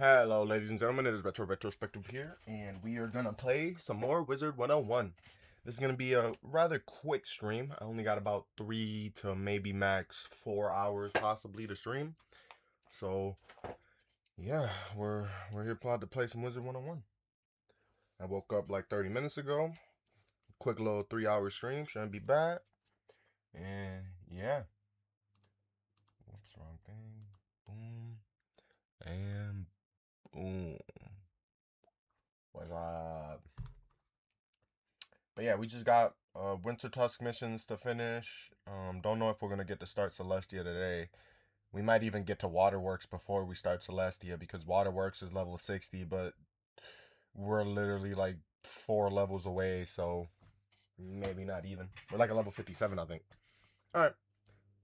Hello, ladies and gentlemen. It is Retrospective here, and we are gonna play some more Wizard 101. This is gonna be a rather quick stream. I only got about 3 to maybe max 4 hours possibly to stream. So yeah, we're here to play some Wizard 101. I woke up like 30 minutes ago. Quick little 3-hour stream, shouldn't be bad. And yeah. What's the wrong thing? Boom. And boom. What's up? But yeah, we just got Wintertusk missions to finish. Don't know if we're gonna get to start Celestia today. We might even get to Waterworks before we start Celestia because Waterworks is level 60, but we're literally like 4 levels away, so maybe not even. We're like a level 57, I think. Alright.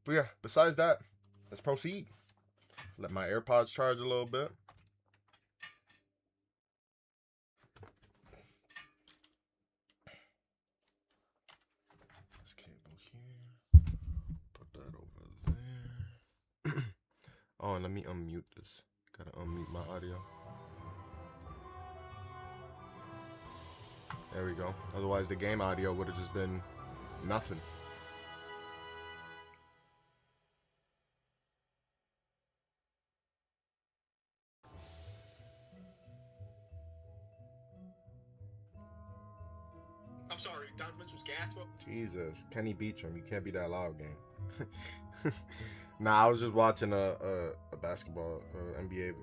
But yeah, besides that, let's proceed. Let my AirPods charge a little bit. Oh, and let me unmute this. Gotta unmute my audio. There we go. Otherwise, the game audio would have just been nothing. I'm sorry, Donovan Mitchell's gas. Jesus, Kenny Beecham, you can't be that loud, game. Nah, I was just watching a basketball NBA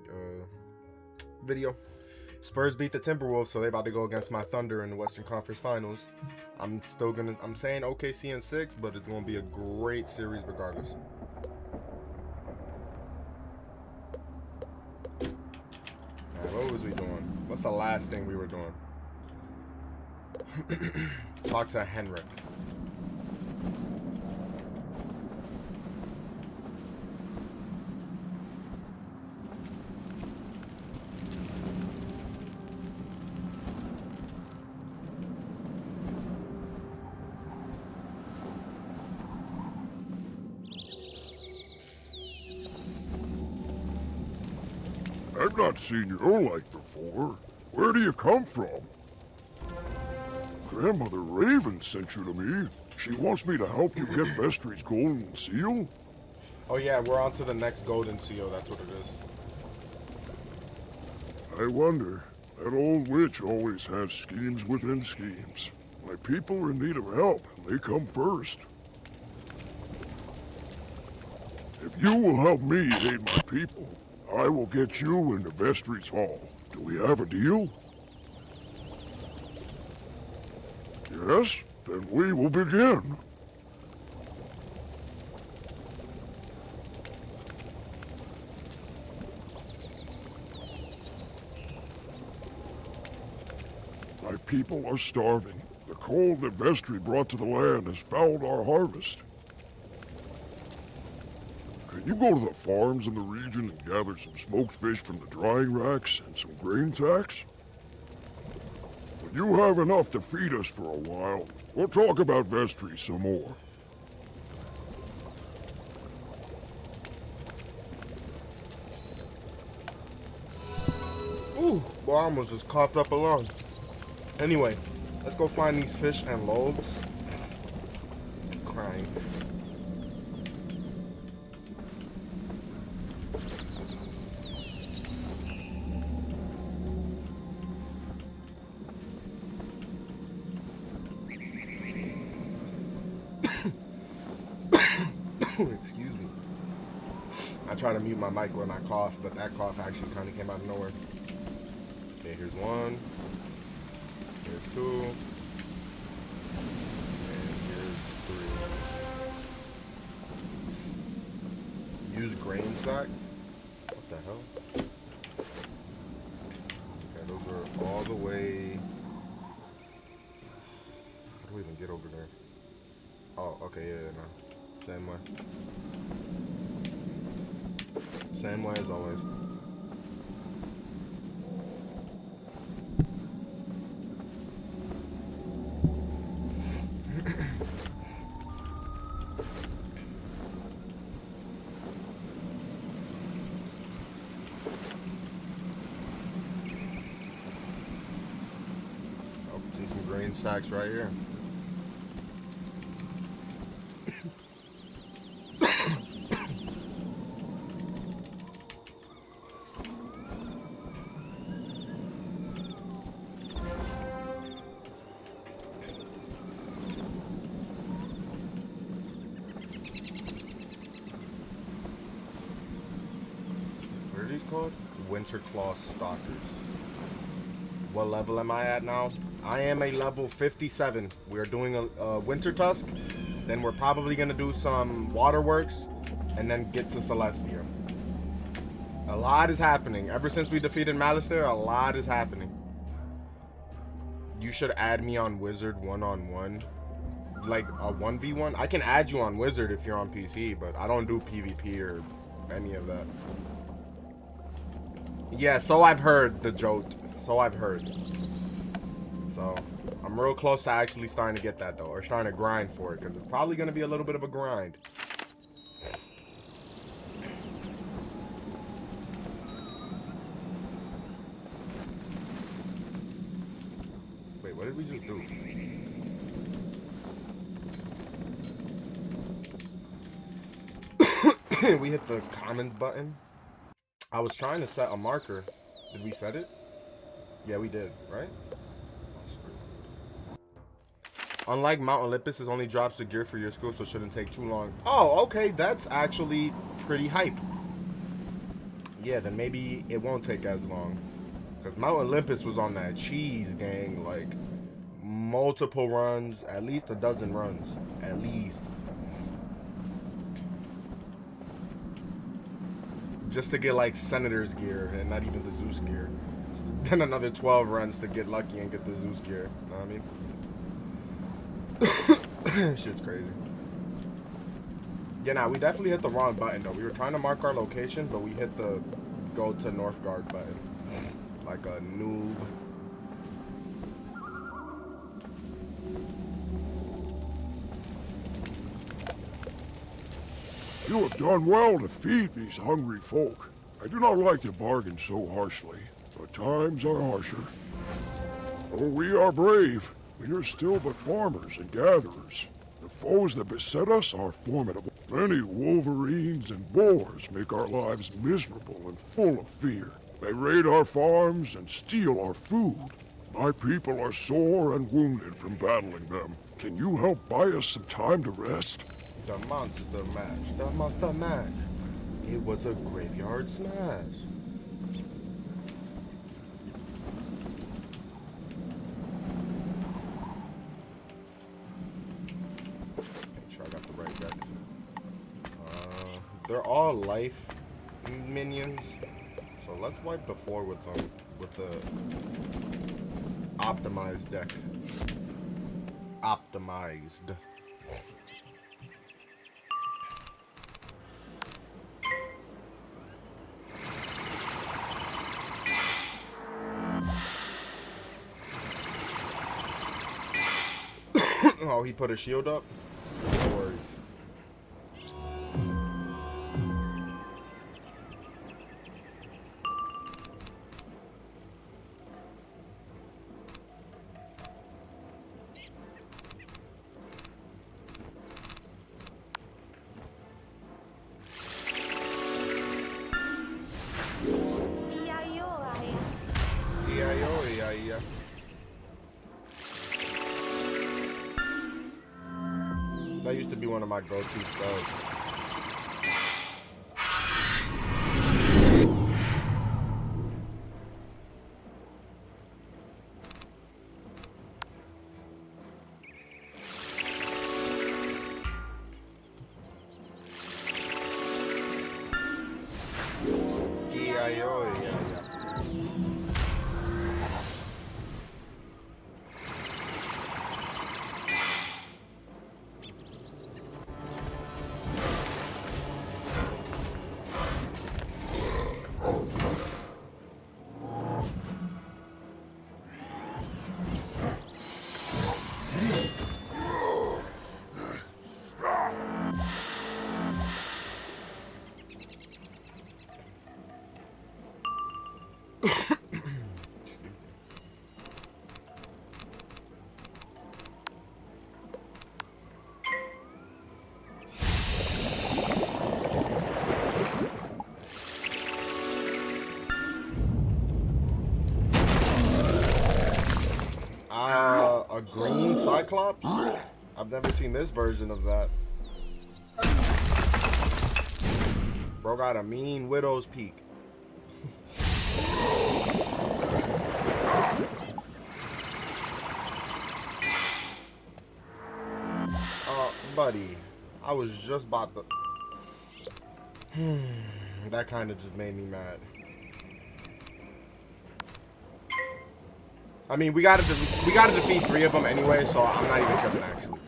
video. Spurs beat the Timberwolves, so they about to go against my Thunder in the Western Conference Finals. I'm saying OKC in 6, but it's gonna be a great series regardless. Man, what was we doing? What's the last thing we were doing? Talk to Henrik. I've not seen your light before. Where do you come from? Grandmother Raven sent you to me. She wants me to help you get Vestry's golden seal? Oh yeah, we're on to the next golden seal, that's what it is. I wonder. That old witch always has schemes within schemes. My people are in need of help, and they come first. If you will help me aid my people, I will get you into Vestry's Hall. Do we have a deal? Yes? Then we will begin. My people are starving. The cold that Vestry brought to the land has fouled our harvest. Can you go to the farms in the region and gather some smoked fish from the drying racks and some grain tacks? When you have enough to feed us for a while, we'll talk about Vestry some more. Ooh, boy, I almost just coughed up a lung. Anyway, let's go find these fish and loaves. Crying. Excuse me. I try to mute my mic when I cough, but that cough actually kind of came out of nowhere. Okay, here's one. Here's 2. And here's 3. Use grain sacks? What the hell? Okay, those are all the way. How do we even get over there? Oh, okay, yeah, no. Same way. Same way as always. And some grain stacks right here. What are these called? Wintertusk stalkers. What level am I at now? I am a level 57. We're doing a Wintertusk. Then we're probably going to do some waterworks. And then get to Celestia. A lot is happening. Ever since we defeated Malistaire, a lot is happening. You should add me on Wizard one-on-one. Like a 1v1. I can add you on Wizard if you're on PC. But I don't do PvP or any of that. Yeah, so I've heard, the joke. So I've heard. So, I'm real close to actually starting to get that, though. Or starting to grind for it. Because it's probably going to be a little bit of a grind. Wait, what did we just do? We hit the comments button. I was trying to set a marker. Did we set it? Yeah, we did, right? Unlike Mount Olympus, it only drops the gear for your school, so it shouldn't take too long. Oh, okay, that's actually pretty hype. Yeah, then maybe it won't take as long. Because Mount Olympus was on that cheese, gang. Like, multiple runs, at least a dozen runs. At least. Just to get, like, Senator's gear, and not even the Zeus gear. So then another 12 runs to get lucky and get the Zeus gear. You know what I mean? Shit's crazy. Yeah, nah, we definitely hit the wrong button, though. We were trying to mark our location, but we hit the go to Northgard button. Like a noob. You have done well to feed these hungry folk. I do not like to bargain so harshly, but times are harsher. Oh, we are brave. We are still but farmers and gatherers. The foes that beset us are formidable. Many wolverines and boars make our lives miserable and full of fear. They raid our farms and steal our food. My people are sore and wounded from battling them. Can you help buy us some time to rest? The monster mash. The monster mash. It was a graveyard smash. Make sure I got the right deck. They're all life minions. So let's wipe the floor with them with the optimized deck. Optimized. Oh, he put a shield up? No worries. That used to be one of my go-to spells. A green Cyclops? I've never seen this version of that. Bro got a mean Widow's Peak. Buddy, I was just about to... That kind of just made me mad. I mean, we gotta defeat 3 of them anyway, so I'm not even tripping, actually.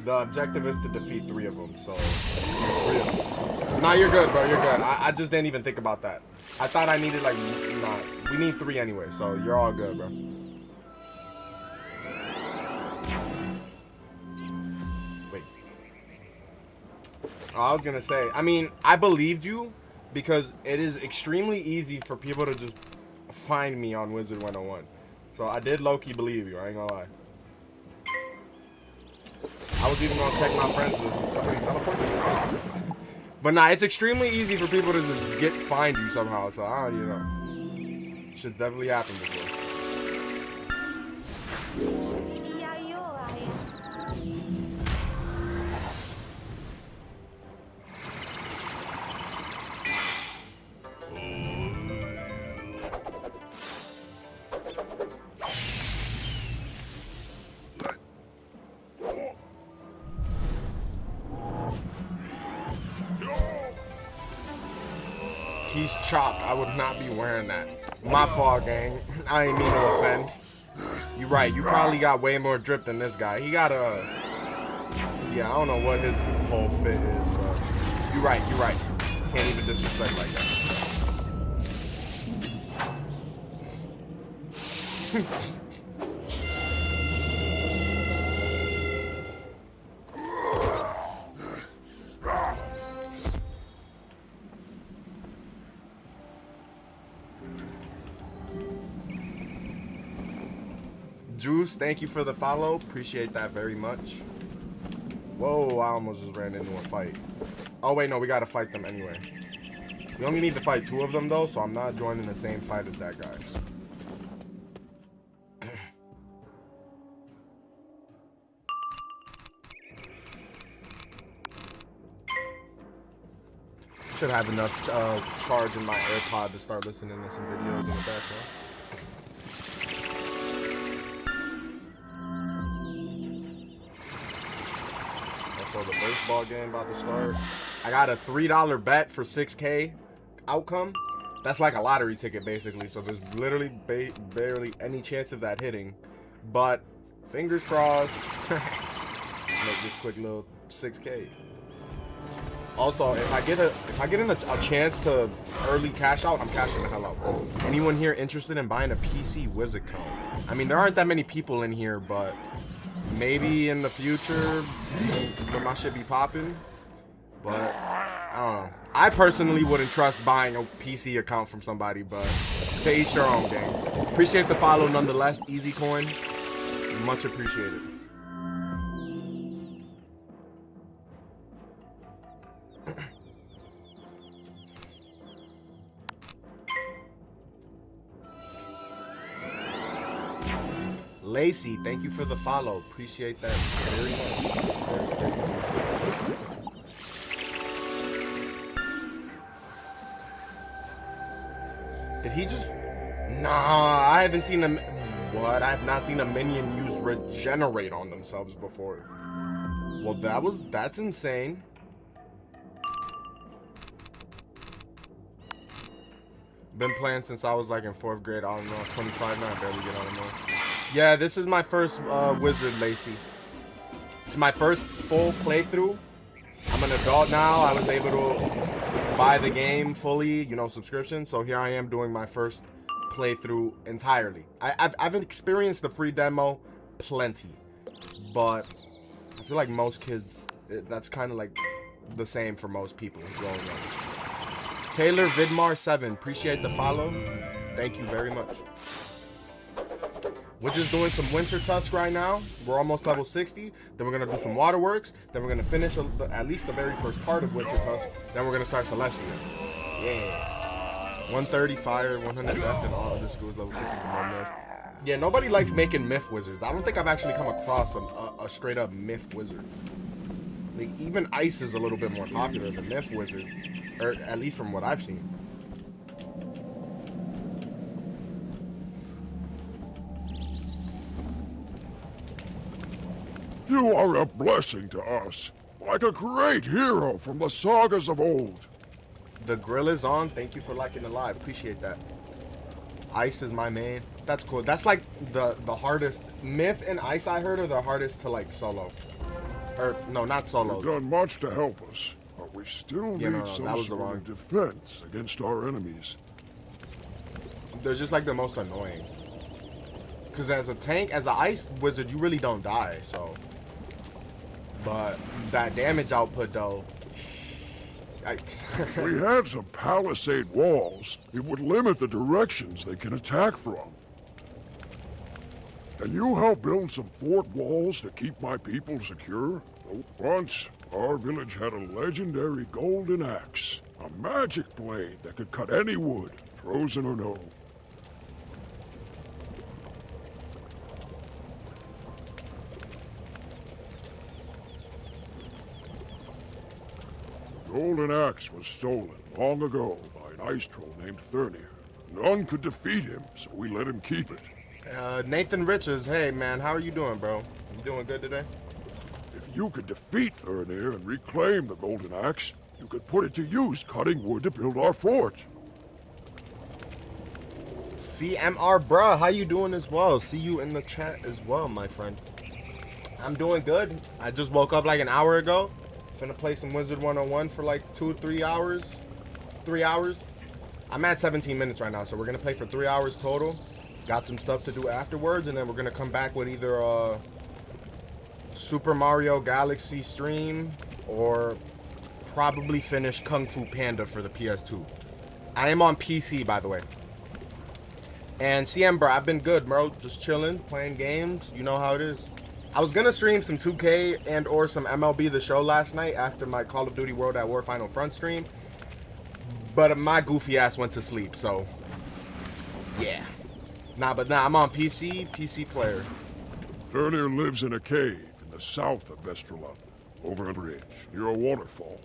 The objective is to defeat 3 of them, so... 3 of them. Nah, you're good, bro, you're good. I just didn't even think about that. I thought I needed, like, nah. We need 3 anyway, so you're all good, bro. Wait. Oh, I was gonna say, I mean, I believed you because it is extremely easy for people to just find me on Wizard 101. So I did low-key believe you, I ain't gonna lie. I was even gonna check my friends list and somebody teleported me. But nah, it's extremely easy for people to just find you somehow, so I don't, you know. Shit's definitely happened before. He's chopped. I would not be wearing that. My fault, gang. I ain't mean to offend. You're right. You probably got way more drip than this guy. He got a... Yeah, I don't know what his whole fit is, but... You're right. You're right. Can't even disrespect like that. Juice, thank you for the follow. Appreciate that very much. Whoa, I almost just ran into a fight. Oh, wait, no, we gotta fight them anyway. We only need to fight 2 of them, though, so I'm not joining the same fight as that guy. Should have enough charge in my AirPod to start listening to some videos in the background. So the baseball game about to start. I got a $3 bet for 6K outcome. That's like a lottery ticket basically. So there's literally barely any chance of that hitting. But fingers crossed. Make this quick little 6K. Also, if I get a chance to early cash out, I'm cashing the hell out. Anyone here interested in buying a PC Wiz account? I mean, there aren't that many people in here, but maybe in the future, my shit be popping. But I don't know. I personally wouldn't trust buying a PC account from somebody, but to each their own, gang. Appreciate the follow nonetheless, Easy Coin. Much appreciated. Lacey, thank you for the follow. Appreciate that very much. Did he just... Nah, I haven't seen him... What? I have not seen a minion use regenerate on themselves before. Well, that's insane. Been playing since I was like in 4th grade. I don't know, 25 now. I barely get on anymore. Yeah, this is my first Wizard, Lacey. It's my first full playthrough. I'm an adult now. I was able to buy the game fully, you know, subscription. So here I am doing my first playthrough entirely. I've experienced the free demo plenty, but I feel like most kids, that's kind of like the same for most people growing up. Taylor Vidmar 7, appreciate the follow. Thank you very much. We're just doing some Wintertusk right now. We're almost level 60. Then we're going to do some Waterworks. Then we're going to finish at least the very first part of Wintertusk. Then we're going to start Celestia. Yeah. 130 fire, 100 death, and all other schools level 60 for more. Yeah, nobody likes making myth wizards. I don't think I've actually come across a straight up myth wizard. Like, even ice is a little bit more popular than myth wizard, or at least from what I've seen. You are a blessing to us, like a great hero from the sagas of old. The grill is on. Thank you for liking the live. Appreciate that. Ice is my main. That's cool. That's like the hardest. Myth and ice, I heard, are the hardest to like solo. Or no, not solo. You've done much to help us, but we still Yeah, need no, some that was the sort wrong. of defense against our enemies. They're just like the most annoying. Because as a tank, as an ice wizard, you really don't die, so. But that damage output, though. Yikes. If we had some palisade walls, it would limit the directions they can attack from. Can you help build some fort walls to keep my people secure? Once, our village had a legendary golden axe, a magic blade that could cut any wood, frozen or no. The golden axe was stolen long ago by an ice troll named Thurnir. None could defeat him, so we let him keep it. Nathan Richards, hey man, how are you doing, bro? You doing good today? If you could defeat Thurnir and reclaim the golden axe, you could put it to use cutting wood to build our fort. CMR, bruh, how you doing as well? See you in the chat as well, my friend. I'm doing good. I just woke up like an hour ago. Finna play some Wizard 101 for like 2-3 hours. 3 hours. I'm at 17 minutes right now, so we're gonna play for 3 hours total. Got some stuff to do afterwards, and then we're gonna come back with either a Super Mario Galaxy stream or probably finish Kung Fu Panda for the PS2. I am on PC, by the way. And CM, bro, I've been good, bro. Just chilling, playing games. You know how it is. I was gonna stream some 2K and or some MLB The Show last night after my Call of Duty World at War Final Front stream, but my goofy ass went to sleep. So yeah. Nah, I'm on PC player. Thurnir lives in a cave in the south of Vesterland, over a bridge, near a waterfall.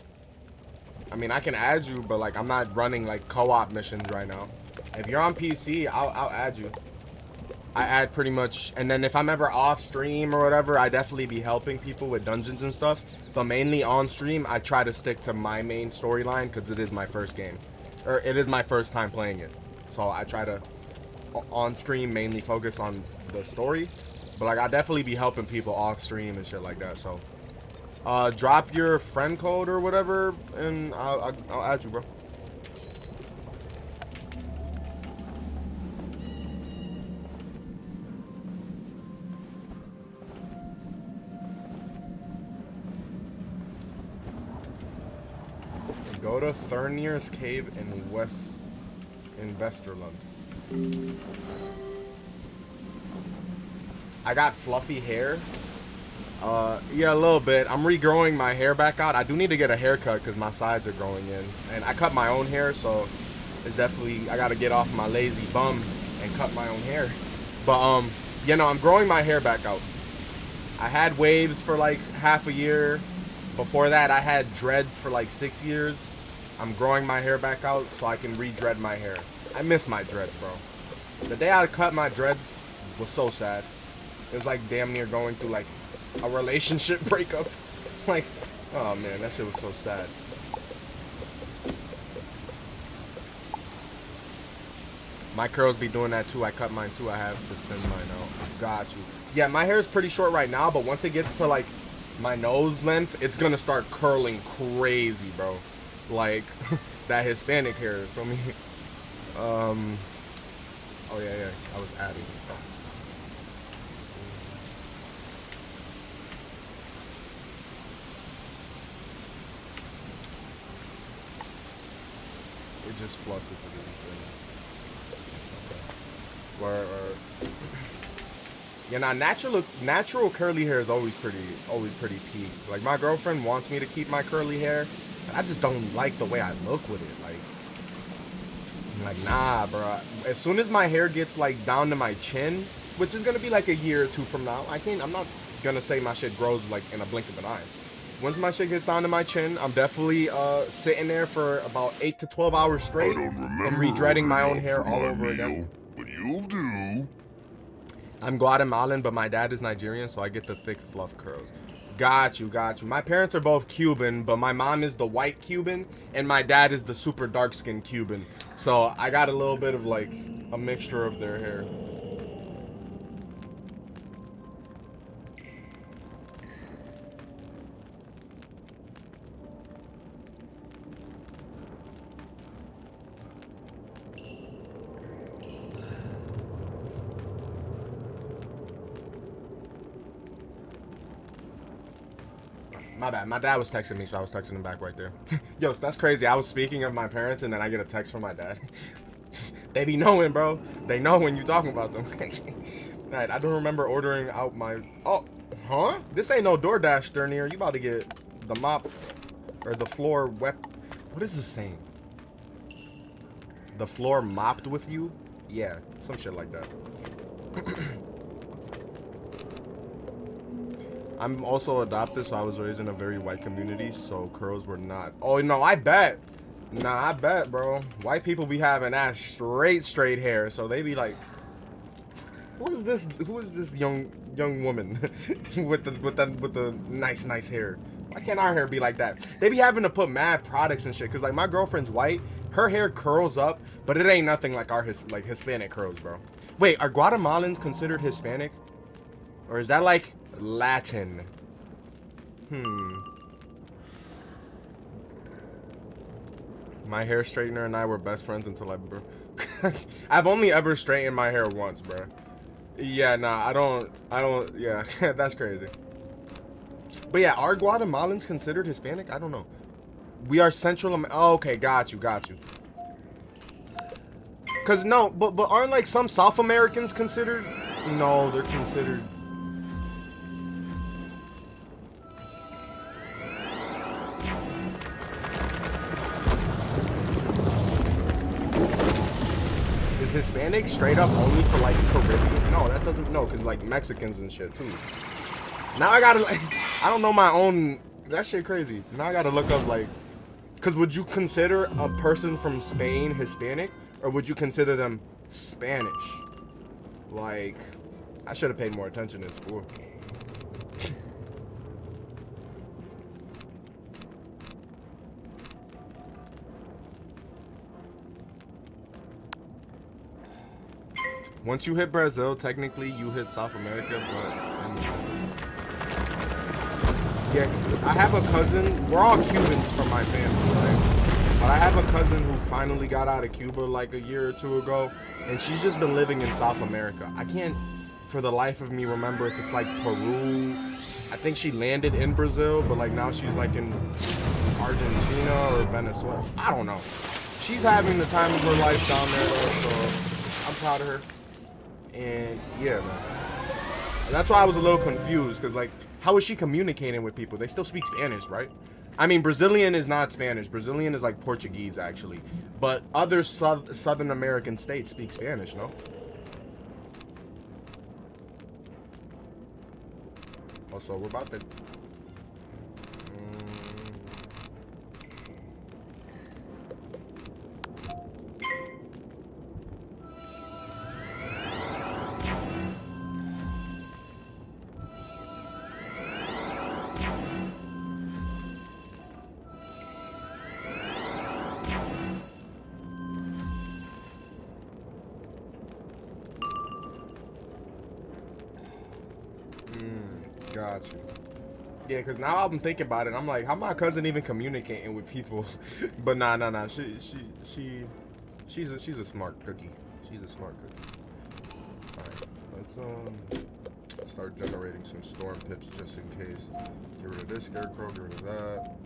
I mean, I can add you, but like I'm not running like co-op missions right now. If you're on PC, I'll add you. I add pretty much, and then if I'm ever off stream or whatever, I definitely be helping people with dungeons and stuff. But mainly on stream, I try to stick to my main storyline because it is my first game, or it is my first time playing it. So I try to on stream mainly focus on the story, but like I definitely be helping people off stream and shit like that. So drop your friend code or whatever, and I'll add you, bro. Go to Thurnir's cave in Vesterland. I got fluffy hair. Yeah, a little bit. I'm regrowing my hair back out. I do need to get a haircut because my sides are growing in. And I cut my own hair, so it's definitely, I got to get off my lazy bum and cut my own hair. But, you know, I'm growing my hair back out. I had waves for like half a year. Before that, I had dreads for like 6 years. I'm growing my hair back out so I can re-dread my hair. I miss my dreads, bro. The day I cut my dreads was so sad. It was like damn near going through like a relationship breakup. Like, oh man, that shit was so sad. My curls be doing that too. I cut mine too. I have to thin mine out. Got you. Yeah, my hair is pretty short right now, but once it gets to like my nose length, it's gonna start curling crazy, bro. Like that Hispanic hair, feel me? Oh yeah, I was adding. It just fluxes to the Word. Yeah, now natural curly hair is always pretty peak. Like my girlfriend wants me to keep my curly hair, but I just don't like the way I look with it. Like nah, bro. As soon as my hair gets like down to my chin, which is gonna be like a year or two from now. I'm not gonna say my shit grows like in a blink of an eye. Once my shit gets down to my chin, I'm definitely sitting there for about 8 to 12 hours straight and re-dreading my own hair all over again. But you'll do. I'm Guatemalan, but my dad is Nigerian, so I get the thick fluff curls. Got you. My parents are both Cuban, but my mom is the white Cuban, and my dad is the super dark-skinned Cuban. So I got a little bit of like a mixture of their hair. My bad. My dad was texting me, so I was texting him back right there. Yo, that's crazy. I was speaking of my parents, and then I get a text from my dad. They be knowing, bro. They know when you talking about them. Alright, I don't remember ordering out my... Oh, huh? This ain't no DoorDash, Dernier. You about to get the mop or the floor wet. What is this saying? The floor mopped with you? Yeah, some shit like that. I'm also adopted, so I was raised in a very white community, so curls were not. Oh, no, I bet. Nah, I bet, bro. White people be having that straight hair, so they be like, who is this young woman with the nice hair? Why can't our hair be like that? They be having to put mad products and shit, cause like my girlfriend's white, her hair curls up, but it ain't nothing like our Hispanic curls, bro. Wait, are Guatemalans considered Hispanic? Or is that like Latin? My hair straightener and I were best friends until I've only ever straightened my hair once, bro. Yeah, nah, I don't, yeah, that's crazy. But yeah, are Guatemalans considered Hispanic? I don't know. We are oh, okay, got you. Cause no, but aren't like some South Americans considered? No, they're considered. Is Hispanic straight up only for like Caribbean? No, that doesn't, no, cause like Mexicans and shit too. Now I gotta, like, I don't know my own, that shit crazy. Now I gotta look up like, cause would you consider a person from Spain Hispanic, or would you consider them Spanish? Like, I should have paid more attention in school. Once you hit Brazil, technically you hit South America, but yeah, I have a cousin. We're all Cubans from my family, right? But I have a cousin who finally got out of Cuba like a year or two ago, and she's just been living in South America. I can't, for the life of me, remember if it's like Peru. I think she landed in Brazil, but like now she's like in Argentina or Venezuela. I don't know. She's having the time of her life down there, though, so I'm proud of her. And yeah, man. That's why I was a little confused, because like, how is she communicating with people? They still speak Spanish, right? I mean, Brazilian is not Spanish. Brazilian is like Portuguese, actually. But other Southern American states speak Spanish, no? Also, we're about to... Got you. Yeah, because now I'm thinking about it. I'm like, how my cousin even communicating with people? But nah. She's a smart cookie. She's a smart cookie. Alright, let's start generating some storm pips just in case. Get rid of this scarecrow, get rid of that.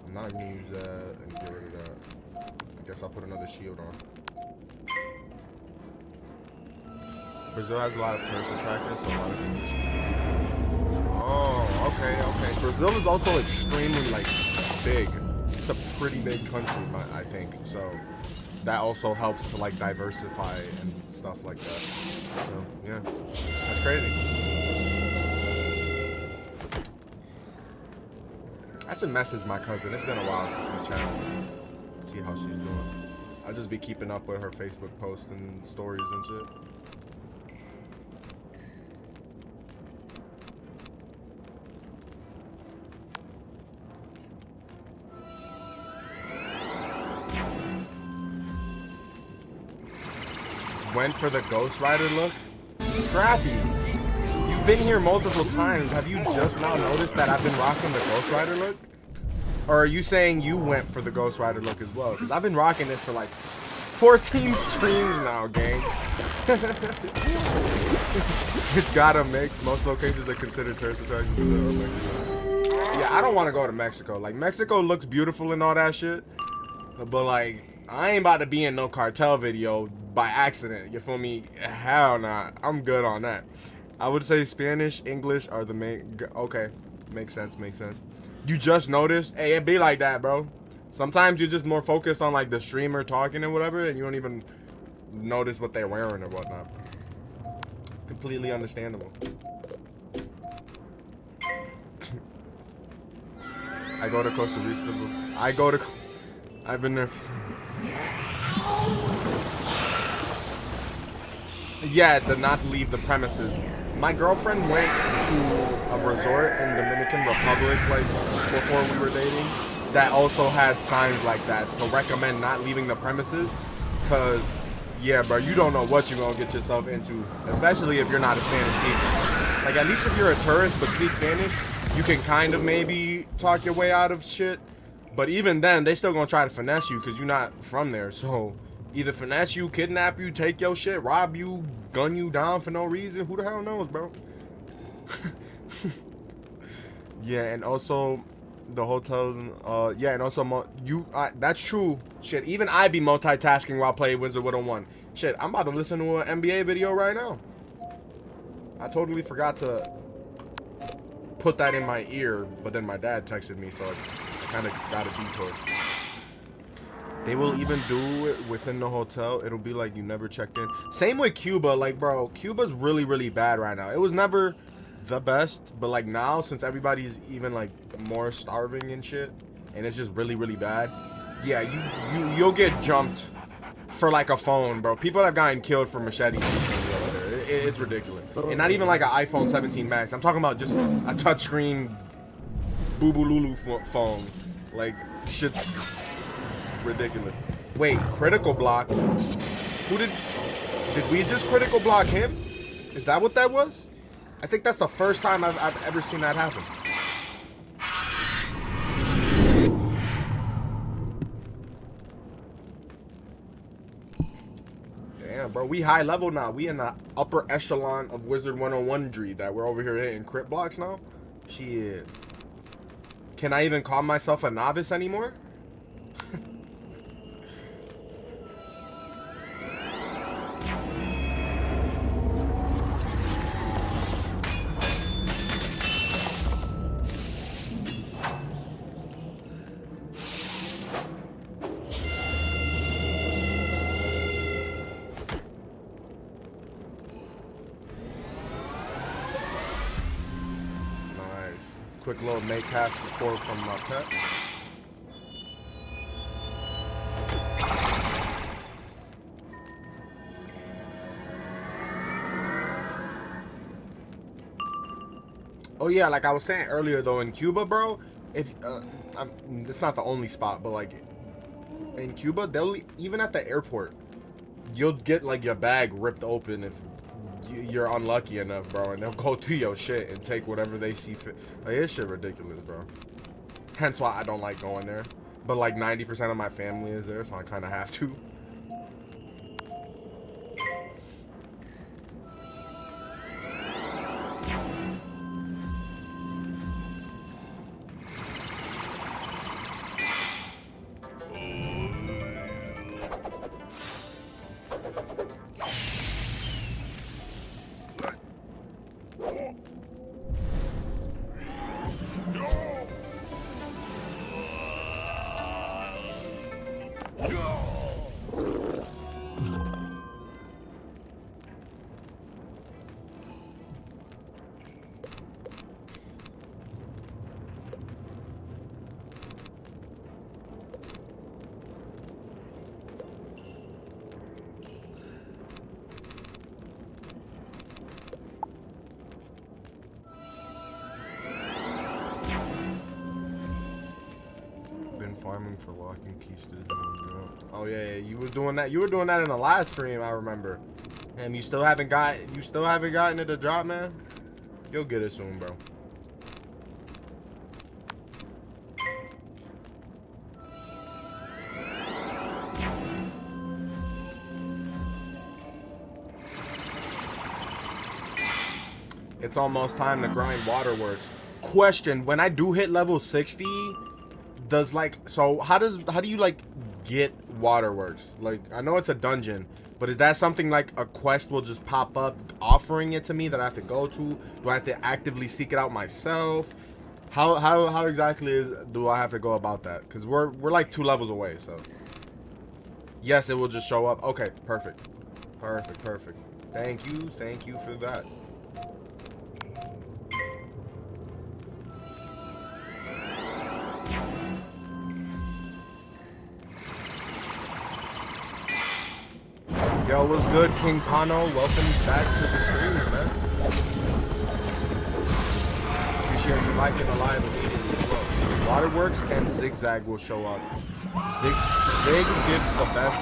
I'm not gonna use that, and get rid of that. I guess I'll put another shield on. Brazil has a lot of tourist attractions, so a lot of English people. Oh, okay. Brazil is also extremely, like, big. It's a pretty big country, I think. So that also helps to, like, diversify and stuff like that. So, yeah. crazy. I should message my cousin. It's been a while since we chatted. See how she's doing. I'll just be keeping up with her Facebook posts and stories and shit. Went for the Ghost Rider look? Scrappy, you've been here multiple times. Have you just now noticed that I've been rocking the Ghost Rider look? Or are you saying you went for the Ghost Rider look as well? Because I've been rocking this for like 14 streams now, gang. It's got a mix. Most locations are considered tourist attractions. Yeah, I don't want to go to Mexico. Like, Mexico looks beautiful and all that shit. But like, I ain't about to be in no cartel video by accident. You feel me? Hell nah. I'm good on that. I would say Spanish, English are the main. Okay, makes sense. Makes sense. You just noticed? Hey, it be like that, bro. Sometimes you're just more focused on like the streamer talking and whatever, and you don't even notice what they're wearing or whatnot. Completely understandable. I go to Costa Rica. I've been there. Yeah, to not leave the premises. My girlfriend went to a resort in Dominican Republic like before we were dating that also had signs like that to recommend not leaving the premises. Cause yeah, bro, you don't know what you're gonna get yourself into, especially if you're not a Spanish speaker. Like, at least if you're a tourist but speak Spanish, you can kind of maybe talk your way out of shit. But even then, they still gonna try to finesse you because you're not from there. So either finesse you, kidnap you, take your shit, rob you, gun you down for no reason. Who the hell knows, bro? Yeah, and also the hotels. Yeah, and also that's true. Shit, even I be multitasking while playing Wizard 101. Shit, I'm about to listen to an NBA video right now. I totally forgot to put that in my ear, but then my dad texted me, so I kind of got a detour. They will even do it within the hotel. It'll be like you never checked in. Same with Cuba. Like, bro, Cuba's really, really bad right now. It was never the best, but like now, since everybody's even like more starving and shit, and it's just really, really bad. Yeah, you'll get jumped for like a phone, bro. People have gotten killed for machetes. It's ridiculous. And not even like an iPhone 17 Max. I'm talking about just a touchscreen boo-boo lulu phone. Like, shit's ridiculous. Wait, critical block? Did we just critical block him? Is that what that was? I think that's the first time I've ever seen that happen. Damn, bro, we high level now. We in the upper echelon of Wizard 101 that we're over here hitting crit blocks now. Shit. Can I even call myself a novice anymore? Quick little make cast support from my pet. Oh yeah, like I was saying earlier though, in Cuba, bro, if it's not the only spot, but like in Cuba, they'll even at the airport, you'll get like your bag ripped open if you're unlucky enough, bro, and they'll go through your shit and take whatever they see fit. Like, this shit ridiculous, bro. Hence why I don't like going there. But like 90% of my family is there, so I kind of have to. farming for locking keys to the jungle. Oh yeah, you was doing that. You were doing that in the last stream, I remember. And you still haven't gotten it to drop, man. You'll get it soon, bro. It's almost time to grind waterworks. Question: when I do hit level 60, does like how do you like get waterworks? Like, I know it's a dungeon, but is that something like a quest will just pop up offering it to me that I have to go to? Do I have to actively seek it out myself? How exactly do I have to go about that? Because we're like 2 levels away, so yes, it will just show up. Okay, perfect. Thank you for that. Yo, what's good, King Pano? Welcome back to the stream, man. Appreciate you liking the live immediately as well. Waterworks and Zigzag will show up. Zig gives the best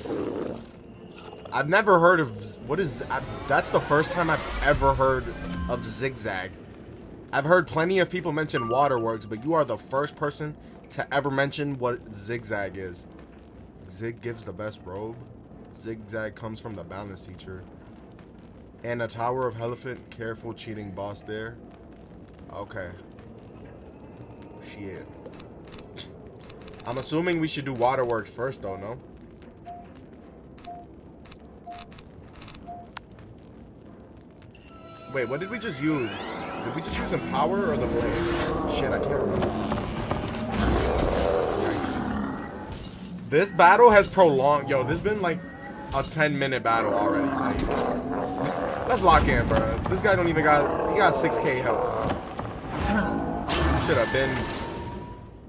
robe. I've never heard of that's the first time I've ever heard of Zigzag. I've heard plenty of people mention Waterworks, but you are the first person to ever mention what Zigzag is. Zig gives the best robe. Zigzag comes from the balance teacher. And a Tower of Elephant. Careful cheating boss there. Okay. Shit. I'm assuming we should do Waterworks first though, no? Wait, what did we just use? Did we just use Empower or the blade? Shit, I can't remember. This battle has prolonged. Yo, this has been like a 10-minute battle already. Like, let's lock in, bro. This guy don't even got. He got 6k health. Should have been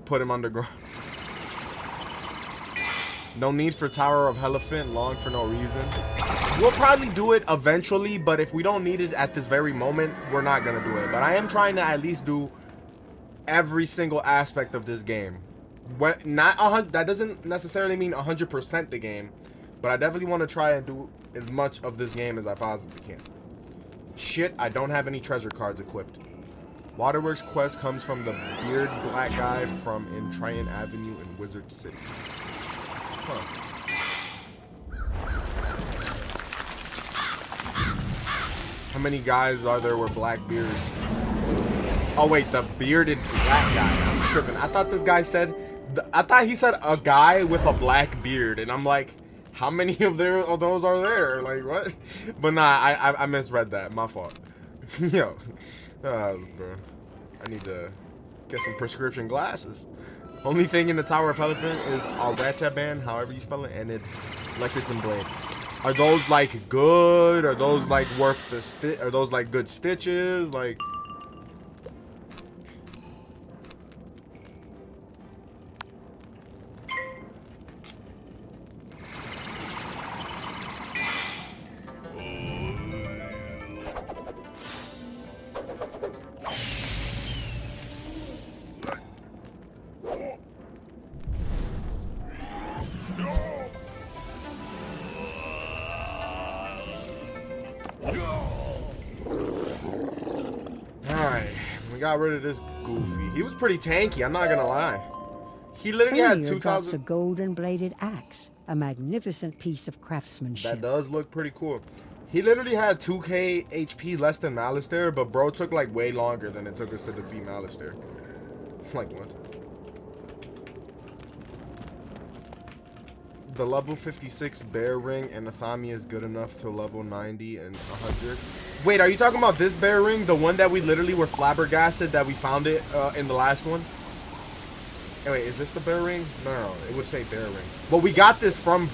put him underground. No need for Tower of Elephant. Long for no reason. We'll probably do it eventually, but if we don't need it at this very moment, we're not gonna do it. But I am trying to at least do every single aspect of this game. Not 100. That doesn't necessarily mean 100% the game, but I definitely want to try and do as much of this game as I possibly can. Shit, I don't have any treasure cards equipped. Waterworks quest comes from the beard black guy from Intrian Avenue in Wizard City. Huh. How many guys are there with black beards? Oh wait, the bearded black guy. I'm tripping. I thought this guy said. I thought he said a guy with a black beard, and I'm like, how many of those are there? Like, what? But nah, I misread that. My fault. Yo, bro, I need to get some prescription glasses. Only thing in the Tower of Elephant is a Rataban, however you spell it, and it Lexington Blade. Are those like good? Are those like worth the Are those like good stitches? Like. Got rid of this goofy. He was pretty tanky, I'm not gonna lie. He literally had 2,000. A golden bladed axe, a magnificent piece of craftsmanship. That does look pretty cool. He literally had 2k HP less than Malistaire, but bro took like way longer than it took us to defeat Malistaire. Like what? The level 56 bear ring and Athami is good enough to level 90 and 100. Wait, are you talking about this bear ring? The one that we literally were flabbergasted that we found it in the last one? Hey, wait, is this the bear ring? No, it would say bear ring. Well, we got this from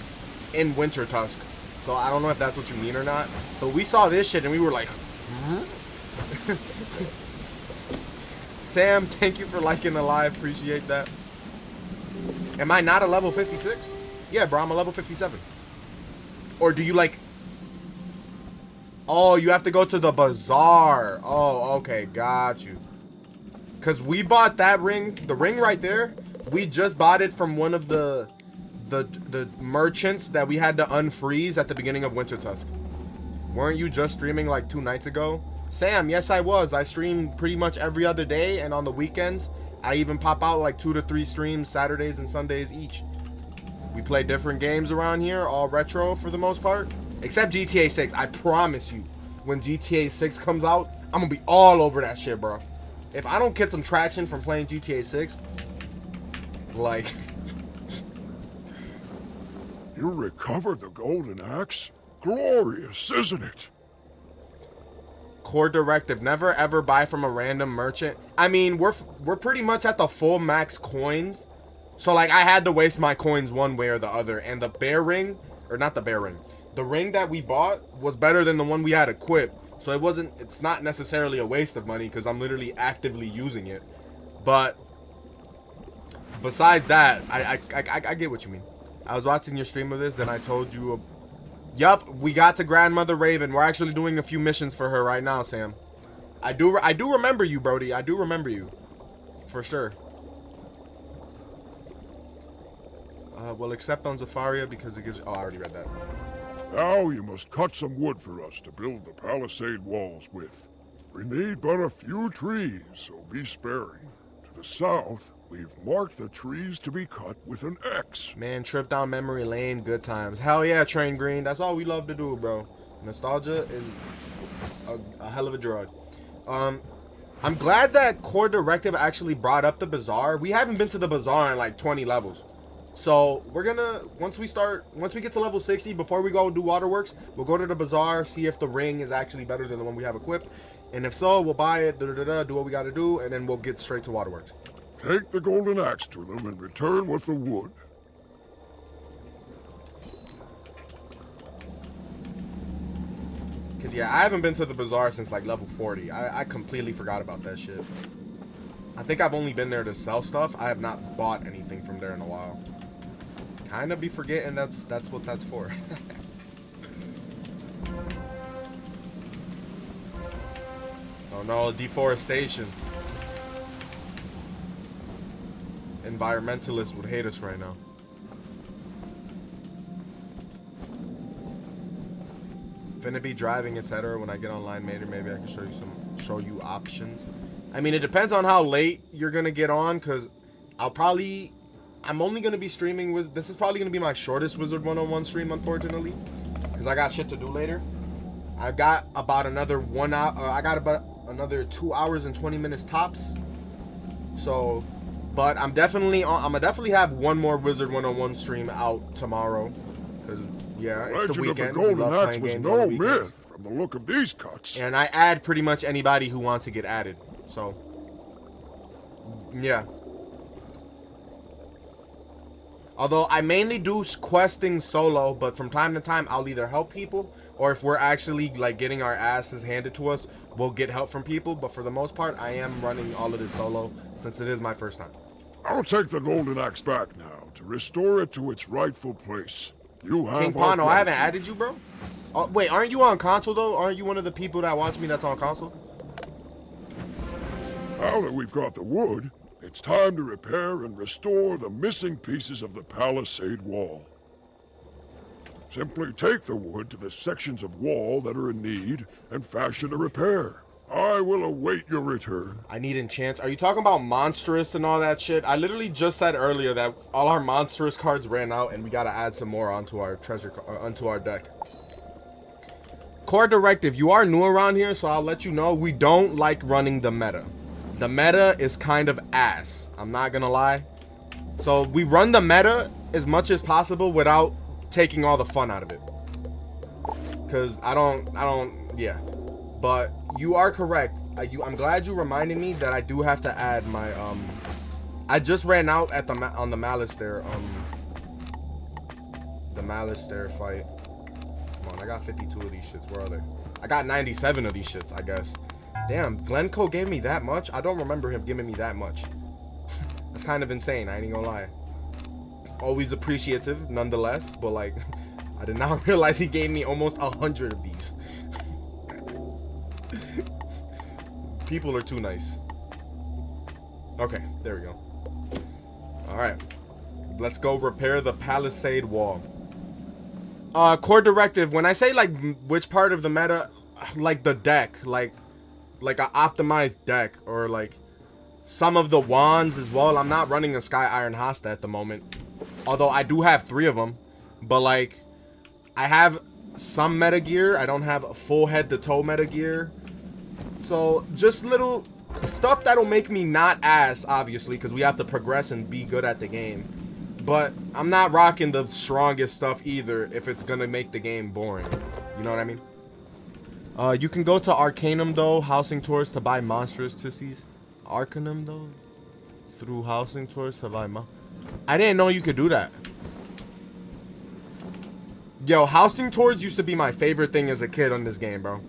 in Wintertusk, so I don't know if that's what you mean or not. But we saw this shit and we were like, hmm? Sam, thank you for liking the live. Appreciate that. Am I not a level 56? Yeah, bro, I'm a level 57. Or do you like... Oh, you have to go to the bazaar. Oh, okay, got you. Because we bought that ring. The ring right there We just bought it from one of the merchants that we had to unfreeze at the beginning of Wintertusk. Weren't you just streaming like 2 nights ago? Sam, yes I was. I stream pretty much every other day, and on the weekends, I even pop out like 2 to 3 streams Saturdays and Sundays each. We play different games around here, all retro for the most part. Except GTA 6. I promise you, when GTA 6 comes out, I'm gonna be all over that shit, bro. If I don't get some traction from playing GTA 6, like... You recovered the golden axe? Glorious, isn't it? Core directive: never ever buy from a random merchant. I mean, we're pretty much at the full max coins, so like I had to waste my coins one way or the other. And the bear ring, or not the bear ring, the ring that we bought was better than the one we had equipped. So it's not necessarily a waste of money because I'm literally actively using it. But besides that, I get what you mean. I was watching your stream of this, then I told you. Yup, we got to Grandmother Raven. We're actually doing a few missions for her right now, Sam. I do remember you, Brody. I do remember you, for sure. Well, except on Zafaria because it gives. Oh, I already read that. Now you must cut some wood for us to build the palisade walls with. We need but a few trees, so be sparing. To the south, we've marked the trees to be cut with an X. Man, trip down memory lane, good times. Hell yeah, Train Green. That's all we love to do, bro. Nostalgia is a hell of a drug. I'm glad that Core Directive actually brought up the bazaar. We haven't been to the bazaar in like 20 levels. So we're gonna, once we get to level 60, before we go do waterworks, we'll go to the bazaar, see if the ring is actually better than the one we have equipped. And if so, we'll buy it, do what we gotta do, and then we'll get straight to waterworks. Take the golden axe to them and return with the wood. Cause yeah, I haven't been to the bazaar since like level 40. I completely forgot about that shit. I think I've only been there to sell stuff. I have not bought anything from there in a while. Kinda be forgetting that's what that's for. Oh no, deforestation. Environmentalists would hate us right now. Finna be driving, etc. When I get online later, maybe I can show you options. I mean, it depends on how late you're gonna get on, cause I'm only gonna be streaming with. This is probably gonna be my shortest Wizard 101 stream, unfortunately, cause I got shit to do later. I've got about another 1 hour. I got about another 2 hours and 20 minutes tops. So, but I'm definitely gonna definitely have one more Wizard 101 stream out tomorrow, cause yeah, it's the weekend. Of the golden axe was no myth from the look of these cuts. And I add pretty much anybody who wants to get added. So, yeah. Although I mainly do questing solo, but from time to time I'll either help people, or if we're actually like getting our asses handed to us, we'll get help from people. But for the most part, I am running all of this solo since it is my first time. I'll take the golden axe back now to restore it to its rightful place. You have King Pano, I haven't added you, bro. Oh, wait, aren't you on console though? Aren't you one of the people that watch me that's on console? Now that we've got the wood, it's time to repair and restore the missing pieces of the palisade wall. Simply take the wood to the sections of wall that are in need and fashion a repair. I will await your return. I need enchants. Are you talking about monstrous and all that shit? I literally just said earlier that all our monstrous cards ran out and we gotta add some more onto our onto our deck. Core directive, you are new around here, so I'll let you know we don't like running the meta. The meta is kind of ass. I'm not gonna lie. So we run the meta as much as possible without taking all the fun out of it. Cause I don't, yeah. But you are correct. I'm glad you reminded me that I do have to add my, I just ran out at on the Malice there, the Malice there fight. Come on, I got 52 of these shits. Where are they? I got 97 of these shits, I guess. Damn, Glencoe gave me that much? I don't remember him giving me that much. That's kind of insane, I ain't gonna lie. Always appreciative, nonetheless, but like, I did not realize he gave me almost 100 of these. People are too nice. Okay, there we go. Alright. Let's go repair the palisade wall. Core directive. When I say like which part of the meta, like the deck, like a optimized deck, or like some of the wands as well. I'm not running a Sky Iron Hosta at the moment, although I do have 3 of them. But like, I have some meta gear. I don't have a full head to toe meta gear. So just little stuff that'll make me not ass, obviously, because we have to progress and be good at the game. But I'm not rocking the strongest stuff either if it's gonna make the game boring. You know what I mean? You can go to Arcanum though, housing tours to buy monstrous tussies. Arcanum though? Through housing tours to buy I didn't know you could do that. Yo, housing tours used to be my favorite thing as a kid on this game, bro.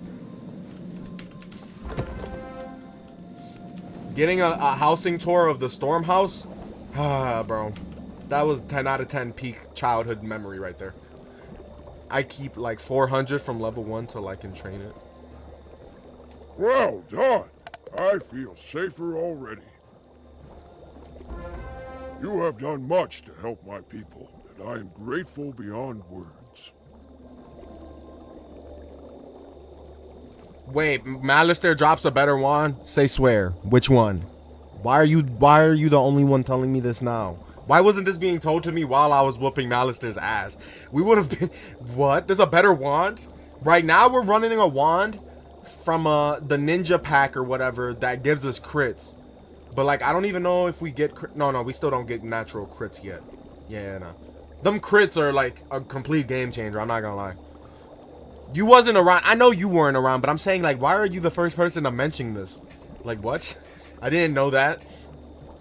Getting a housing tour of the Storm House? Bro. That was 10 out of 10 peak childhood memory right there. I keep like 400 from level 1 till I can train it. Well done. I feel safer already. You have done much to help my people, and I am grateful beyond words. Wait, Malister drops a better wand? Say swear. Which one? Why are you the only one telling me this now? Why wasn't this being told to me while I was whooping Malister's ass? We would have been... What? There's a better wand? Right now we're running a wand from the ninja pack or whatever that gives us crits. But like, I don't even know if we get... No, we still don't get natural crits yet. Yeah, no. Them crits are like a complete game changer, I'm not gonna lie. You wasn't around. I know you weren't around, but I'm saying like, why are you the first person to mention this? Like, what? I didn't know that.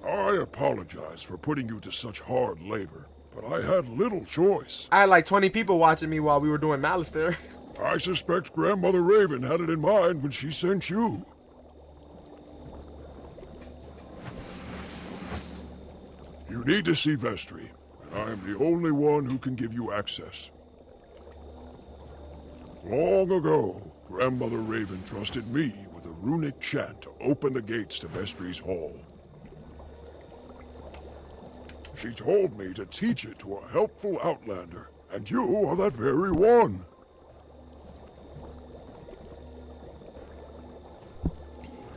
I apologize for putting you to such hard labor, but I had little choice. I had like 20 people watching me while we were doing Malister. I suspect Grandmother Raven had it in mind when she sent you. You need to see Vestry, and I am the only one who can give you access. Long ago, Grandmother Raven trusted me with a runic chant to open the gates to Vestry's hall. She told me to teach it to a helpful outlander, and you are that very one.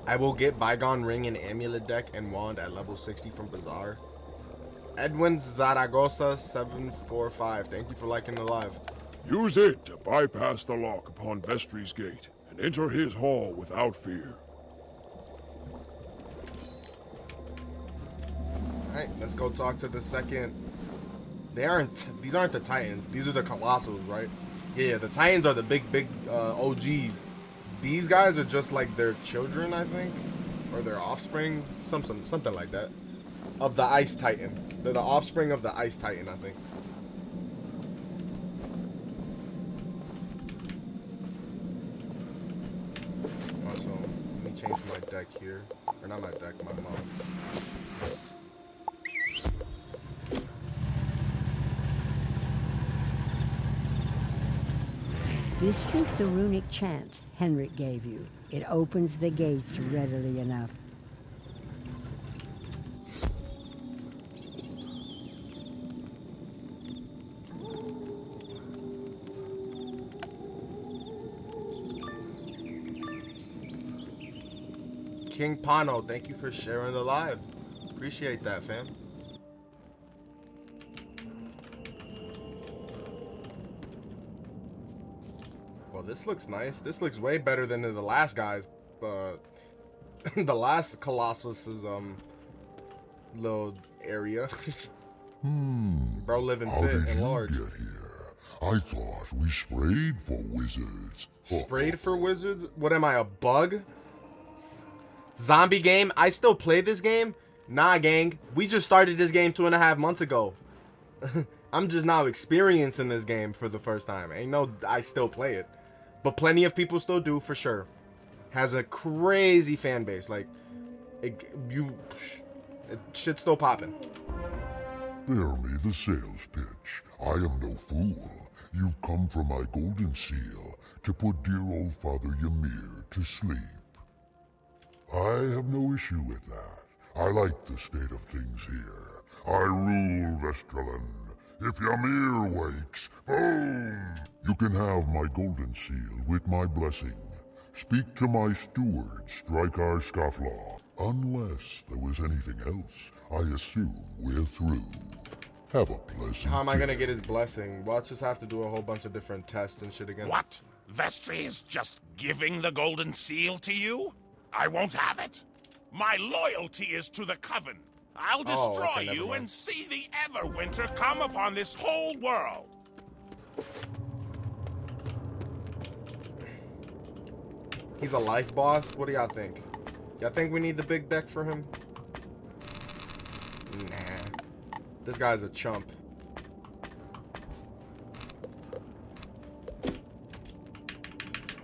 I will get Bygone Ring and Amulet deck and wand at level 60 from Bazaar. Edwin Zaragoza 745. Thank you for liking the live. Use it to bypass the lock upon Vestry's gate and enter his hall without fear. Alright, let's go talk to the second. These aren't the Titans. These are the Colossals, right? Yeah, the Titans are the big OGs. These guys are just like their children, I think. Or their offspring. Something like that. Of the Ice Titan. They're the offspring of the Ice Titan, I think. Also, let me change my deck here. Or not my deck, my mod. Dispute the runic chant Henrik gave you. It opens the gates readily enough. King Pano, thank you for sharing the live. Appreciate that, fam. Well, this looks nice. This looks way better than the last guy's. The last Colossus's little area. Bro, living How fit did and you large. get here? I thought we sprayed for wizards. Sprayed for wizards? What am I, a bug? Zombie game? I still play this game? Nah, gang. We just started this game 2.5 months ago. I'm just now experiencing this game for the first time. Ain't no, I still play it. But plenty of people still do, for sure. Has a crazy fan base. Like, shit's still popping. Bear me the sales pitch. I am no fool. You've come for my golden seal to put dear old Father Ymir to sleep. I have no issue with that. I like the state of things here. I rule Vestralen. If Ymir wakes, boom! You can have my golden seal with my blessing. Speak to my steward, Strykar Scofflaw. Unless there was anything else, I assume we're through. Have a pleasant How am I gonna day. get his blessing? We'll just have to do a whole bunch of different tests and shit again. What? Vestry is just giving the golden seal to you? I won't have it. My loyalty is to the Coven. I'll destroy okay, never you mind. and see the Everwinter come upon this whole world. He's a life boss? What do y'all think? Y'all think we need the big deck for him? Nah. This guy's a chump.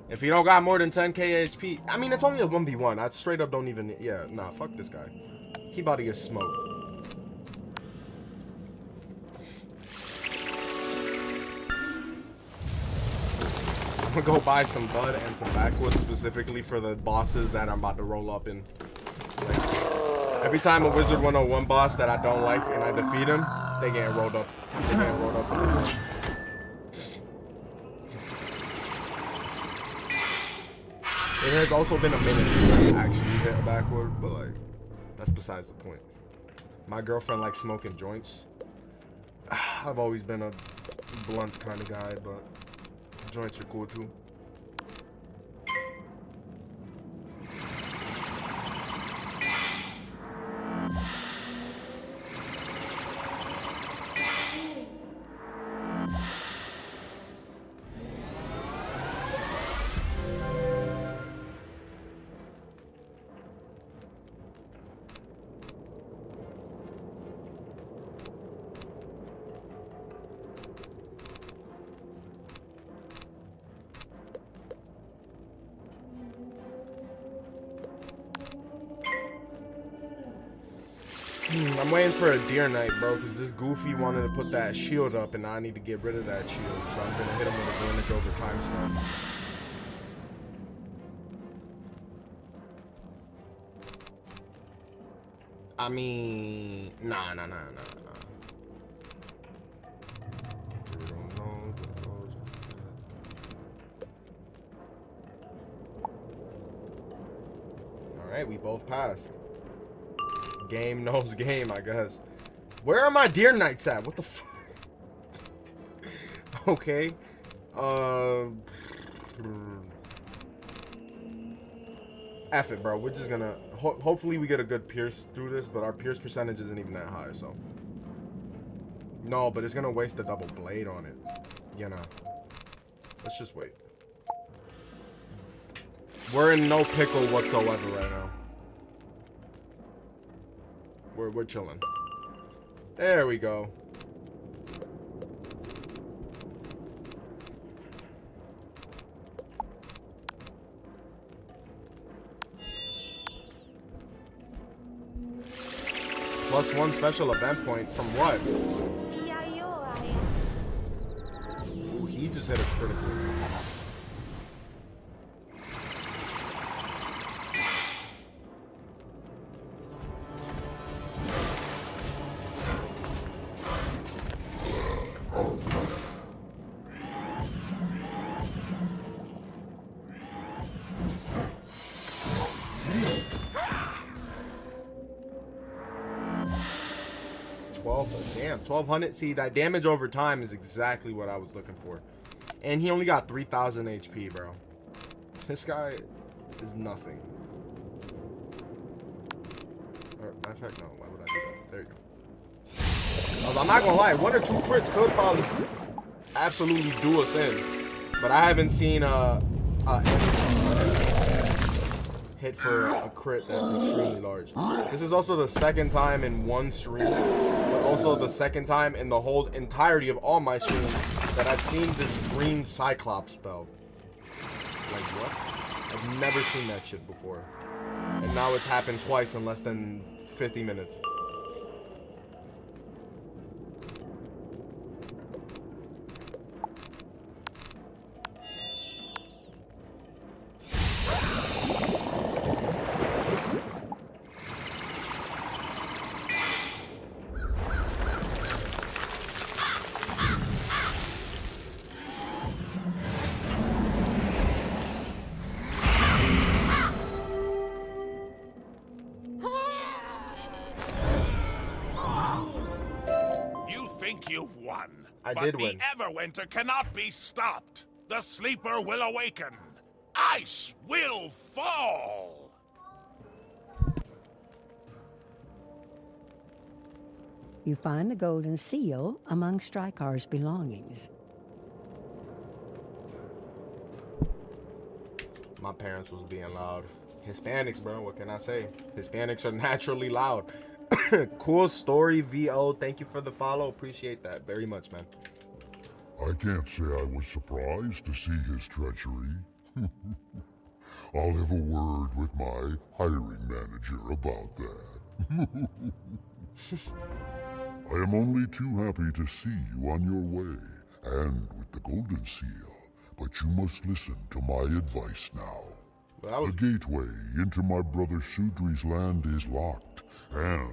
If he don't got more than 10k HP, I mean, it's only a 1v1. I straight up don't even, yeah, nah, fuck this guy. He about to get smoked. I'm gonna go buy some bud and some backwoods specifically for the bosses that I'm about to roll up in. Like, every time a Wizard 101 boss that I don't like and I defeat him, they get rolled up. They get rolled up. It has also been a minute since I've actually hit a backward, but like, that's besides the point. My girlfriend likes smoking joints. I've always been a blunt kind of guy, but joints are cool too. I'm waiting for a deer night, bro, because this goofy wanted to put that shield up, and I need to get rid of that shield. So I'm gonna hit him with a blemish over time spell. I mean, nah. All right, we both passed. Game knows game, I guess. Where are my deer knights at? What the fuck? Okay. F it, bro. We're just gonna... hopefully we get a good pierce through this, but our pierce percentage isn't even that high, so... No, but it's gonna waste the double blade on it. You know. Let's just wait. We're in no pickle whatsoever right now. We're chilling. There we go. +1 special event point from what? Ooh, he just hit a critical. Damn, 1200. See, that damage over time is exactly what I was looking for. And he only got 3000 HP, bro. This guy is nothing. Or, matter of fact, no. Why would I do that? There you go. I'm not gonna lie. 1 or 2 crits could probably absolutely do us in. But I haven't seen a hit for a crit that's extremely large. This is also the second time in one stream, but also the second time in the whole entirety of all my streams that I've seen this green Cyclops spell. Like, what? I've never seen that shit before. And now it's happened twice in less than 50 minutes. you've won. I but did the win. Everwinter cannot be stopped. The sleeper will awaken. Ice will fall. You find the golden seal among Strykar's belongings. My parents was being loud. Hispanics, bro. What can I say? Hispanics are naturally loud. Cool story, VO. Thank you for the follow. Appreciate that very much, man. I can't say I was surprised to see his treachery. I'll have a word with my hiring manager about that. I am only too happy to see you on your way, and with the golden seal, but you must listen to my advice now. Well, The gateway into my brother Sudri's land is locked, and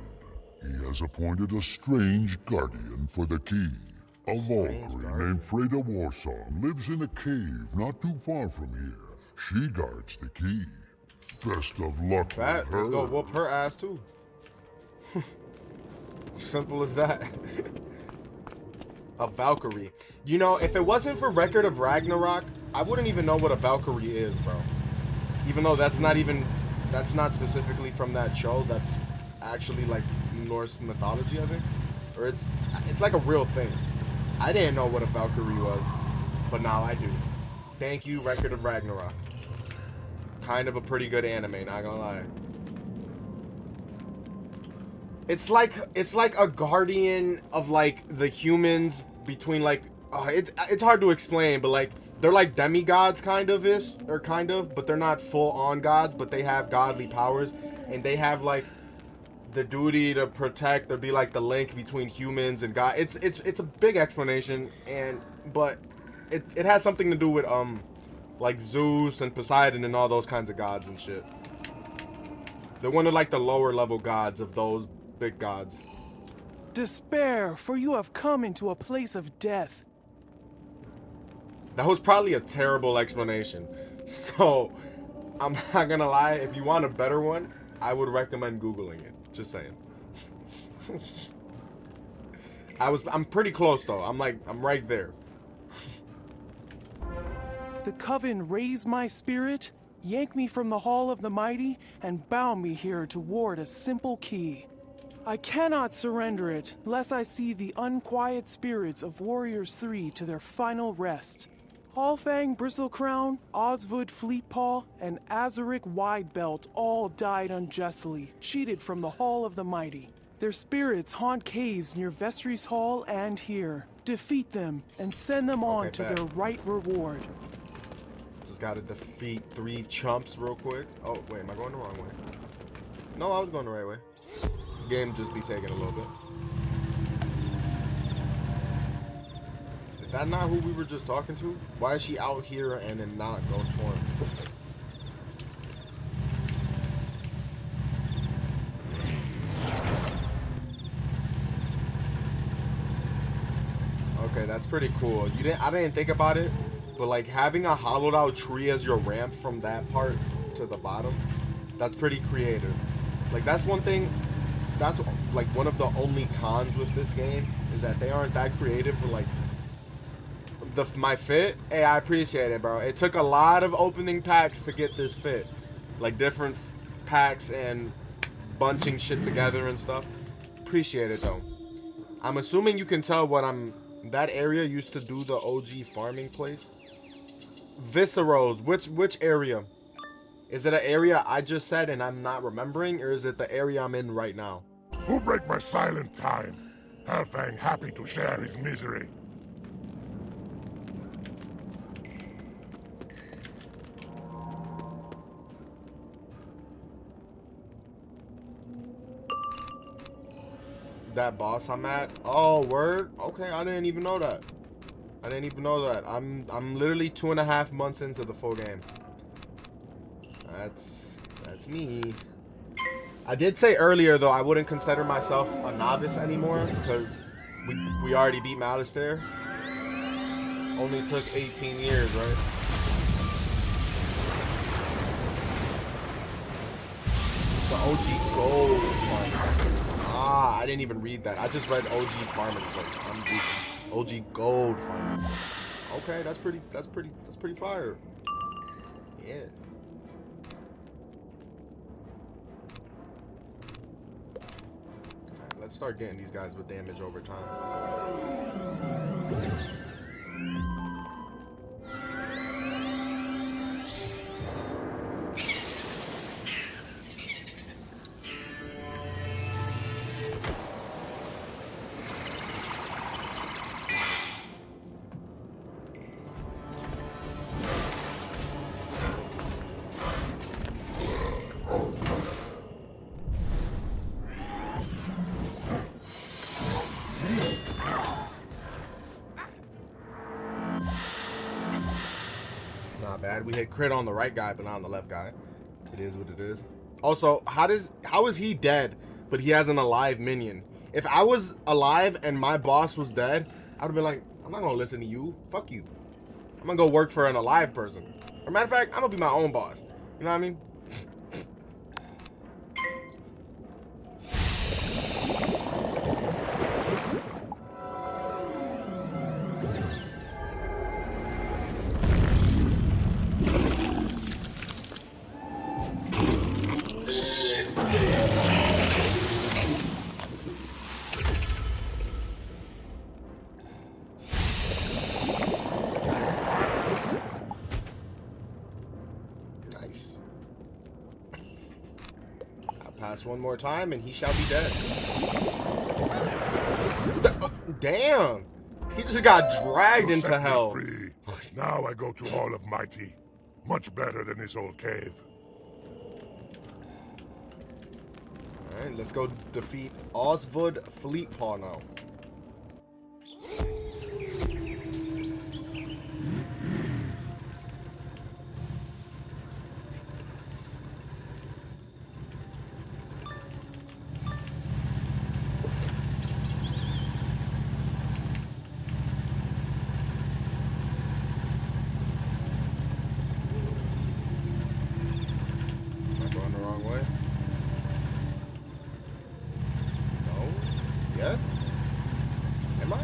he has appointed a strange guardian for the key. A Valkyrie named Freda Warsong lives in a cave not too far from here. She guards the key. Best of luck That, with her. let's go whoop her ass too. Simple as that. A Valkyrie. You know, if it wasn't for Record of Ragnarok, I wouldn't even know what a Valkyrie is, bro. Even though that's not specifically from that show. That's actually like Norse mythology, I think. Or it's like a real thing. I didn't know what a Valkyrie was, but now I do. Thank you, Record of Ragnarok. Kind of a pretty good anime, not gonna lie. It's like a guardian of like the humans between like it's hard to explain, but like they're like demigods kind of, but they're not full on gods, but they have godly powers, and they have like the duty to protect or be like the link between humans and God. It's a big explanation, but it has something to do with like Zeus and Poseidon and all those kinds of gods and shit. They're one of like the lower level gods of those big gods. Despair, for you have come into a place of death. That was probably a terrible explanation. So I'm not gonna lie, if you want a better one, I would recommend Googling it. Just saying. I'm pretty close though. I'm right there. The Coven raise my spirit, yank me from the Hall of the Mighty, and bound me here to ward a simple key. I cannot surrender it, lest I see the unquiet spirits of Warriors 3 to their final rest. Hallfang Bristlecrown, Oswood Fleetpaw, and Azuric Widebelt all died unjustly, cheated from the Hall of the Mighty. Their spirits haunt caves near Vestry's Hall and here. Defeat them, and send them on to their right reward. Just gotta defeat 3 chumps real quick. Oh, wait, am I going the wrong way? No, I was going the right way. Game just be taking a little bit. Is that not who we were just talking to? Why is she out here and then not ghost form? Okay, that's pretty cool. I didn't think about it, but like having a hollowed out tree as your ramp from that part to the bottom, that's pretty creative. Like that's one thing. That's like one of the only cons with this game is that they aren't that creative for like my fit. Hey, I appreciate it, bro. It took a lot of opening packs to get this fit, like different packs and bunching shit together and stuff. Appreciate it though. I'm assuming you can tell what that area used to do the OG farming place. Visceros, which area? Is it an area I just said and I'm not remembering, or is it the area I'm in right now? Who break my silent time? Halfang happy to share his misery. That boss I'm at? Oh, word? Okay, I didn't even know that. I'm literally 2.5 months into the full game. That's me. I did say earlier though I wouldn't consider myself a novice anymore because we already beat Malistair. Only took 18 years, right? The OG gold one. Ah, I didn't even read that. I just read OG Farming Place. I'm goofy. OG Gold Farming. Okay, that's pretty fire. Yeah. Alright, let's start getting these guys with damage over time. Not bad. We hit crit on the right guy, but not on the left guy. It is what it is. Also, how is he dead, but he has an alive minion? If I was alive and my boss was dead, I'd have been like, I'm not gonna listen to you. Fuck you. I'm gonna go work for an alive person. Or matter of fact, I'm gonna be my own boss. You know what I mean? Pass one more time and he shall be dead. Damn! He just got dragged into hell. Free. Now I go to Hall of Mighty. Much better than this old cave. Alright, let's go defeat Osvud Fleetpaw now. Yes? Am I?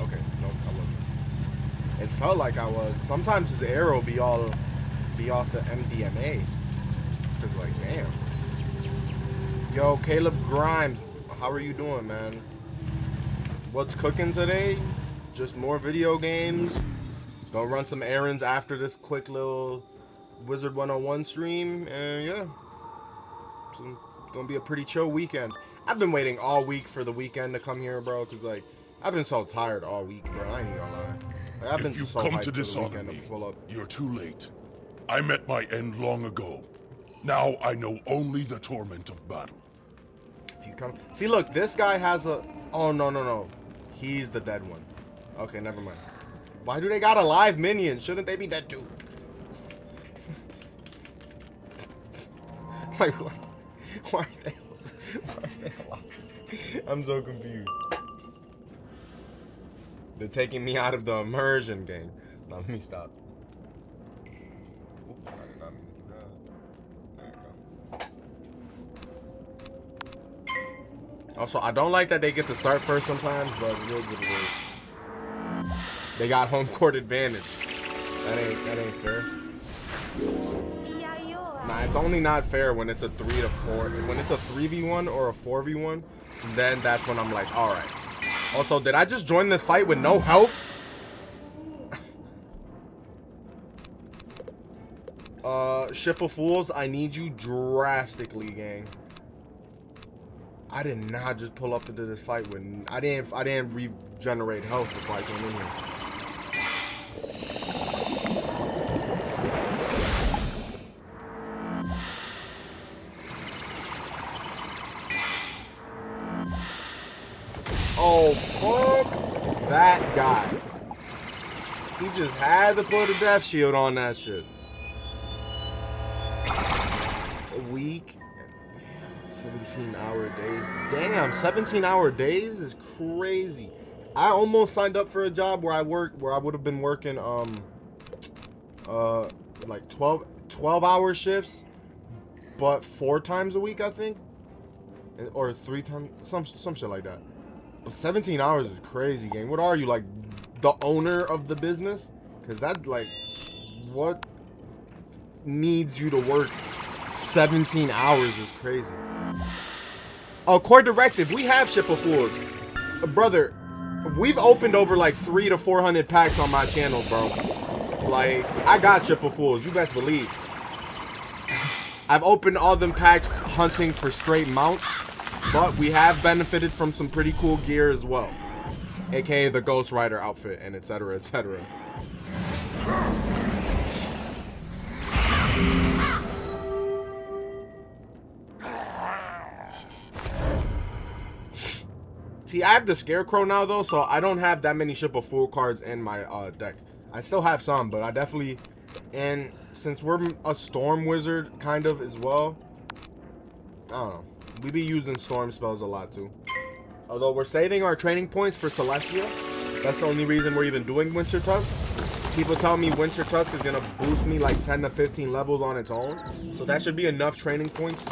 Okay, no, I wasn't. It felt like I was. Sometimes his arrow be off the MDMA. Cause like, damn. Yo, Caleb Grimes, how are you doing, man? What's cooking today? Just more video games. Gonna run some errands after this quick little Wizard 101 stream, and yeah. It's gonna be a pretty chill weekend. I've been waiting all week for the weekend to come here, bro, because, like, I've been so tired all week, bro. I ain't even gonna lie. Like, I've been If you've so come hyped to for the dishonor weekend me, to pull up. you're too late. I met my end long ago. Now I know only the torment of battle. If you come... See, look, this guy has a... Oh, no. He's the dead one. Okay, never mind. Why do they got a live minion? Shouldn't they be dead, too? Like, what? Why are they alive? I'm so confused. They're taking me out of the immersion game. Now, let me stop. Oops, I did not mean to do that. There you go. Also, I don't like that they get to start first sometimes, but it is what it is. They got home court advantage. That ain't fair. Nah, it's only not fair when it's a 3 to 4. When it's a 3v1 or a 4v1, then that's when I'm like, all right. Also, did I just join this fight with no health? Ship of Fools, I need you drastically, gang. I did not just pull up into this fight with... I didn't regenerate health before I came in here. Oh, fuck that guy. He just had to put a death shield on that shit. A week. 17-hour days. Damn, 17-hour days is crazy. I almost signed up for a job where I would have been working like 12-hour shifts, but 4 times a week, I think. or 3 times, some shit like that. But 17 hours is crazy, gang. What are you, like the owner of the business? Because that, like, what needs you to work 17 hours is crazy. Oh, core directive. We have ship of fools, brother. We've opened over like 300 to 400 packs on my channel, bro. Like, I got ship of fools. You best believe. I've opened all them packs hunting for straight mounts, but we have benefited from some pretty cool gear as well, aka the Ghost Rider outfit and etc, etc. See, I have the Scarecrow now though, so I don't have that many ship of fool cards in my deck. I still have some, but I definitely, and since we're a storm wizard kind of as well, I don't know, we be using storm spells a lot too. Although we're saving our training points for Celestia. That's the only reason we're even doing Wintertusk. People tell me Wintertusk is gonna boost me like 10 to 15 levels on its own, so that should be enough training points.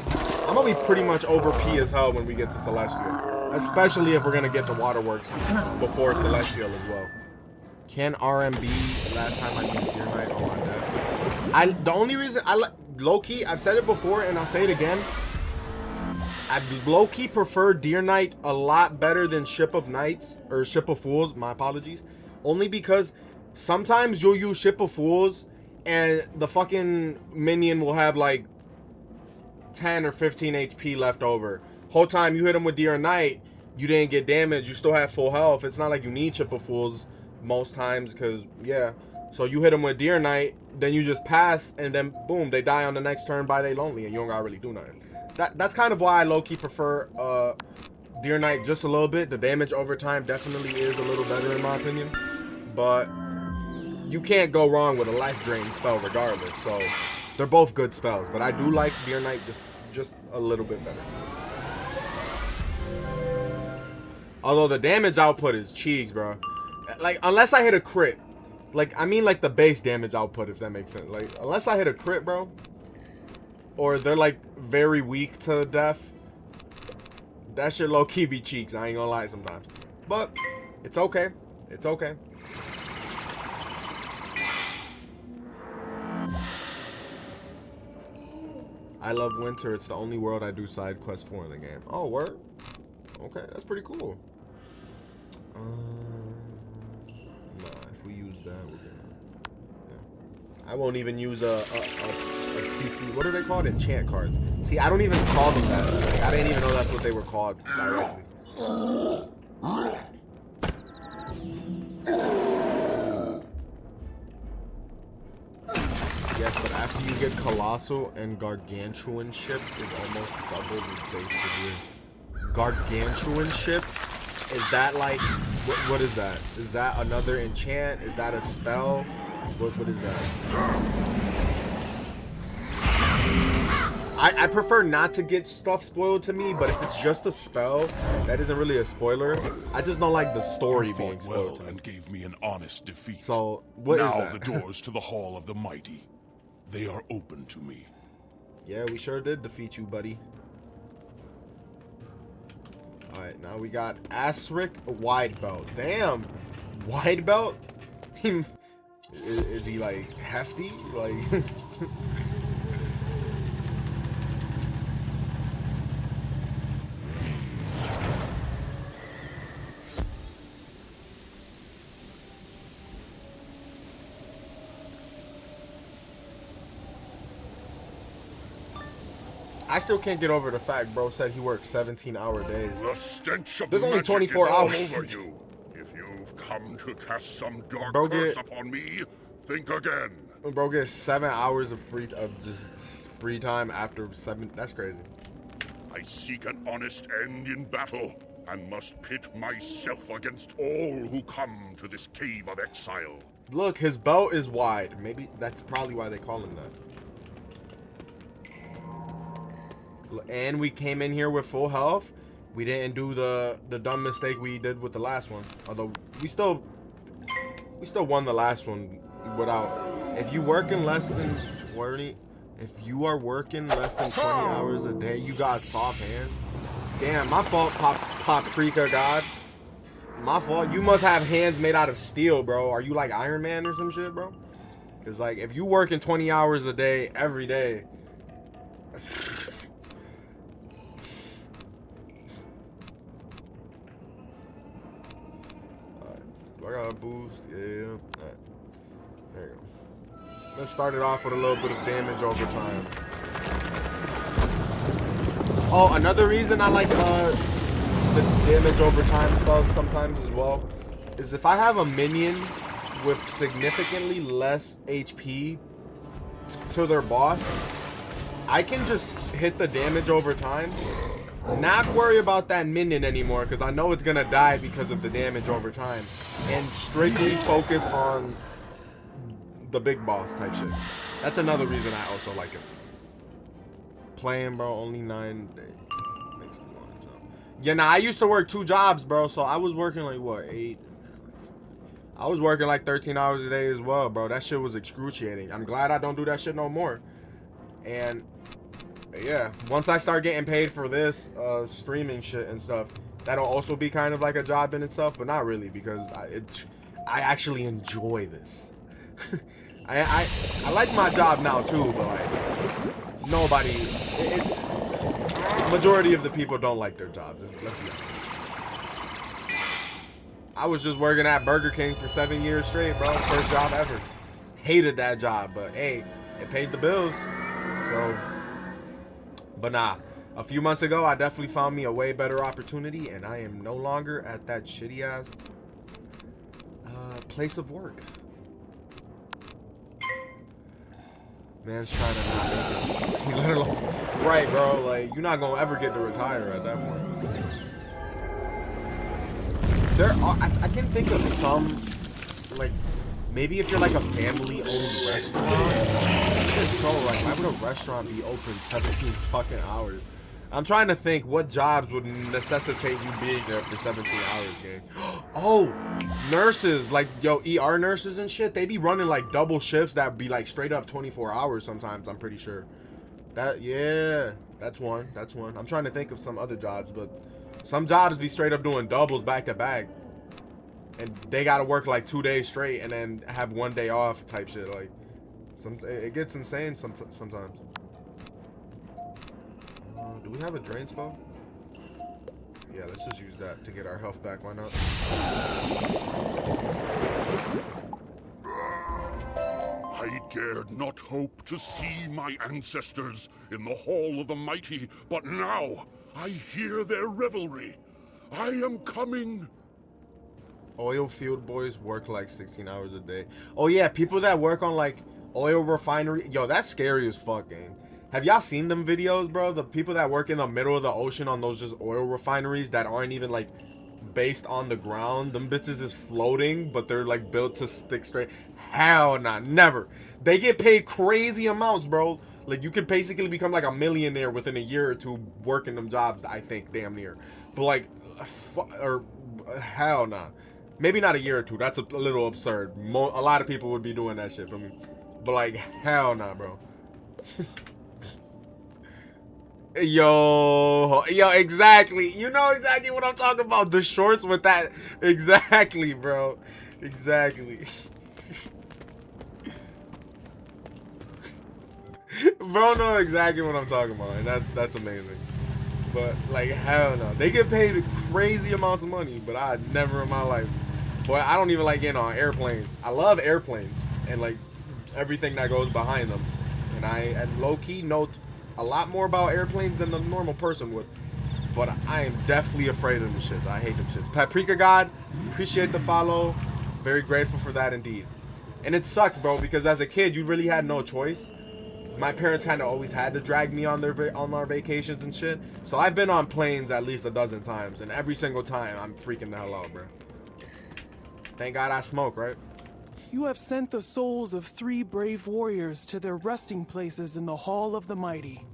I'm gonna be pretty much over P as hell when we get to Celestia, especially if we're gonna get to Waterworks before Celestial as well. Can RMB last time I used Deer Knight? Oh my god. The only reason I like low-key, I've said it before and I'll say it again, I low-key prefer Deer Knight a lot better than Ship of Knights, or Ship of Fools, my apologies. Only because sometimes you'll use Ship of Fools and the fucking minion will have like 10 or 15 HP left over. Whole time you hit him with Deer Knight, you didn't get damage, you still have full health. It's not like you need Ship of Fools most times, because yeah. So you hit them with Deer Knight, then you just pass, and then boom, they die on the next turn by they lonely, and you don't gotta really do nothing. That's kind of why I low-key prefer Deer Knight just a little bit. The damage over time definitely is a little better in my opinion, but you can't go wrong with a life drain spell regardless. So they're both good spells, but I do like Deer Knight just a little bit better. Although the damage output is cheeks, bro. Like, unless I hit a crit. Like, I mean, like, the base damage output, if that makes sense. Like, unless I hit a crit, bro, or they're, like, very weak to death, that shit low-key be cheeks. I ain't gonna lie sometimes. But, it's okay. It's okay. I love winter. It's the only world I do side quest for in the game. Oh, word? Okay, that's pretty cool. Nah, if we use that, we're gonna. Yeah. I won't even use a TC. What are they called? Enchant cards. See, I don't even call them that. Like, I didn't even know that's what they were called directly. Yes, but after you get Colossal and Gargantuan Ship is almost double the base gear. Gargantuan Ship? Is that like, what is that? Is that another enchant? Is that a spell? What is that? I prefer not to get stuff spoiled to me, but if it's just a spell, that isn't really a spoiler. I just don't like the story being spoiled to me. And gave me an honest defeat. So, what is that? Now the doors to the Hall of the Mighty, they are open to me. Yeah, we sure did defeat you, buddy. Alright, now we got Asric Wide Belt. Damn! Wide Belt? Is he like hefty? Like I still can't get over the fact bro said he works 17-hour days. The stench of There's only magic 24 is all hours. over you. If you've come to cast some dark Bro, curse upon me, think again. Bro gets 7 hours of free time after 7. That's crazy. I seek an honest end in battle, and must pit myself against all who come to this cave of exile. Look, his belt is wide. Maybe that's probably why they call him that. And we came in here with full health. We didn't do the dumb mistake we did with the last one. Although we still won the last one without. If you working less than 20, if you are working less than 20 hours a day, you got soft hands. Damn, my fault, Paprika God. My fault. You must have hands made out of steel, bro. Are you like Iron Man or some shit, bro? Because, like, if you working 20 hours a day, every day. Alright. Do I got a boost? Yeah. Alright. There you go. Let's start it off with a little bit of damage over time. Oh, another reason I like the damage over time spells sometimes as well is if I have a minion with significantly less HP to their boss, I can just hit the damage over time, not worry about that minion anymore because I know it's gonna die because of the damage over time, and strictly focus on the big boss type shit. That's another reason I also like it. Playing, bro, only 9 days. Makes me want to jump. Yeah, nah, I used to work 2 jobs, bro, so I was working like, what, 8? I was working like 13 hours a day as well, bro. That shit was excruciating. I'm glad I don't do that shit no more. And, yeah, once I start getting paid for this streaming shit and stuff, that'll also be kind of like a job in itself, but not really because I actually enjoy this. I like my job now too, but like nobody, majority of the people don't like their jobs. Let's be honest. I was just working at Burger King for 7 years straight, bro. First job ever. Hated that job, but hey, it paid the bills. So, but nah. A few months ago, I definitely found me a way better opportunity, and I am no longer at that shitty ass place of work. Man's trying to not make it. He literally, right, bro. Like, you're not gonna ever get to retire at that point. There are, I can think of some, like, maybe if you're like a family-owned restaurant. It's so like, why would a restaurant be open 17 fucking hours? I'm trying to think what jobs would necessitate you being there for 17 hours, gang. Oh, nurses, like, yo, ER nurses and shit, they be running like double shifts that be like straight up 24 hours sometimes, I'm pretty sure. That, yeah, that's one. I'm trying to think of some other jobs, but some jobs be straight up doing doubles back to back. And they gotta work like 2 days straight and then have 1 day off type shit. Like, it gets insane sometimes. Do we have a drain spell? Yeah, let's just use that to get our health back. Why not? I dared not hope to see my ancestors in the Hall of the Mighty, but now I hear their revelry. I am coming. Oil field boys work like 16 hours a day. Oh yeah, people that work on like oil refinery. Yo, that's scary as fuck, gang. Have y'all seen them videos, bro? The people that work in the middle of the ocean on those just oil refineries that aren't even like based on the ground. Them bitches is floating, but they're like built to stick straight. Hell nah, never. They get paid crazy amounts, bro. Like, you could basically become like a millionaire within a year or two working them jobs, I think, damn near. But like, hell nah. Maybe not a year or two. That's a little absurd. A lot of people would be doing that shit for me. But like, hell nah, bro. Yo, exactly. You know exactly what I'm talking about. The shorts with that. Exactly, bro. Exactly. Bro know exactly what I'm talking about, and that's amazing. But like, hell no. They get paid crazy amounts of money, but I never in my life. Boy, I don't even like getting on airplanes. I love airplanes and like everything that goes behind them. And I low-key know a lot more about airplanes than the normal person would. But I am definitely afraid of them shits. I hate them shits. Paprika God, appreciate the follow. Very grateful for that indeed. And it sucks, bro, because as a kid, you really had no choice. My parents kind of always had to drag me on our vacations and shit. So I've been on planes at least a dozen times. And every single time, I'm freaking the hell out, bro. Thank God I smoke, right? You have sent the souls of 3 brave warriors to their resting places in the Hall of the Mighty.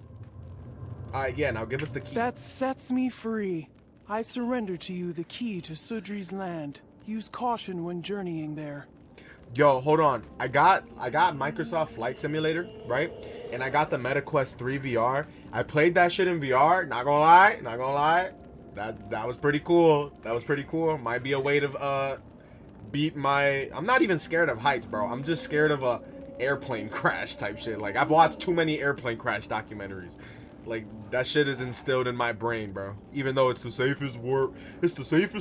Alright, yeah, now give us the key. That sets me free. I surrender to you the key to Sudri's land. Use caution when journeying there. Yo, hold on. I got Microsoft Flight Simulator, right? and I got the MetaQuest 3 VR. I played that shit in VR. Not gonna lie. That was pretty cool. That was pretty cool. Might be a way to beat my. I'm not even scared of heights, bro. I'm just scared of a airplane crash type shit. Like, I've watched too many airplane crash documentaries. Like, that shit is instilled in my brain, bro. Even though it's the safest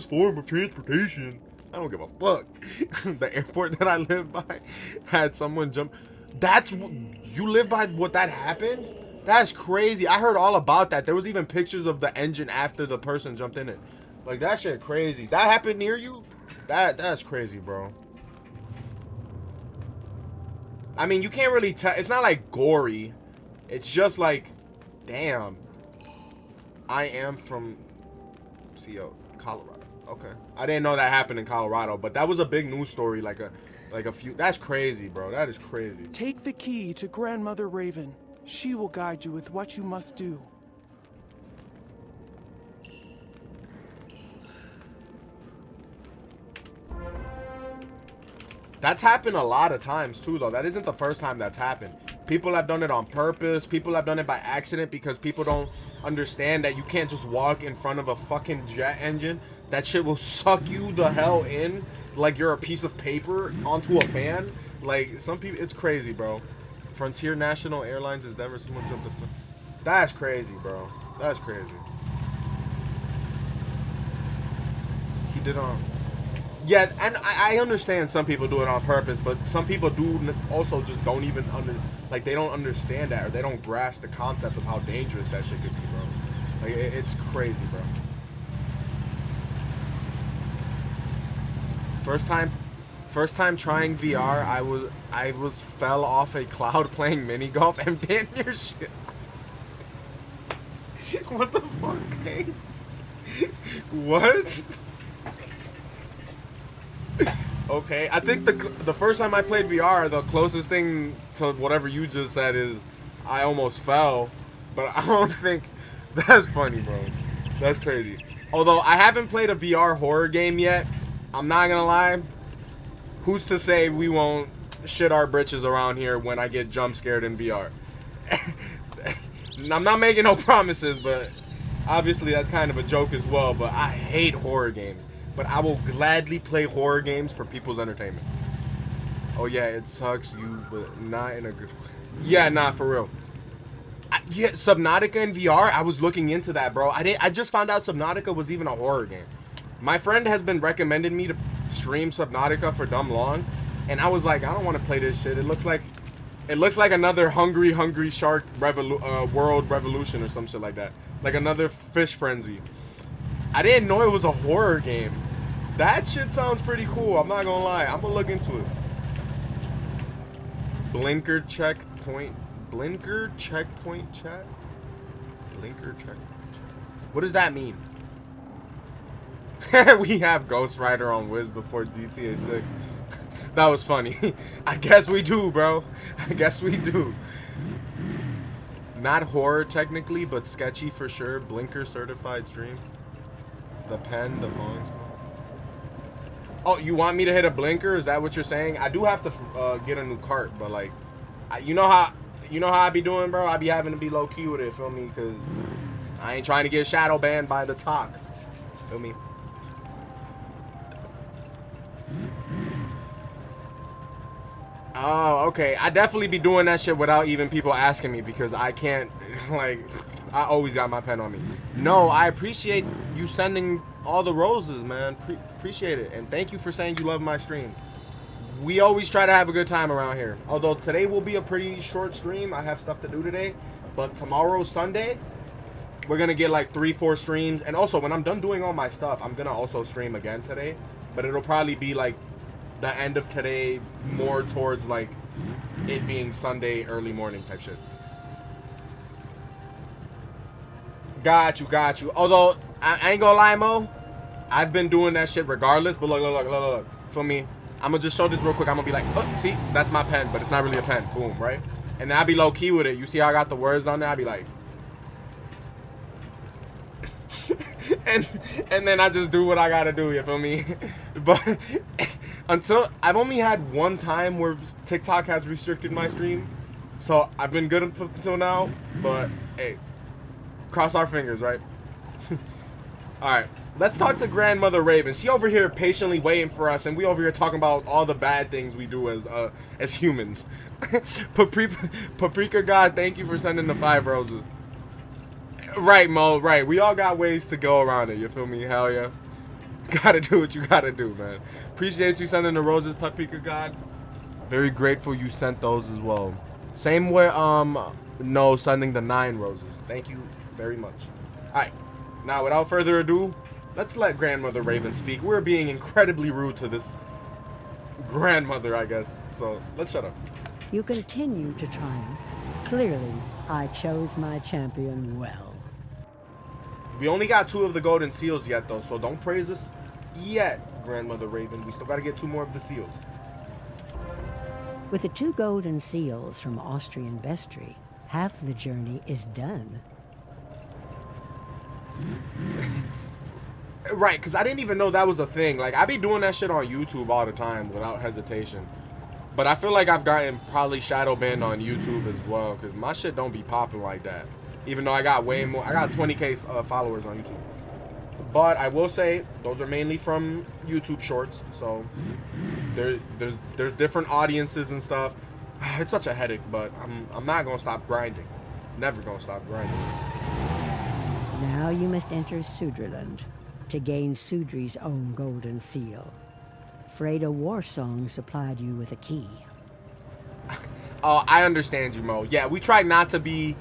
form of transportation. I don't give a fuck. The airport that I live by had someone jump. You live by what that happened? That's crazy. I heard all about that. There was even pictures of the engine after the person jumped in it. Like, that shit crazy. That happened near you? That's crazy, bro. I mean, you can't really tell. It's not like gory. It's just like, damn. I am from Colorado. Okay. I didn't know that happened in Colorado, but that was a big news story like a few. That's crazy, bro. That is crazy. Take the key to Grandmother Raven. She will guide you with what you must do. That's happened a lot of times too, though. That isn't the first time that's happened. People have done it on purpose. People have done it by accident because people don't understand that you can't just walk in front of a fucking jet engine. That shit will suck you the hell in like you're a piece of paper onto a fan. Like, some people, it's crazy, bro. Frontier National Airlines is never someone jumped the. That's crazy, bro. That's crazy. He did on. Yeah, and I understand some people do it on purpose, but some people do also just don't even they don't understand that, or they don't grasp the concept of how dangerous that shit could be, bro. Like, it's crazy, bro. First time trying VR, I was fell off a cloud playing mini golf and damn near shit. What the fuck, hey? What? Okay, I think the first time I played VR, the closest thing to whatever you just said is I almost fell, but I don't think that's funny, bro. That's crazy. Although I haven't played a VR horror game yet, I'm not gonna lie. Who's to say we won't shit our britches around here when I get jump scared in VR? I'm not making no promises, but obviously that's kind of a joke as well. But I hate horror games. But I will gladly play horror games for people's entertainment. Oh yeah, it sucks you, but not in a good way. Yeah, nah, for real. Yeah, Subnautica in VR, I was looking into that, bro. I just found out Subnautica was even a horror game. My friend has been recommending me to stream Subnautica for dumb long, and I was like, I don't want to play this shit. It looks like another Hungry Shark World Revolution or some shit like that. Like another Fish Frenzy. I didn't know it was a horror game. That shit sounds pretty cool. I'm not gonna lie. I'm gonna look into it. Blinker checkpoint chat? Blinker checkpoint chat. What does that mean? We have Ghost Rider on Wiz before GTA 6. That was funny. I guess we do, bro. I guess we do. Not horror technically, but sketchy for sure. Blinker certified stream. The pen, the pawns. Oh, you want me to hit a blinker? Is that what you're saying? I do have to get a new cart, but like, you know how I be doing, bro. I be having to be low key with it, feel me? Cause I ain't trying to get shadow banned by the talk, feel me? Oh, okay. I definitely be doing that shit without even people asking me because I can't, like, I always got my pen on me. No, I appreciate you sending all the roses, man. Appreciate it. And thank you for saying you love my streams. We always try to have a good time around here. Although today will be a pretty short stream. I have stuff to do today. But tomorrow, Sunday, we're going to get like 3-4 streams. And also, when I'm done doing all my stuff, I'm going to also stream again today. But it'll probably be like the end of today, more towards like it being Sunday early morning type shit. Got you. Although I ain't gonna lie, Mo, I've been doing that shit regardless. But look. For me, I'm gonna just show this real quick. I'm gonna be like, oh, see, that's my pen, but it's not really a pen. Boom, right? And then I'll be low key with it. You see how I got the words on there? I'll be like, and then I just do what I gotta do. You feel me? But until I've only had one time where TikTok has restricted my stream, So I've been good up until now, but hey, cross our fingers, right? All right, let's talk to Grandmother Raven. She over here patiently waiting for us, and we over here talking about all the bad things we do as humans. Paprika God, thank you for sending the 5 roses. Right, Mo. Right, we all got ways to go around it. You feel me? Hell yeah. Gotta do what you gotta do, man. Appreciate you sending the roses, Paprika God. Very grateful you sent those as well. Same with no sending the 9 roses. Thank you very much. Alright. Now without further ado, let's let Grandmother Raven speak. We're being incredibly rude to this grandmother, I guess. So let's shut up. You continue to triumph. Clearly, I chose my champion well. We only got 2 of the golden seals yet though, so don't praise us yet, Grandmother Raven. We still gotta get 2 more of the seals. With the 2 golden seals from Austrian Vestry, half the journey is done. Right, because I didn't even know that was a thing. Like, I be doing that shit on YouTube all the time without hesitation. But I feel like I've gotten probably shadow banned on YouTube as well, because my shit don't be popping like that. Even though I got way more, I got 20K followers on YouTube. But I will say, those are mainly from YouTube shorts, so there's different audiences and stuff. It's such a headache, but I'm not gonna stop grinding. Never gonna stop grinding. Now you must enter Sudriland to gain Sudri's own golden seal. Freda Warsong supplied you with a key. Oh, I understand you, Mo. Yeah, we try not to be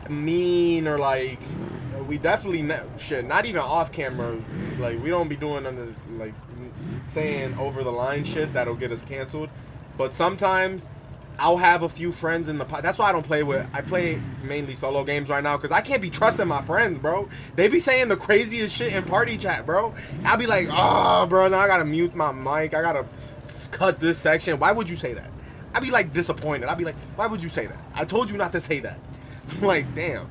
mean or like, we definitely not even off camera, like we don't be doing under like saying over the line shit that'll get us canceled. But sometimes I'll have a few friends in the that's why I don't play with, I play mainly solo games right now, because I can't be trusting my friends, bro. They be saying the craziest shit in party chat, bro. I'll be like, oh bro, now I gotta mute my mic, I gotta cut this section. Why would you say that? I'd be like disappointed. I'd be like, why would you say that? I told you not to say that. Like, damn.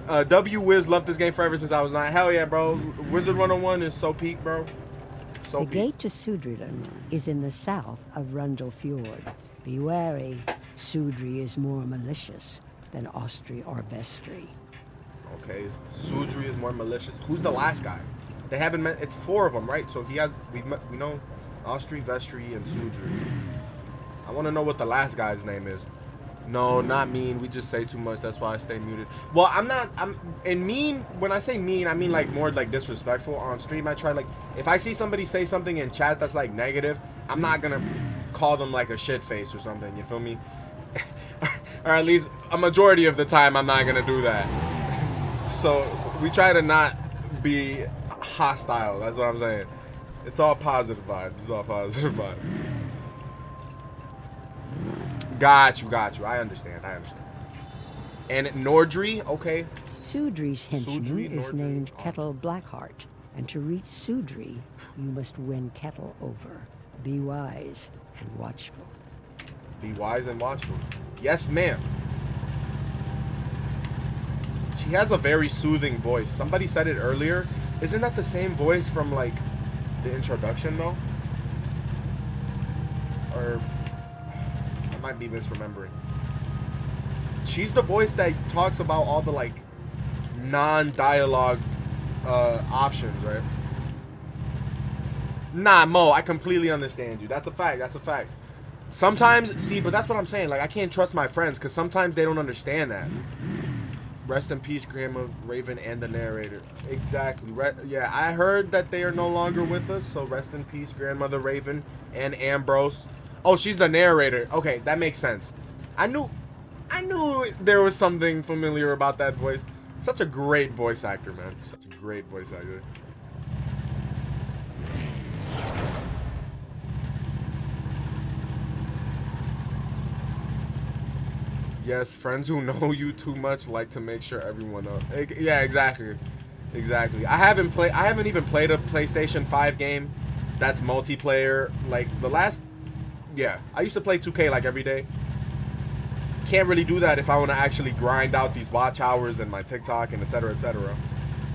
W Wiz loved this game forever since I was 9. Hell yeah, bro. Wizard 101 is so peak, bro. So The peak. gate to Sudriland is in the south of Rundle Fjord. Be wary, Sudri is more malicious than Austri or Vestry. Okay, Sudri is more malicious. Who's the last guy? They haven't met. It's 4 of them, right? So he has. We know Austri, Vestry, and Sudri. I want to know what the last guy's name is. No, not mean. We just say too much. That's why I stay muted. Well, and mean, when I say mean, I mean like more like disrespectful. On stream, I try like, if I see somebody say something in chat that's like negative, I'm not gonna call them like a shit face or something. You feel me? Or at least a majority of the time, I'm not gonna do that. So we try to not be hostile. That's what I'm saying. It's all positive vibes. It's all positive vibes. Got you. I understand. And Nordry, okay. Sudri's henchman Sudri, is Nordry, named awesome. Kettle Blackheart, and to reach Sudri, you must win Kettle over. Be wise and watchful. Be wise and watchful. Yes, ma'am. She has a very soothing voice. Somebody said it earlier. Isn't that the same voice from like the introduction though? Or I might be misremembering. She's the voice that talks about all the like non-dialogue options, right? Nah, Mo, I completely understand you. That's a fact. Sometimes, see, but that's what I'm saying. Like, I can't trust my friends because sometimes they don't understand that. Rest in peace, Grandma Raven and the narrator. Exactly. Yeah, I heard that they are no longer with us, so rest in peace, Grandmother Raven and Ambrose. Oh, she's the narrator. Okay, that makes sense. I knew there was something familiar about that voice. Such a great voice actor, man. Such a great voice actor. Yes, friends who know you too much like to make sure everyone knows. Yeah, exactly. I haven't even played a PlayStation 5 game that's multiplayer. Like the last, yeah, I used to play 2K like every day. Can't really do that if I want to actually grind out these watch hours and my TikTok and etc. etc.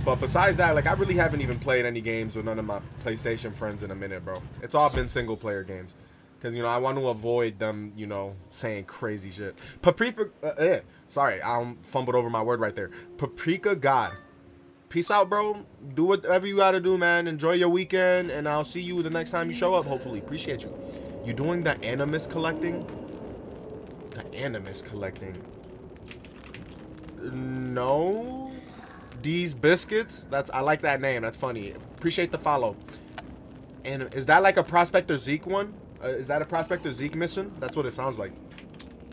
But besides that, like I really haven't even played any games with none of my PlayStation friends in a minute, bro. It's all been single player games. Because, you know, I want to avoid them, you know, saying crazy shit. Paprika, sorry, I fumbled over my word right there. Paprika God. Peace out, bro. Do whatever you gotta do, man. Enjoy your weekend, and I'll see you the next time you show up, hopefully. Appreciate you. You doing the animus collecting? The animus collecting. No. These biscuits? I like that name. That's funny. Appreciate the follow. And is that like a Prospector Zeke one? Is that a Prospector Zeke mission? That's what it sounds like.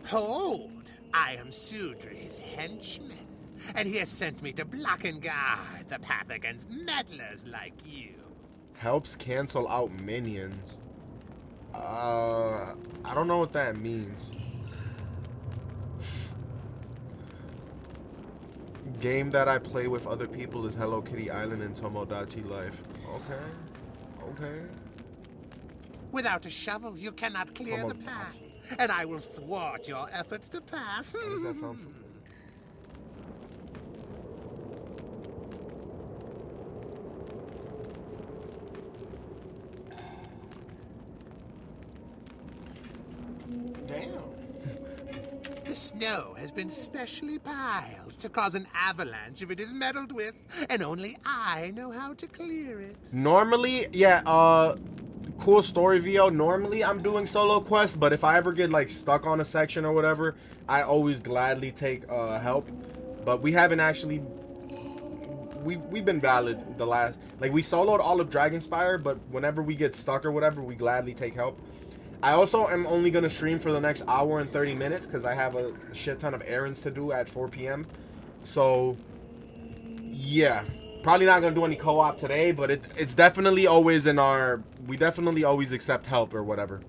Hold! I am Sudri's henchman, and he has sent me to block and guard the path against meddlers like you. Helps cancel out minions. I don't know what that means. Game that I play with other people is Hello Kitty Island and Tomodachi Life. Okay. Without a shovel, you cannot clear the path, and I will thwart your efforts to pass. How does that sound familiar? Damn. The snow has been specially piled to cause an avalanche if it is meddled with, and only I know how to clear it. Normally, yeah, cool story, VO. Normally, I'm doing solo quests, but if I ever get, like, stuck on a section or whatever, I always gladly take help. But we haven't actually... We've been valid the last... Like, we soloed all of Dragonspire, but whenever we get stuck or whatever, we gladly take help. I also am only going to stream for the next hour and 30 minutes because I have a shit ton of errands to do at 4 p.m. So, yeah. Probably not going to do any co-op today, but it's definitely always in our... We definitely always accept help or whatever.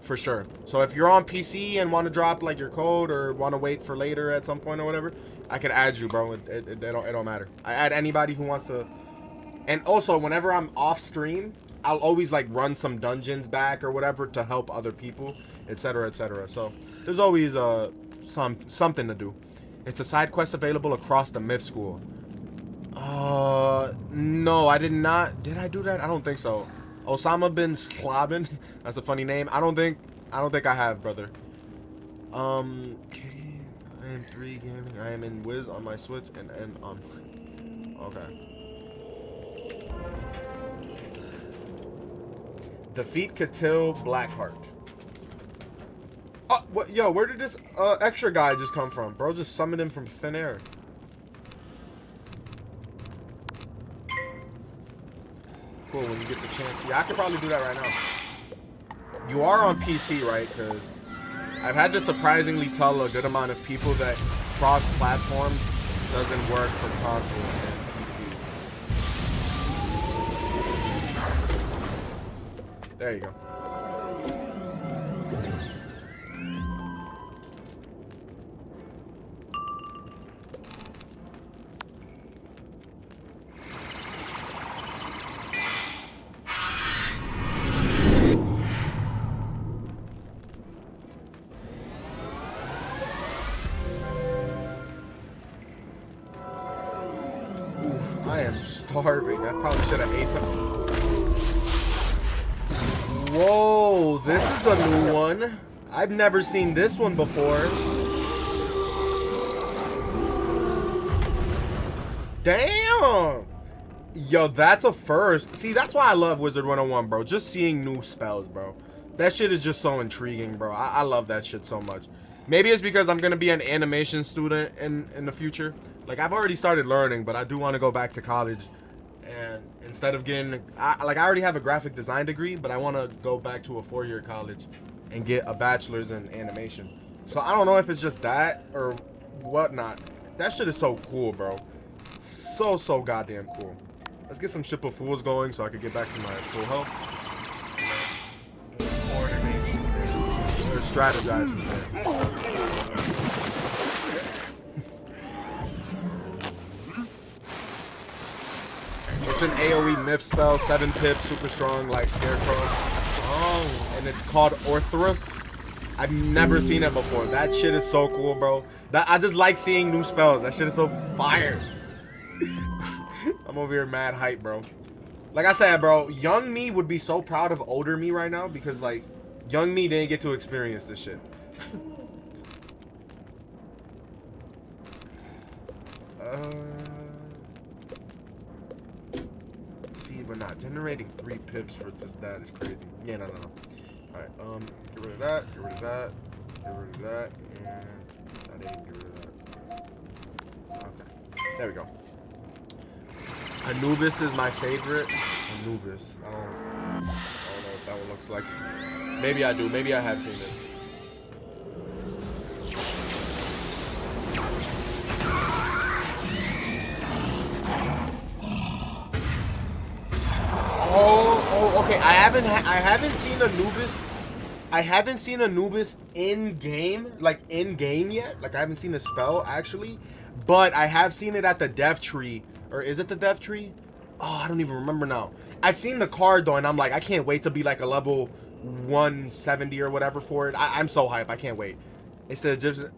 For sure. So if you're on PC and want to drop, like, your code or want to wait for later at some point or whatever, I can add you, bro. It don't matter. I add anybody who wants to... And also, whenever I'm off stream... I'll always, like, run some dungeons back or whatever to help other people, etc., etc. So, there's always something to do. It's a side quest available across the Myth School. No, I did not. Did I do that? I don't think so. Osama bin Slabin. That's a funny name. I don't think I have, brother. Okay. I am 3 gaming. I am in Wiz on my Switch and on... Okay. Defeat Catil Blackheart. Oh, what? Yo, where did this extra guy just come from? Bro just summoned him from thin air. Cool, when you get the chance. Yeah, I could probably do that right now. You are on PC, right? Because I've had to surprisingly tell a good amount of people that cross-platform doesn't work for console and PC. There you go. Oof, I am starving. I probably should have ate something. Whoa, this is a new one. I've never seen this one before. Damn! Yo, that's a first. See, that's why I love Wizard 101, bro. Just seeing new spells, bro. That shit is just so intriguing, bro. I love that shit so much. Maybe it's because I'm going to be an animation student in the future. Like, I've already started learning, but I do want to go back to college. And instead of getting, I already have a graphic design degree, but I want to go back to a 4-year college and get a bachelor's in animation. So I don't know if it's just that or whatnot. That shit is so cool, bro. So goddamn cool. Let's get some Ship of Fools going so I can get back to my full health. Or strategize from there. It's an AoE myth spell, 7 pips, super strong, like Scarecrow. Oh, and it's called Orthrus. I've never seen it before. That shit is so cool, bro. I just like seeing new spells. That shit is so fire. I'm over here mad hype, bro. Like I said, bro, young me would be so proud of older me right now because, like, Young me didn't get to experience this shit. See, we're not generating 3 pips for just that. It's crazy. Yeah, no. Alright, get rid of that, get rid of that, get rid of that, and I didn't get rid of that. Okay, there we go. Anubis is my favorite. Anubis. I don't know what that one looks like. Maybe I do. Maybe I have seen it. Oh, okay. I haven't seen Anubis. I haven't seen Anubis in game, like in game yet. Like I haven't seen the spell actually, but I have seen it at the death tree. Or is it the death tree? Oh, I don't even remember now. I've seen the card though, and I'm like, I can't wait to be like a level 170 or whatever for it. I'm so hype. I can't wait. It's the Egyptian.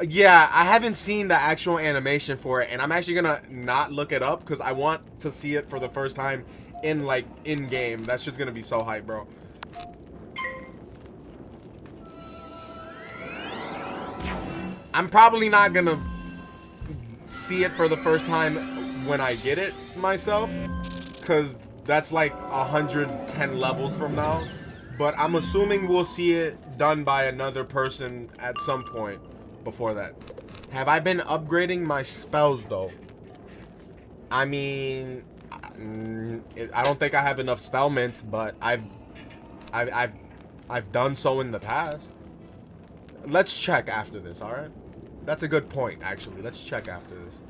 Yeah, I haven't seen the actual animation for it, and I'm actually gonna not look it up because I want to see it for the first time in like in game. That shit's gonna be so hype, bro. I'm probably not gonna see it for the first time when I get it myself, because that's like 110 levels from now. But I'm assuming we'll see it done by another person at some point before that. Have I been upgrading my spells though? I mean, I don't think I have enough spell mints, but I've done so in the past. Let's check after this, all right? That's a good point, actually. Let's check after this.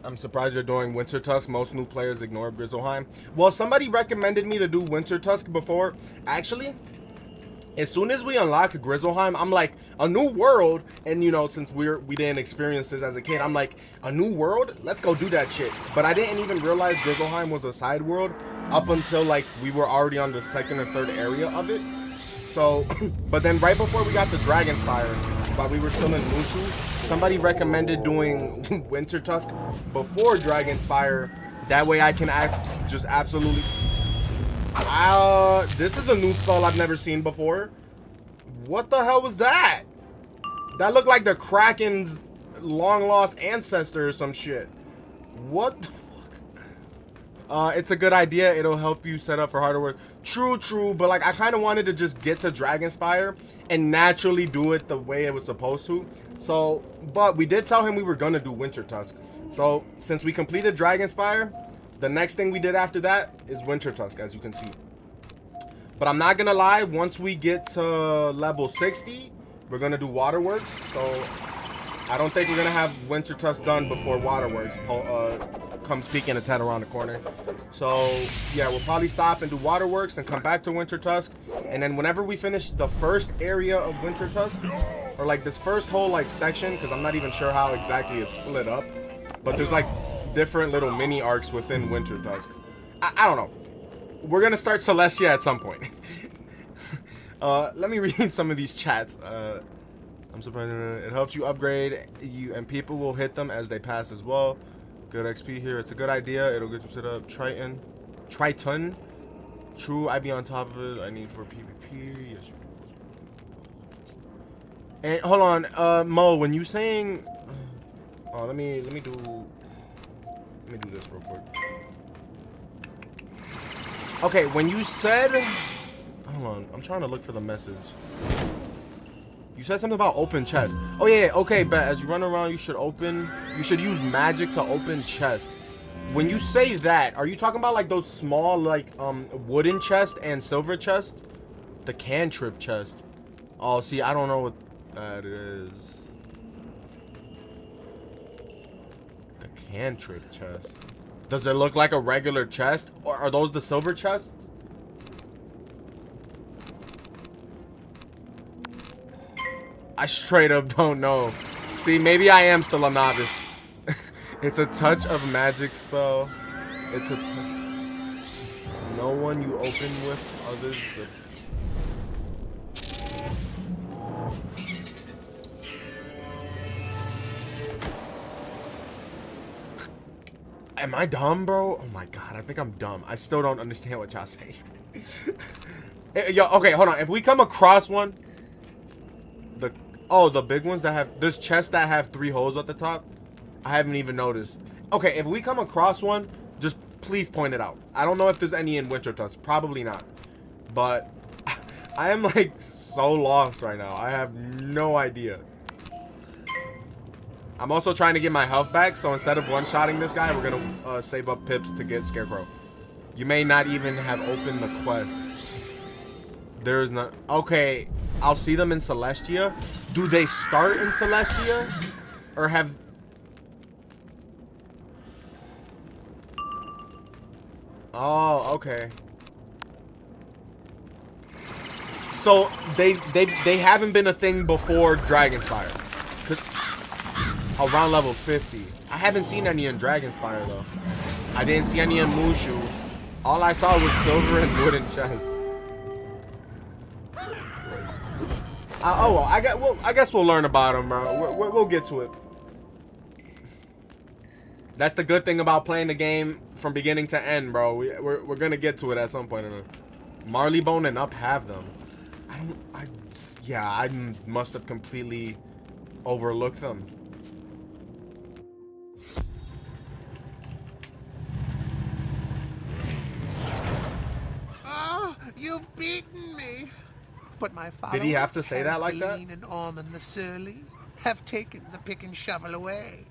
I'm surprised you're doing Wintertusk. Most new players ignore Grizzleheim. Well, somebody recommended me to do Wintertusk before. Actually, as soon as we unlock Grizzleheim, I'm like, a new world. And you know, since we didn't experience this as a kid, I'm like, a new world? Let's go do that shit. But I didn't even realize Grizzleheim was a side world up until like we were already on the second or third area of it. So, but then right before we got the Dragonfire, while we were still in Mushu, somebody recommended doing Wintertusk before Dragonfire. That way I can just absolutely... this is a new spell I've never seen before. What the hell was that? That looked like the Kraken's long lost ancestor or some shit. What the fuck? It's a good idea. It'll help you set up for harder work. True, but like I kind of wanted to just get to Dragonspire and naturally do it the way it was supposed to. So, but we did tell him we were gonna do Wintertusk. So since we completed Dragonspire, the next thing we did after that is Wintertusk, as you can see. But I'm not gonna lie, once we get to level 60, we're gonna do Waterworks. So I don't think we're gonna have Wintertusk done before Waterworks comes peeking its head around the corner. So yeah, we'll probably stop and do Waterworks and come back to Wintertusk. And then whenever we finish the first area of Wintertusk, or like this first whole like section, because I'm not even sure how exactly it's split up, but there's like different little mini arcs within Wintertusk. I don't know. We're gonna start Celestia at some point. Let me read some of these chats. I'm surprised it helps you upgrade you, and people will hit them as they pass as well. Good XP here. It's a good idea. It'll get you set up. Triton. True. I be on top of it. I need for PvP. Yes. And hold on, Mo. When you saying, oh, let me do this real quick. Okay, when you said, hold on, I'm trying to look for the message. You said something about open chest. Oh yeah, okay, bet. As you run around, you should use magic to open chests. When you say that, are you talking about like those small like wooden chest and silver chest? The cantrip chest. Oh, see, I don't know what That is the cantrip chest. Does it look like a regular chest, or are those the silver chests? I straight up don't know. See, maybe I am still a novice. It's a touch of magic spell. It's a touch. No one you open with others with. Am I dumb, bro? Oh my god, I think I'm dumb. I still don't understand what y'all say. Yo, okay, hold on. If we come across one, the big ones that have, there's chests that have 3 holes at the top. I haven't even noticed. Okay, if we come across one, just please point it out. I don't know if there's any in Wintertusk. Probably not. But I am like so lost right now. I have no idea. I'm also trying to get my health back, so instead of one-shotting this guy, we're gonna save up pips to get Scarecrow. You may not even have opened the quest. There is not. Okay, I'll see them in Celestia. Do they start in Celestia, or have? Oh, okay. So they haven't been a thing before Dragonspire. 'Cause around level 50. I haven't seen any in Dragonspire though. I didn't see any in Mushu. All I saw was silver and wooden chest. Oh well, I guess we'll learn about them, bro. We'll get to it. That's the good thing about playing the game from beginning to end, bro. We're gonna get to it at some point. Marleybone and Up have them. I must have completely overlooked them. Oh, you've beaten me. But my followers, did he have to say that like that? and Ormond the Surly, have taken the pick and shovel away.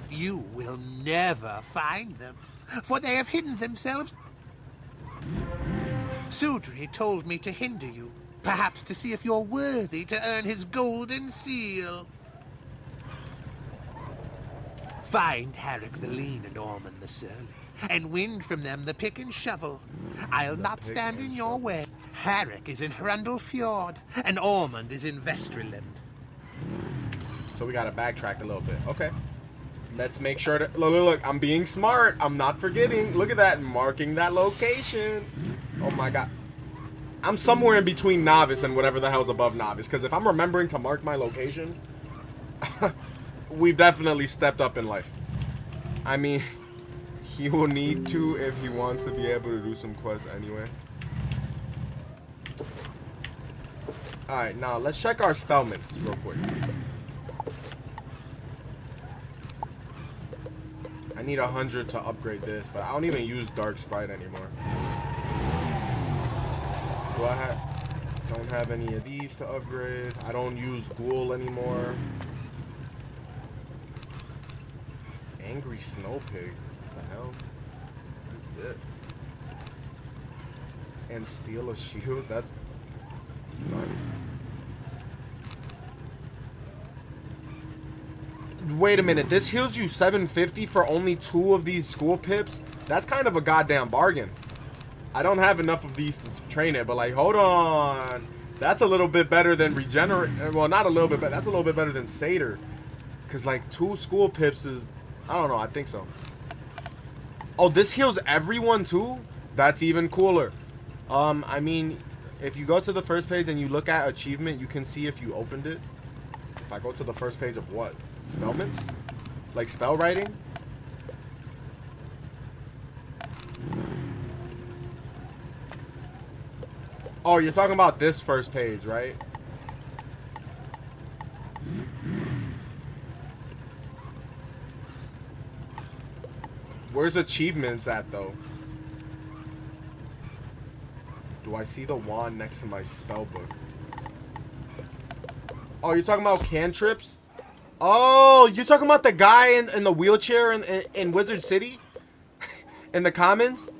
You will never find them, for they have hidden themselves. Sudri told me to hinder you, perhaps to see if you're worthy to earn his golden seal. Find Harrick the Lean and Ormond the Surly, and win from them the pick and shovel. I'll not stand in your way. Harrick is in Hrundle Fjord, and Ormond is in Vestriland. So we gotta backtrack a little bit. Okay. Let's make sure to look, I'm being smart. I'm not forgetting. Look at that, marking that location. Oh my god. I'm somewhere in between novice and whatever the hell's above novice, because if I'm remembering to mark my location, we've definitely stepped up in life. I mean, he will need to if he wants to be able to do some quests anyway. Alright, now let's check our spellments real quick. I need 100 to upgrade this, but I don't even use Dark Sprite anymore. Do I don't have any of these to upgrade. I don't use Ghoul anymore. Angry Snow Pig. What the hell is this? And steal a shield? That's nice. Wait a minute, this heals you 750 for only 2 of these school pips? That's kind of a goddamn bargain. I don't have enough of these to train it, but like, hold on. That's a little bit better than regenerate. Well, not a little bit, but that's a little bit better than Satyr. Because like 2 school pips is, I don't know, I think so. Oh, this heals everyone too? That's even cooler. I mean, if you go to the first page and you look at achievement, you can see if you opened it. If I go to the first page of what? Spellments? Like spell writing? Oh, you're talking about this first page, right? Where's achievements at, though? Do I see the wand next to my spell book? Oh, you're talking about cantrips? Oh, you're talking about the guy in the wheelchair in Wizard City? In the commons?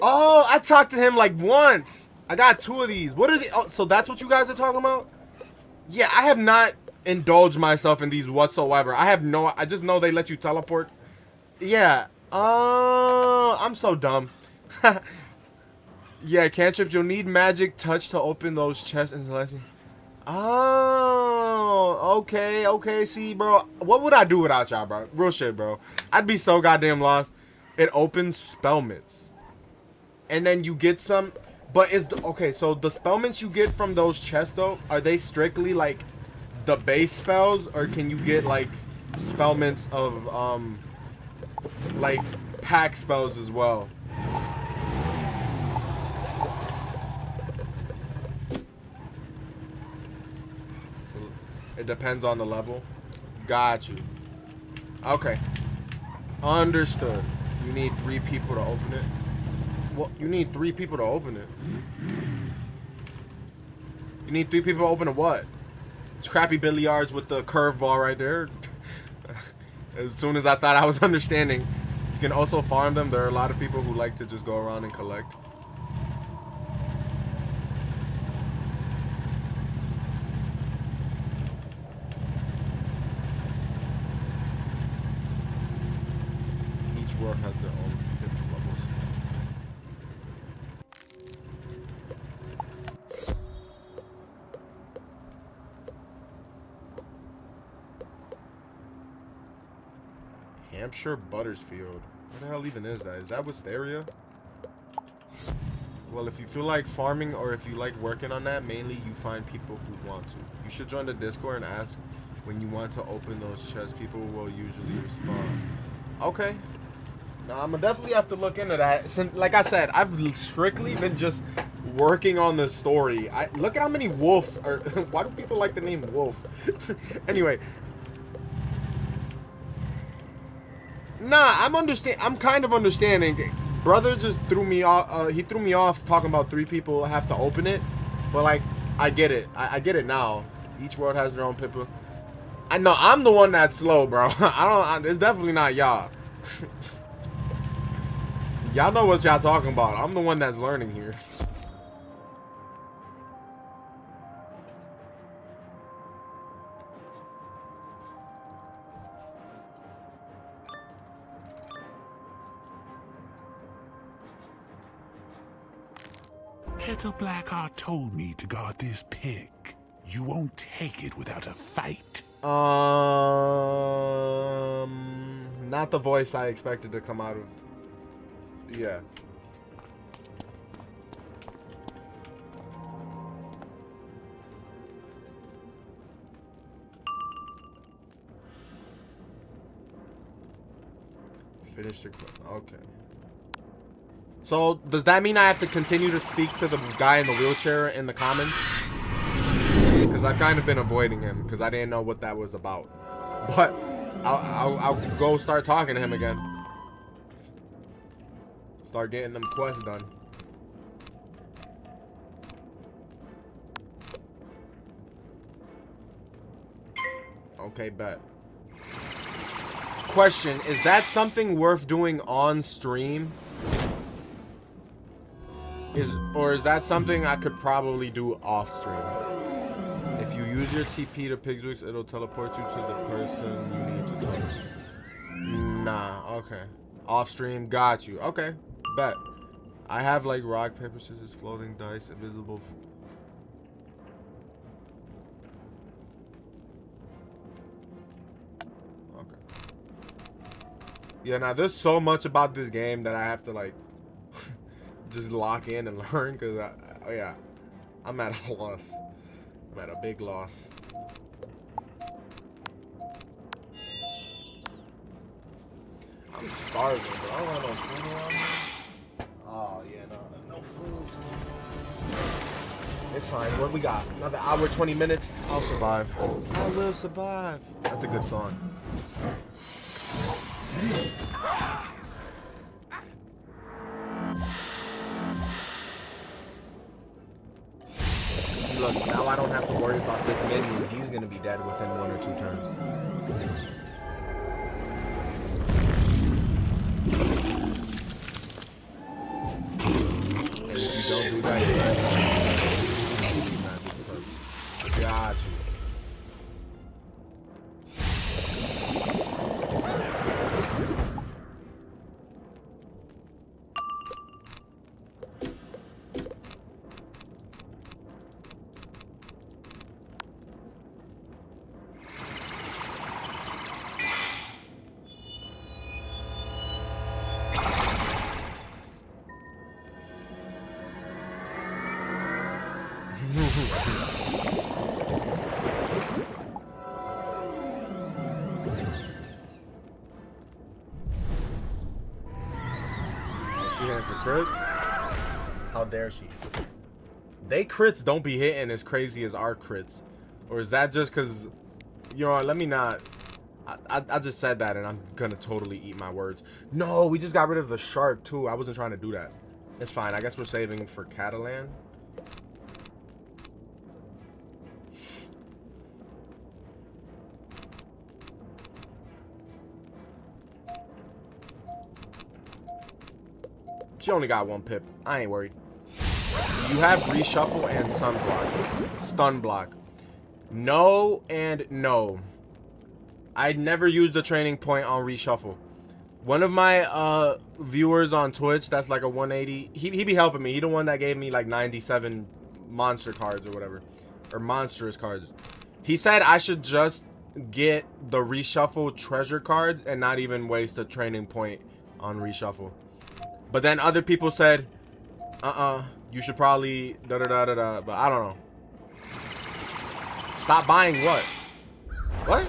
Oh, I talked to him like once. I got 2 of these. What are the? Oh, so that's what you guys are talking about? Yeah, I have not indulged myself in these whatsoever. I just know they let you teleport. Yeah. I'm so dumb. Yeah, cantrips. You'll need magic touch to open those chests and oh, okay. See, bro, what would I do without y'all, bro? Real shit, bro. I'd be so goddamn lost. It opens spellments, and then you get some. But okay? So the spellments you get from those chests, though, are they strictly like the base spells, or can you get like spellments of like pack spells as well? It depends on the level. Got you. Okay. Understood. You need 3 people to open it. Well, you need 3 people to open it. You need 3 people to open it what? It's crappy billiards with the curveball right there. As soon as I thought I was understanding. You can also farm them. There are a lot of people who like to just go around and collect. World has their own hit levels. Hampshire Buttersfield. What the hell even is that? Is that Wisteria? Well, if you feel like farming or if you like working on that, mainly you find people who want to. You should join the Discord and ask when you want to open those chests. People will usually respond. Okay. Now, I'm gonna definitely have to look into that. Since, like I said, I've strictly been just working on the story. Look at how many wolves are. Why do people like the name Wolf? Anyway. Nah, I'm kind of understanding. Brother just threw me off. He threw me off talking about 3 people have to open it. But like, I get it. I get it now. Each world has their own people. I know I'm the one that's slow, bro. It's definitely not y'all. Y'all know what y'all talking about. I'm the one that's learning here. Kettle Blackheart told me to guard this pick. You won't take it without a fight. Not the voice I expected to come out of. Yeah. Finish the okay. So does that mean I have to continue to speak to the guy in the wheelchair in the comments? Because I've kind of been avoiding him because I didn't know what that was about. But I'll go start talking to him again. Start getting them quests done. Okay, bet. Question, is that something worth doing on stream? Or is that something I could probably do off stream? If you use your TP to Pigswicks, it'll teleport you to the person you need to talk to. Nah, okay. Off stream, got you. Okay, bet. I have like rock, paper, scissors, floating dice, invisible. Yeah, now there's so much about this game that I have to like just lock in and learn because yeah, I'm at a loss. I'm at a big loss. I'm starving, bro. I don't have no food around me. Oh yeah, no food. It's fine. What we got? Another hour, 20 minutes. I'll survive. I will survive. That's a good song. Look, now I don't have to worry about this minion. He's gonna be dead within 1 or 2 turns. And if you don't do that, you're right. hitting for crits. How dare she? They crits don't be hitting as crazy as our crits. Or is that just because, you know, let me not. I just said that and I'm gonna totally eat my words. No, we just got rid of the shark too. I wasn't trying to do that. It's fine. I guess we're saving for Catalan. She only got 1 pip. I ain't worried. You have reshuffle and sunblock. Stun block. No and no. I never used the training point on reshuffle. One of my viewers on Twitch, that's like a 180. He be helping me. He the one that gave me like 97 monster cards or whatever. Or monstrous cards. He said I should just get the reshuffle treasure cards and not even waste a training point on reshuffle. But then other people said, you should probably da-da-da-da-da. But I don't know. Stop buying what? What?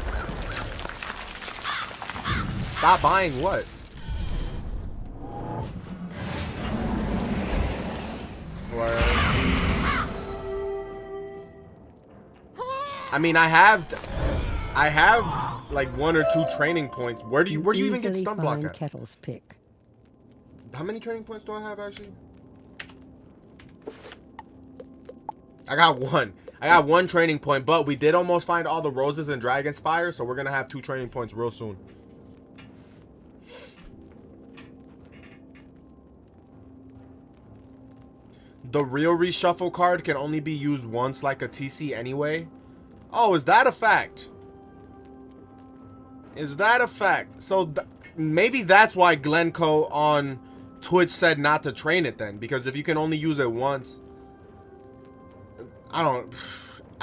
Stop buying what? I mean, I have like 1 or 2 training points. Where do you even get stun block at? Kettle's pick. How many training points do I have actually? I got 1. I got 1 training point, but we did almost find all the roses in Dragon Spire, so we're gonna have 2 training points real soon. The real reshuffle card can only be used once like a TC anyway. Oh, is that a fact? Is that a fact? So maybe that's why Glencoe on Twitch said not to train it then, because if you can only use it once, I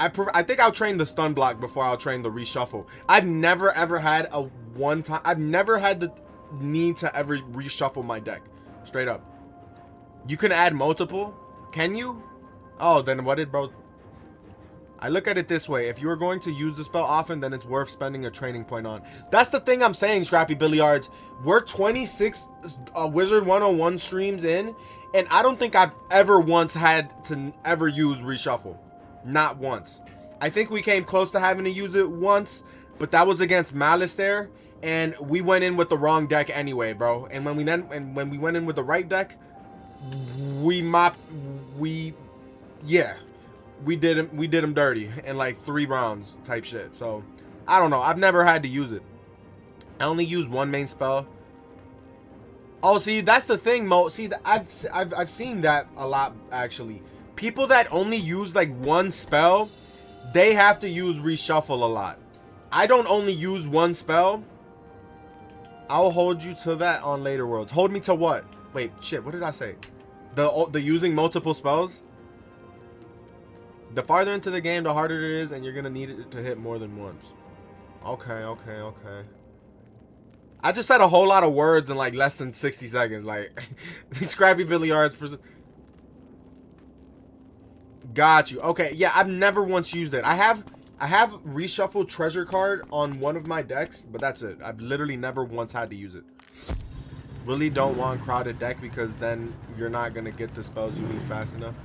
think I'll train the stun block before I'll train the reshuffle. I've never ever had a one time. I've never had the need to ever reshuffle my deck. Straight up. You can add multiple. Can you? Oh, then what did bro? I look at it this way. If you are going to use the spell often, then it's worth spending a training point on. That's the thing I'm saying, Scrappy Billiards. We're 26 Wizard 101 streams in, and I don't think I've ever once had to ever use reshuffle. Not once. I think we came close to having to use it once, but that was against Malice there, and we went in with the wrong deck anyway, bro. And when we went in with the right deck, we did him dirty in like 3 rounds type shit. So I don't know. I've never had to use it. I only use 1 main spell. Oh, see, that's the thing, Mo. See, I've seen that a lot actually. People that only use like 1 spell, they have to use reshuffle a lot. I don't only use 1 spell. I'll hold you to that on later worlds. Hold me to what? Wait, shit. What did I say? The using multiple spells. The farther into the game, the harder it is, and you're gonna need it to hit more than once. Okay. I just said a whole lot of words in like less than 60 seconds. Like, Scrappy Billiards for. Got you. Okay, yeah, I've never once used it. I have reshuffle treasure card on one of my decks, but that's it. I've literally never once had to use it. Really don't want crowded deck because then you're not gonna get the spells you need fast enough.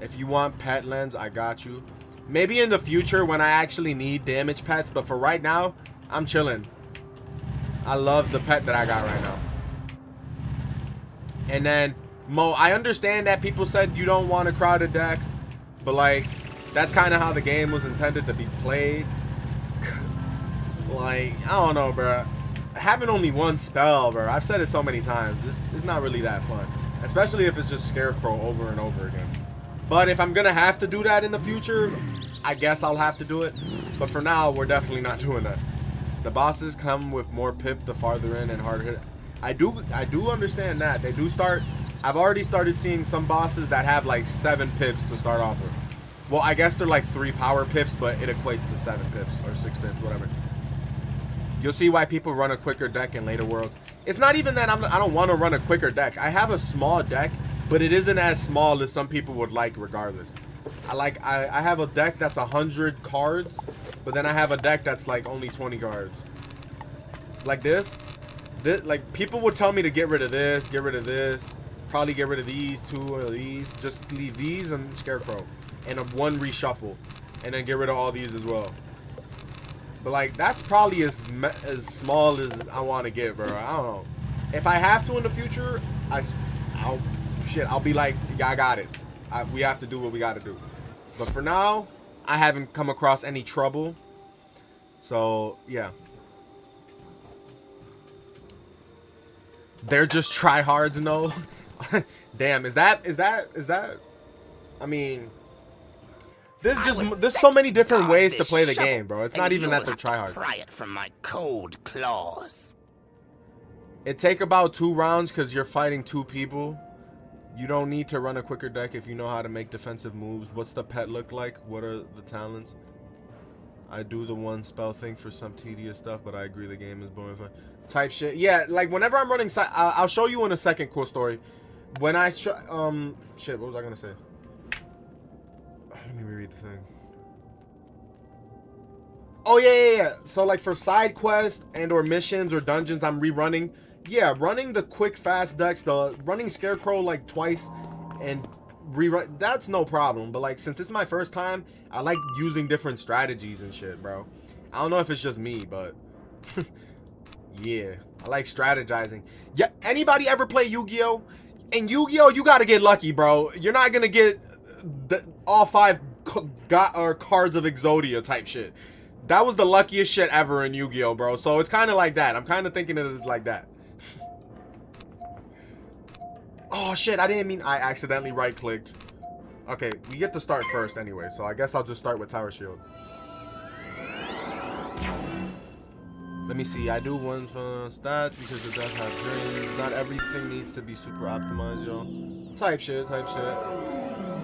If you want pet lens, I got you. Maybe in the future when I actually need damage pets, but for right now, I'm chilling. I love the pet that I got right now. And then, Mo, I understand that people said you don't want a crowded deck, but like, that's kind of how the game was intended to be played. Like, I don't know, bro. Having only 1 spell, bro, I've said it so many times, it's not really that fun. Especially if it's just Scarecrow over and over again. But if I'm gonna have to do that in the future, I guess I'll have to do it. But for now, we're definitely not doing that. The bosses come with more pip the farther in and harder hit. I do understand that. They do start. I've already started seeing some bosses that have like 7 pips to start off with. Well, I guess they're like 3 power pips, but it equates to 7 pips or 6 pips, whatever. You'll see why people run a quicker deck in later worlds. It's not even that I don't want to run a quicker deck. I have a small deck, but it isn't as small as some people would like regardless. I have a deck that's 100 cards, but then I have a deck that's like only 20 cards. Like this, like people would tell me to get rid of this, probably get rid of these, 2 of these. Just leave these and Scarecrow. And a 1 reshuffle. And then get rid of all these as well. But like, that's probably as small as I want to get, bro. I don't know. If I have to in the future, I'll be like, yeah, I got it. We have to do what we got to do. But for now, I haven't come across any trouble. So, yeah. They're just tryhards, no. Damn, is that I mean, there's so many different ways to play the game, bro. It's not even that they're tryhards. Pry it from my cold claws. It take about 2 rounds because you're fighting 2 people. You don't need to run a quicker deck if you know how to make defensive moves. What's the pet look like? What are the talents? I do the 1 spell thing for some tedious stuff, but I agree the game is boring fun. Type shit. Yeah, like whenever I'm running I'll show you in a second. Cool story. When I shit, what was I gonna say? Let me reread the thing. Oh yeah. So like for side quests and or missions or dungeons I'm rerunning. Yeah, running the quick fast decks, running Scarecrow like twice and rerun, that's no problem. But like since it's my first time, I like using different strategies and shit, bro. I don't know if it's just me, but yeah, I like strategizing. Yeah, anybody ever play Yu-Gi-Oh? In Yu-Gi-Oh, you gotta get lucky, bro. You're not gonna get all 5 cards of Exodia type shit. That was the luckiest shit ever in Yu-Gi-Oh, bro. So it's kind of like that. I'm kind of thinking it is like that. Oh shit, I didn't mean, I accidentally right-clicked. Okay, we get to start first anyway, so I guess I'll just start with Tower Shield. Let me see, I do 1 stats because it does have drains. Not everything needs to be super optimized, y'all. Type shit.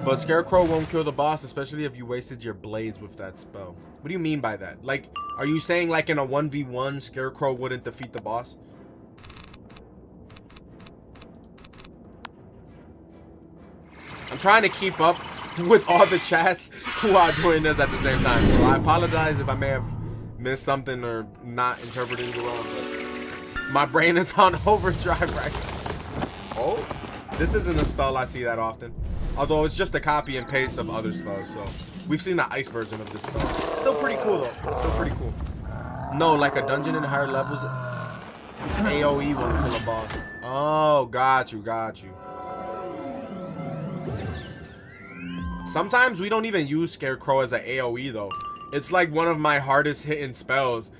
But Scarecrow won't kill the boss, especially if you wasted your blades with that spell. What do you mean by that? Like, are you saying like in a 1v1, Scarecrow wouldn't defeat the boss? I'm trying to keep up with all the chats who are doing this at the same time. So I apologize if I may have missed something or not interpreted it wrong, but my brain is on overdrive right now. Oh, this isn't a spell I see that often. Although it's just a copy and paste of other spells, so we've seen the ice version of this spell. Still pretty cool though. Still pretty cool. No, like a dungeon in higher levels, AoE won't kill a boss. Oh, got you. Sometimes we don't even use Scarecrow as an AoE though. It's like one of my hardest hitting spells.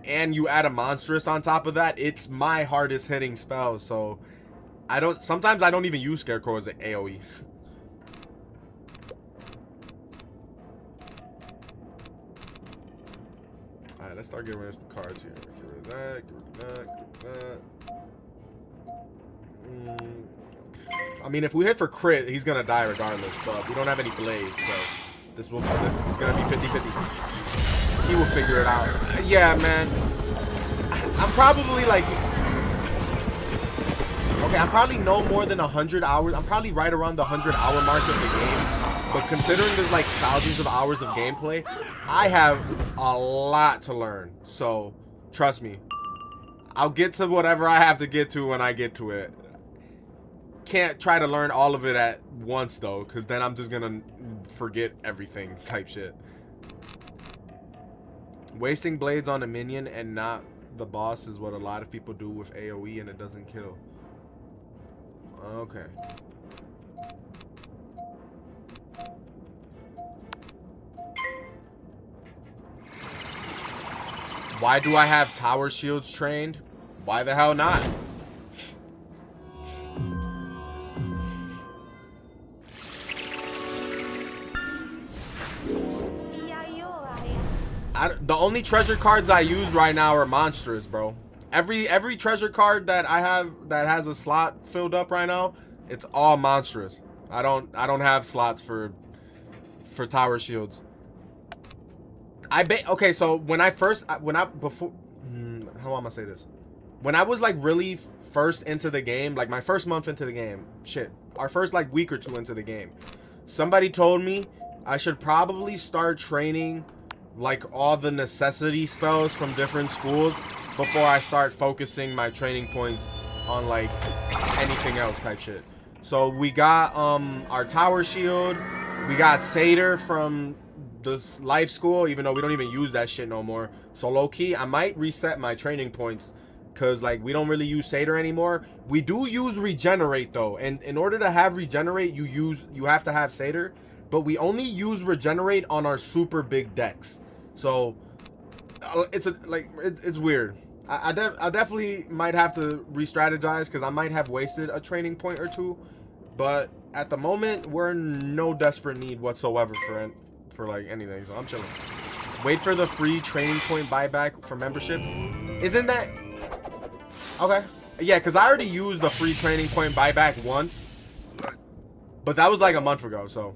And you add a monstrous on top of that, it's my hardest hitting spell. So sometimes I don't even use Scarecrow as an AoE. Alright, let's start getting rid of some cards here. Get rid of that, get rid of that. I mean, if we hit for crit, he's gonna die regardless, but we don't have any blades, so this is gonna be 50-50. He will figure it out. Yeah, man. I'm probably like, okay, I'm probably no more than 100 hours. I'm probably right around the 100-hour mark of the game. But considering there's like thousands of hours of gameplay, I have a lot to learn. So trust me, I'll get to whatever I have to get to when I get to it. Can't try to learn all of it at once though, because then I'm just gonna forget everything type shit. Wasting blades on a minion and not the boss is what a lot of people do with AoE and it doesn't kill. Okay. Why do I have tower shields trained? Why the hell not? The only treasure cards I use right now are monstrous, bro. Every treasure card that I have that has a slot filled up right now, it's all monstrous. I don't have slots for tower shields. Okay, so how am I say this? When I was like really first into the game, like my first month into the game, our first like week or two into the game, somebody told me I should probably start training like all the necessity spells from different schools before I start focusing my training points on like anything else type shit. So we got our tower shield. We got Satyr from the life school, even though we don't even use that shit no more. So low key, I might reset my training points, cause like we don't really use Satyr anymore. We do use regenerate though, and in order to have regenerate, you have to have Satyr, but we only use regenerate on our super big decks. So it's weird. I definitely might have to re-strategize because I might have wasted a training point or two, but at the moment we're in no desperate need whatsoever for like anything, so I'm chilling. Wait for the free training point buyback for membership. Isn't that okay? Yeah, because I already used the free training point buyback once, but that was like a month ago. So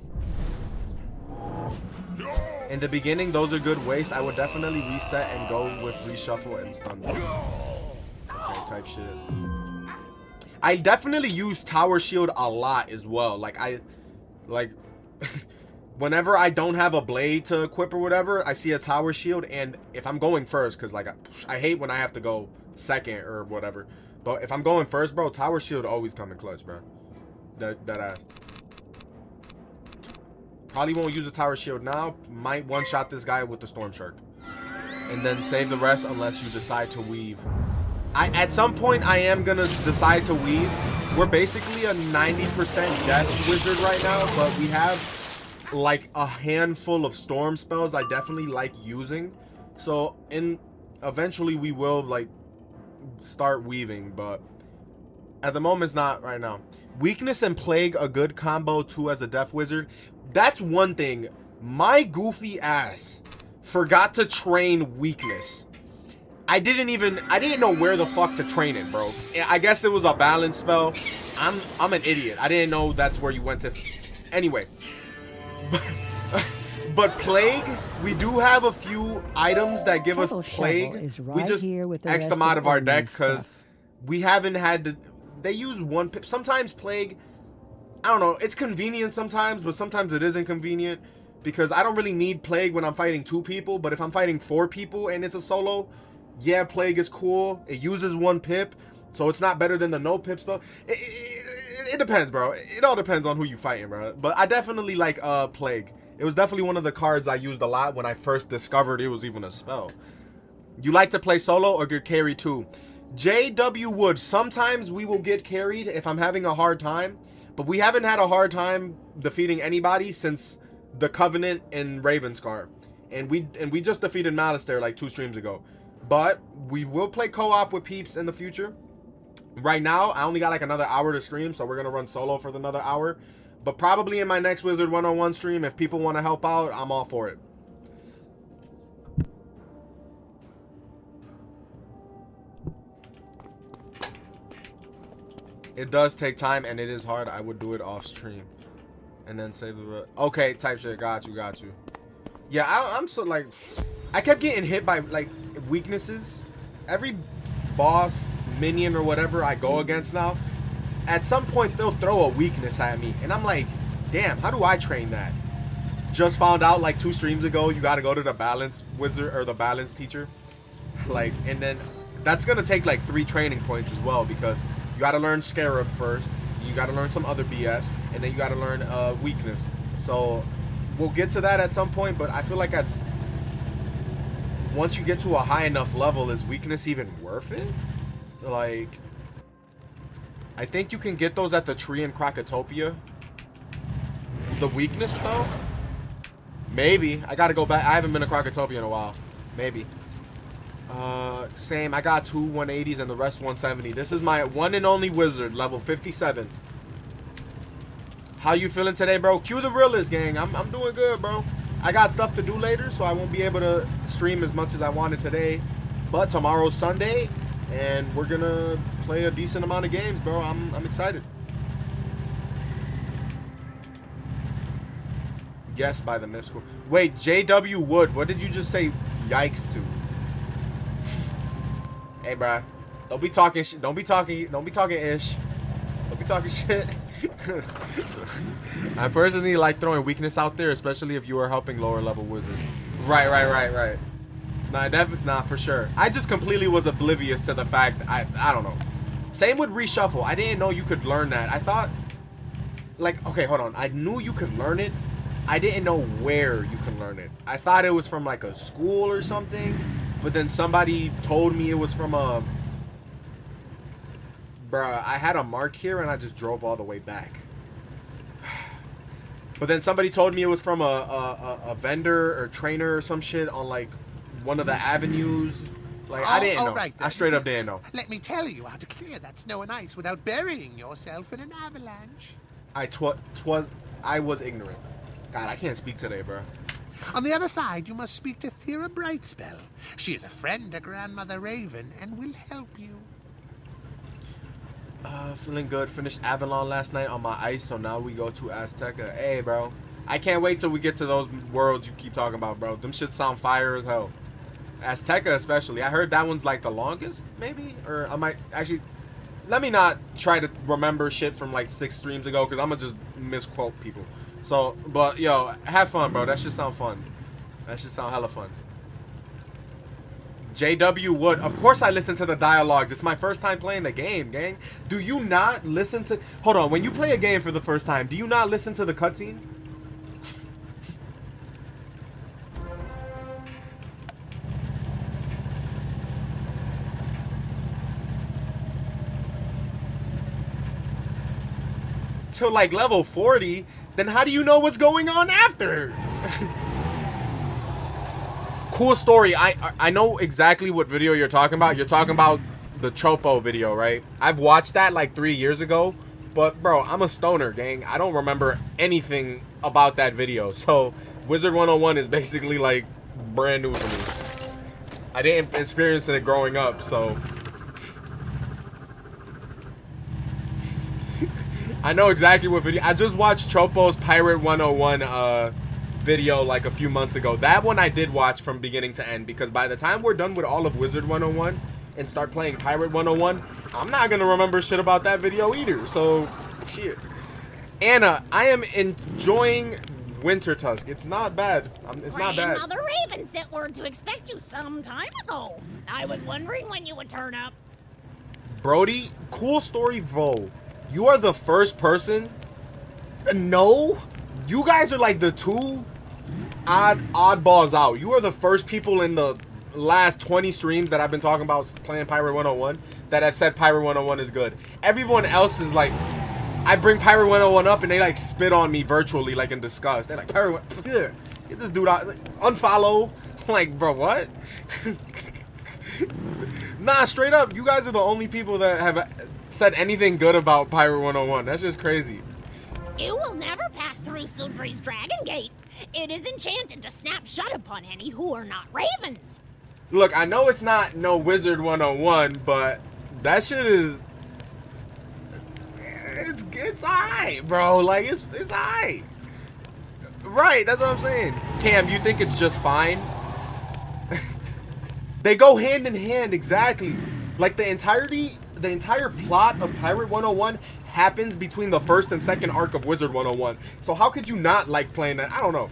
in the beginning, those are good waste. I would definitely reset and go with reshuffle and stun. Okay, type shit. I definitely use tower shield a lot as well. Like whenever I don't have a blade to equip or whatever, I see a tower shield, and if I'm going first, because like I hate when I have to go second or whatever, but if I'm going first, bro, tower shield always come in clutch, bro. That probably won't use a tower shield now. Might one-shot this guy with the storm shark, and then save the rest unless you decide to weave. At some point I am gonna decide to weave. We're basically a 90% death wizard right now, but we have like a handful of storm spells I definitely like using. So eventually we will like start weaving, but at the moment it's not right now. Weakness and plague, a good combo too as a death wizard. That's one thing. My goofy ass forgot to train weakness. I didn't know where the fuck to train it, bro. I guess it was a balance spell. I'm an idiot. I didn't know that's where you went to. Anyway. But plague, we do have a few items that give us plague. We just X them out of our deck because we haven't had to. They use one pip. Sometimes plague, I don't know, it's convenient sometimes, but sometimes it isn't convenient because I don't really need plague when I'm fighting 2 people, but if I'm fighting 4 people and it's a solo, yeah, plague is cool. It uses 1 pip, so it's not better than the no pip spell. It depends, bro. It all depends on who you fighting, bro. But I definitely like plague. It was definitely one of the cards I used a lot when I first discovered it was even a spell. You like to play solo or get carried too? JW Wood, sometimes we will get carried if I'm having a hard time, but we haven't had a hard time defeating anybody since the Covenant and Ravenscar, and we just defeated Malistaire like 2 streams ago. But we will play co-op with peeps in the future. Right now I only got like another hour to stream, so we're gonna run solo for another hour, but probably in my next Wizard 101 stream, if people want to help out, I'm all for it. It does take time and it is hard. I would do it off stream and then save the okay type shit. Got you. Yeah, I'm so like, I kept getting hit by like weaknesses. Every boss, minion, or whatever I go against now, at some point they'll throw a weakness at me, and I'm like, damn, how do I train that? Just found out like 2 streams ago you got to go to the balance wizard or the balance teacher, like, and then that's gonna take like 3 training points as well, because you got to learn Scarab first, you got to learn some other BS, and then you got to learn weakness. So we'll get to that at some point, but I feel like that's, once you get to a high enough level, is weakness even worth it? Like, I think you can get those at the tree in Krakatopia. The weakness though? Maybe. I gotta go back. I haven't been to Krakatopia in a while. Maybe. Same. I got 2 180s and the rest 170. This is my one and only wizard, level 57. How you feeling today, bro? Cue the realist, gang. I'm doing good, bro. I got stuff to do later, so I won't be able to stream as much as I wanted today. But tomorrow's Sunday, and we're gonna play a decent amount of games, bro. I'm excited. Yes, by the myth school. Wait, JW Wood, what did you just say yikes to? Hey, bro, don't be talking shit. Don't be talking ish. Don't be talking shit. I personally like throwing weakness out there, especially if you are helping lower level wizards. Right. Nah, for sure. I just completely was oblivious to the fact. I don't know. Same with reshuffle. I didn't know you could learn that. I thought like, okay, hold on. I knew you could learn it. I didn't know where you can learn it. I thought it was from like a school or something, but then somebody told me it was from a... Bruh, I had a mark here and I just drove all the way back. But then somebody told me it was from a vendor or trainer or some shit on like one of the avenues. Like, I didn't know. Right, I straight up didn't know. Let me tell you how to clear that snow and ice without burying yourself in an avalanche. I was ignorant. God, I can't speak today, bro. On the other side, you must speak to Thera Brightspell. She is a friend to Grandmother Raven and will help you. Feeling good. Finished Avalon last night on my ice, so now we go to Azteca. Hey, bro. I can't wait till we get to those worlds you keep talking about, bro. Them shit sound fire as hell. Azteca especially. I heard that one's like the longest, maybe? Or I might actually... Let me not try to remember shit from like 6 streams ago, because I'm going to just misquote people. So, but yo, have fun, bro. That should sound fun. That should sound hella fun. JW Wood. Of course I listen to the dialogues. It's my first time playing the game, gang. Do you not listen to... Hold on. When you play a game for the first time, do you not listen to the cutscenes? Till like level 40, then how do you know what's going on after? Cool story. I know exactly what video you're talking about. You're talking about the Chopo video, right? I've watched that like 3 years ago, but bro, I'm a stoner, gang. I don't remember anything about that video. So Wizard 101 is basically like brand new for me. I didn't experience it growing up, so I know exactly what video. I just watched Chopo's Pirate 101 video like a few months ago. That one I did watch from beginning to end, because by the time we're done with all of Wizard 101 and start playing Pirate 101, I'm not gonna remember shit about that video either. So shit. Anna, I am enjoying Wintertusk. It's not bad. It's not bad. Grandmother Raven sent word to expect you some time ago. I was wondering when you would turn up. Brody, cool story, Vo. You are the first person. No, you guys are like the two oddballs out. You are the first people in the last 20 streams that I've been talking about playing Pirate 101 that have said Pirate 101 is good. Everyone else is like, I bring Pirate 101 up and they like spit on me virtually, like in disgust. They're like, Pirate, get this dude out, unfollow. I'm like, bro, what? Nah, straight up, you guys are the only people that have said anything good about Pirate 101. That's just crazy. You will never pass through Sudri's Dragon Gate. It is enchanted to snap shut upon any who are not ravens. Look, I know it's not no Wizard 101, but that shit is... It's alright, bro. Like, it's alright. Right, that's what I'm saying. Cam, you think it's just fine? They go hand in hand, exactly. Like, the entire plot of Pirate 101 happens between the first and second arc of Wizard 101. So how could you not like playing that? I don't know.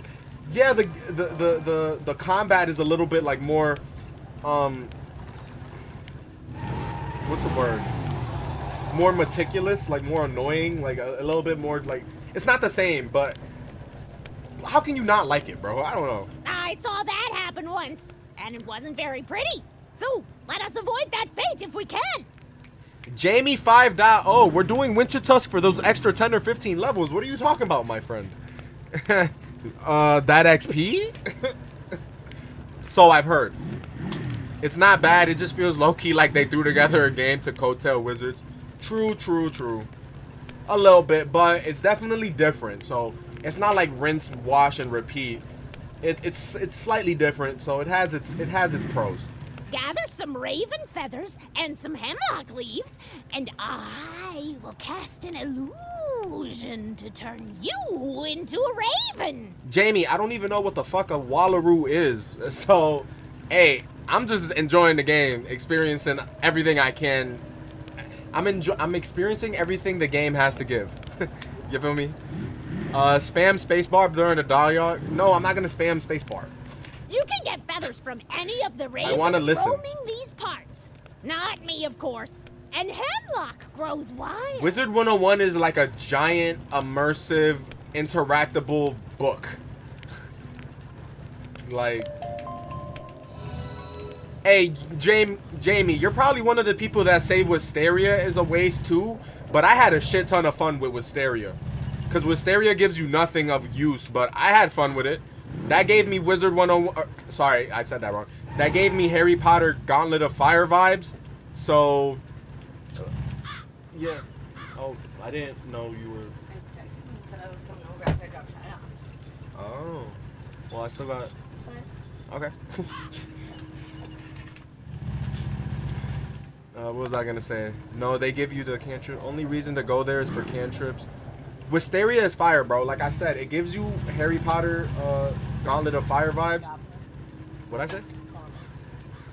Yeah, the combat is a little bit like more what's the word? More meticulous, like more annoying, like a little bit more like, it's not the same, but how can you not like it, bro? I don't know. I saw that happen once, and it wasn't very pretty. So let us avoid that fate if we can. Jamie 5.0, we're doing Wintertusk for those extra 10 or 15 levels. What are you talking about, my friend? That XP? So I've heard. It's not bad. It just feels low-key like they threw together a game to coattail Wizards. True, true, true. A little bit, but it's definitely different. So it's not like rinse, wash, and repeat. It's slightly different, so it has its pros. Gather some raven feathers and some hemlock leaves, and I will cast an illusion to turn you into a raven. Jamie, I don't even know what the fuck a Wallaroo is. So, hey, I'm just enjoying the game, experiencing everything I can. I'm experiencing everything the game has to give. You feel me? Spam spacebar during the dialogue. No, I'm not gonna spam spacebar. You can get feathers from any of the ravens I wanna listen. roaming these parts. Not me, of course. and hemlock grows wild. Wizard 101 is like a giant, immersive, interactable book. Like, hey, Jamie, you're probably one of the people that say Wisteria is a waste too, but I had a shit ton of fun with Wisteria. Because Wisteria gives you nothing of use, but I had fun with it. That gave me Wizard 101, sorry, I said that wrong. That gave me Harry Potter Gauntlet of Fire vibes, so, yeah. Oh, I didn't know you were. I texted him and said I was coming over after I dropped China. Oh, well, I still got. Okay. What was I gonna say? No, they give you the cantrip. Only reason to go there is for cantrips. Wisteria is fire, bro. Like I said, it gives you Harry Potter Gauntlet of Fire vibes. What'd I say?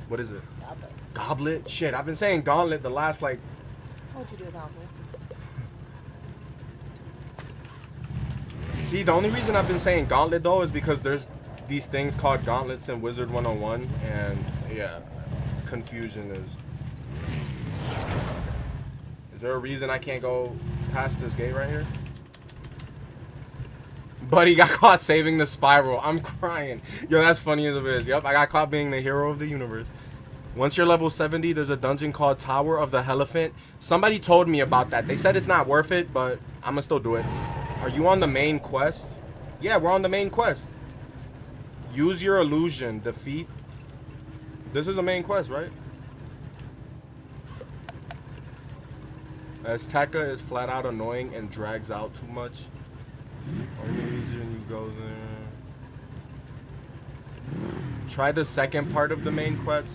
What is it? Goblet. Goblet? Shit, I've been saying Gauntlet the last, like... What'd you do with Goblet? See, the only reason I've been saying Gauntlet, though, is because there's these things called Gauntlets in Wizard 101, and, yeah, confusion is... Is there a reason I can't go past this gate right here? Buddy got caught saving the spiral. I'm crying. Yo, that's funny as it is. Yep, I got caught being the hero of the universe. Once you're level 70, there's a dungeon called Tower of the Elephant. Somebody told me about that. They said it's not worth it, but I'm gonna still do it. Are you on the main quest? Yeah, we're on the main quest. Use your illusion. Defeat. This is the main quest, right? Azteca is flat out annoying and drags out too much. Only reason you go there. Try the second part of the main quest.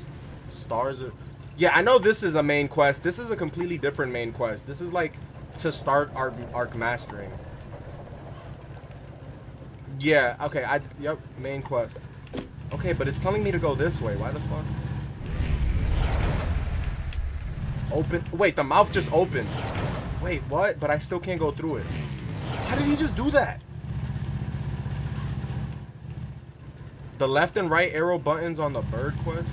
Stars are... Yeah, I know this is a main quest. This is a completely different main quest. This is like to start arc mastering. Yeah, okay, yep, main quest. Okay, but it's telling me to go this way. Why the fuck? Open. Wait, the mouth just opened. Wait, what? But I still can't go through it. How did he just do that? The left and right arrow buttons on the bird quest.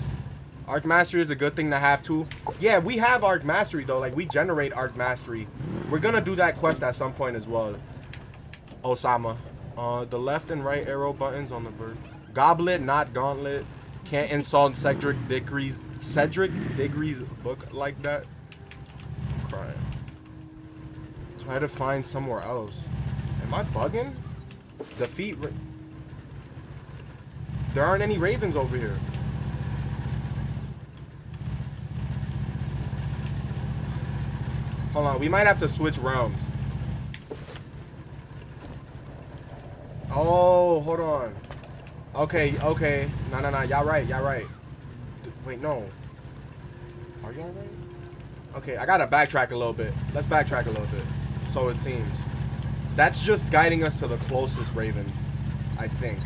Arc Mastery is a good thing to have too. Yeah, we have Arc Mastery though. Like, we generate Arc Mastery. We're gonna do that quest at some point as well. Osama. The left and right arrow buttons on the bird. Goblet, not Gauntlet. Can't insult Cedric Diggory's book like that. I'm crying. Try to find somewhere else. Am I bugging? Defeat. There aren't any ravens over here. Hold on, we might have to switch realms. Oh, hold on. Okay, okay. No, y'all right, wait, no. Are y'all right? Okay, I gotta backtrack a little bit. Let's backtrack a little bit. So it seems. That's just guiding us to the closest ravens, I think.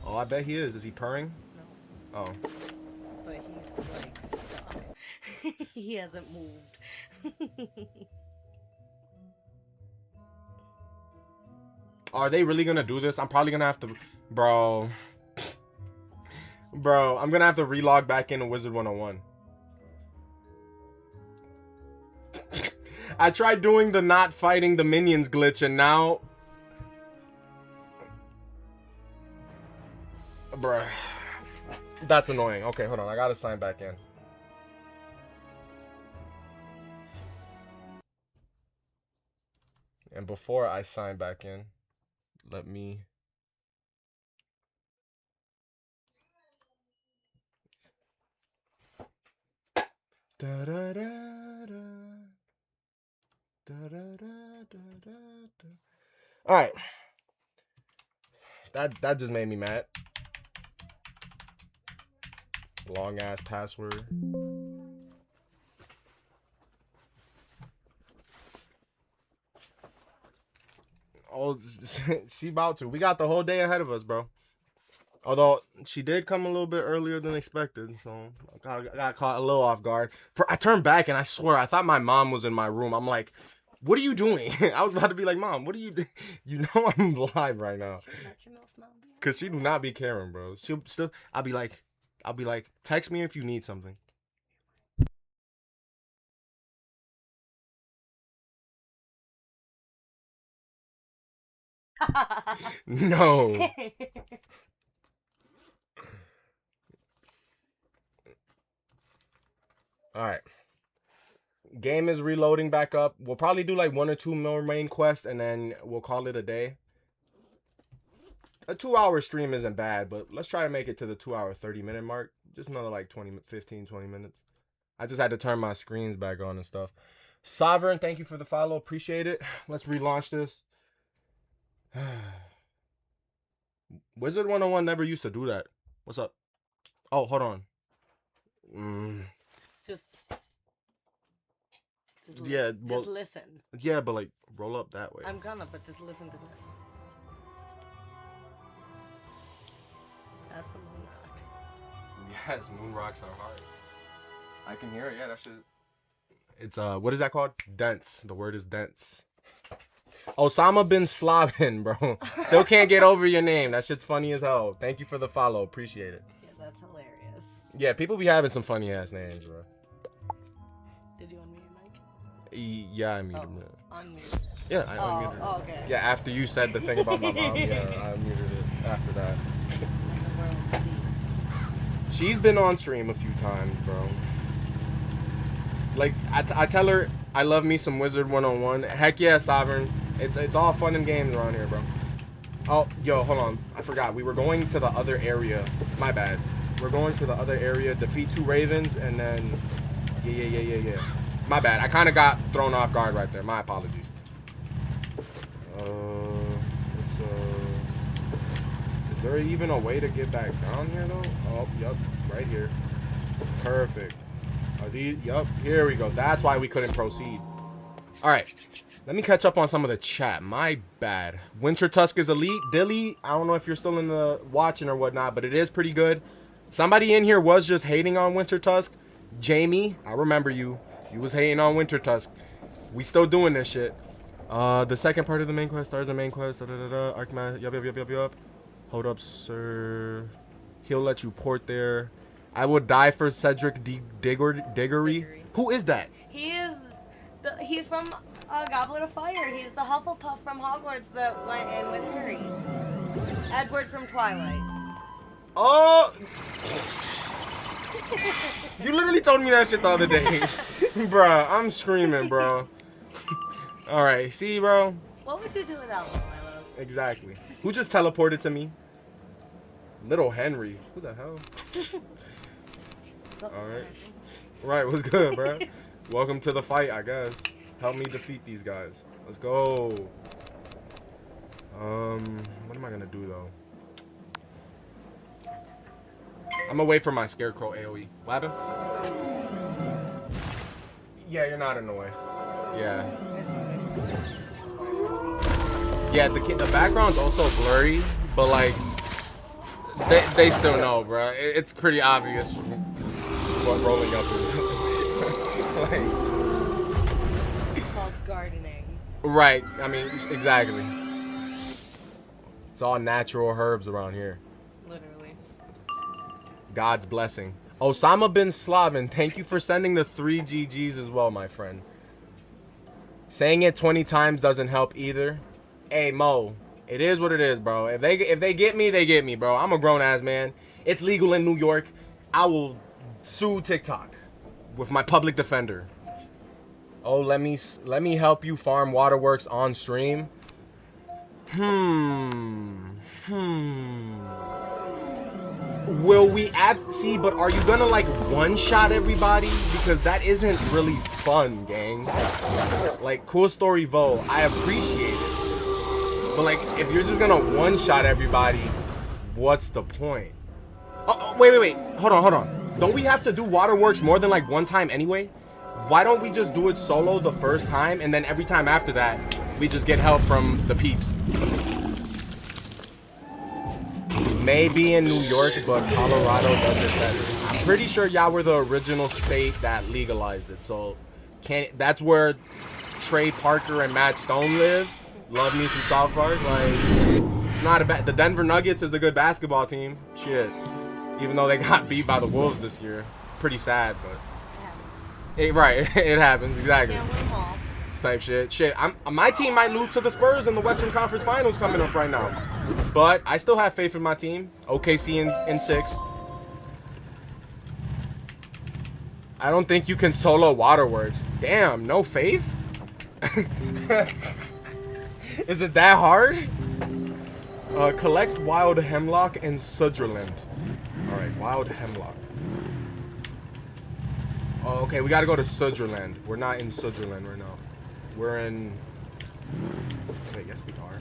Oh, I bet he is. Is he purring? No. Oh. But he's like stuck. He hasn't moved. Are they really gonna do this? I'm probably gonna have to... Bro, I'm gonna have to relog back into Wizard 101. I tried doing the not fighting the minions glitch and now... Bruh. That's annoying. Okay, hold on. I gotta sign back in. And before I sign back in, let me... Da, da, da, da. Da, da, da, da, da, da. All right. That just made me mad. Long ass password. Oh, she about to. We got the whole day ahead of us, bro. Although she did come a little bit earlier than expected, so I got caught a little off guard. I turned back and I swear I thought my mom was in my room. I'm like, what are you doing? I was about to be like, Mom, what are you doing? You know I'm live right now. Cause she do not be caring, bro. She'll still. I'll be like, text me if you need something. No. Alright. Game is reloading back up. We'll probably do like 1 or 2 more main quests and then we'll call it a day. A 2-hour stream isn't bad, but let's try to make it to the 2-hour 30-minute mark. Just another like 15, 20 minutes. I just had to turn my screens back on and stuff. Sovereign, thank you for the follow. Appreciate it. Let's relaunch this. Wizard 101 never used to do that. What's up? Oh, hold on. Yeah, well, just listen. Yeah, but like roll up that way. I'm gonna, but just listen to this. That's the moon rock. Yes, moon rocks are hard. I can hear it. Yeah, that shit. It's what is that called? Dense. The word is dense. Osama bin Slavin, bro. Still can't get over your name. That shit's funny as hell. Thank you for the follow. Appreciate it. Yeah, that's hilarious. Yeah, people be having some funny ass names, bro. Did you unmute your mic? Yeah, I muted him. Unmute. Yeah, I unmuted it. Oh, okay. Yeah, after you said the thing about my mom, yeah, I muted it after that. She's been on stream a few times, bro. Like, I tell her I love me some Wizard 101. Heck yeah, Sovereign. It's all fun and games around here, bro. Oh, yo, hold on. I forgot. We were going to the other area. My bad. We're going to the other area, defeat 2 ravens, and then... Yeah. My bad. I kind of got thrown off guard right there. My apologies. Is there even a way to get back down here, though? Oh, yup. Right here. Perfect. Are these? Yup. Here we go. That's why we couldn't proceed. All right. Let me catch up on some of the chat. My bad. Wintertusk is elite. Dilly, I don't know if you're still in the watching or whatnot, but it is pretty good. Somebody in here was just hating on Wintertusk. Jamie, I remember you. You was hating on Wintertusk. We still doing this shit. The second part of the main quest starts the main quest. Archman. Yup. Hold up, sir. He'll let you port there. I would die for Cedric Diggory. Who is that? He's from Goblet of Fire. He's the Hufflepuff from Hogwarts that went in with Harry. Edward from Twilight. Oh! You literally told me that shit the other day. Bruh, I'm screaming, bro. Alright, see, bro? What would you do without him, my love? Exactly. Who just teleported to me? Little Henry. Who the hell? Alright. Right, what's good, bro? Welcome to the fight, I guess. Help me defeat these guys. Let's go. What am I gonna do, though? I'm gonna wait for my Scarecrow AoE. What happened? Yeah, you're not in the way. Yeah. Yeah, the background's also blurry, but like, they still know, bro. It's pretty obvious what rolling up is. Like, it's called gardening. Right, I mean, exactly. It's all natural herbs around here. Literally. God's blessing. Osama bin Slavin, thank you for sending the 3 GGs as well, my friend. Saying it 20 times doesn't help either. Hey, Mo, it is what it is, bro. If they get me, they get me, bro. I'm a grown-ass man. It's legal in New York. I will sue TikTok with my public defender. Oh, let me help you farm waterworks on stream. Will we see, but are you gonna like one-shot everybody? Because that isn't really fun, gang. Like, cool story, Vo. I appreciate it. But like, if you're just gonna one-shot everybody, what's the point? Oh, wait. Hold on. Don't we have to do waterworks more than like one time anyway? Why don't we just do it solo the first time, and then every time after that, we just get help from the peeps? Maybe in New York, but Colorado does it better. I'm pretty sure y'all were the original state that legalized it. So that's where Trey Parker and Matt Stone live. Love me some South Park. Like, it's not a bad. The Denver Nuggets is a good basketball team. Shit. Even though they got beat by the Wolves this year. Pretty sad, but. Right, it happens, exactly. type shit. Shit, my team might lose to the Spurs in the Western Conference Finals coming up right now. But I still have faith in my team. OKC in 6. I don't think you can solo Waterworks. Damn, no faith? Is it that hard? Collect wild hemlock in Sudgerland. Alright, wild hemlock. Oh, okay, we gotta go to Sudgerland. We're not in Sudgerland right now. We're in... Wait, yes we are.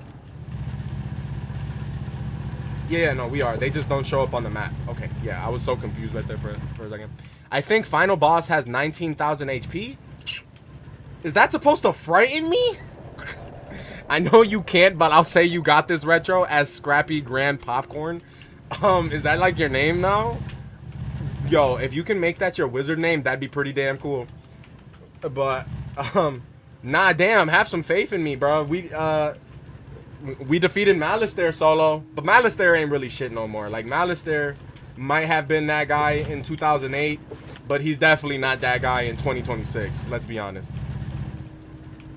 Yeah, no, we are. They just don't show up on the map. Okay, yeah, I was so confused right there for a second. I think final boss has 19,000 HP. Is that supposed to frighten me? I know you can't, but I'll say you got this, Retro, as Scrappy Grand Popcorn. Is that like your name now? Yo, if you can make that your wizard name, that'd be pretty damn cool. But, nah, damn, have some faith in me, bro. We defeated Malistaire solo, but Malistaire ain't really shit no more. Like, Malistaire might have been that guy in 2008, but he's definitely not that guy in 2026. Let's be honest.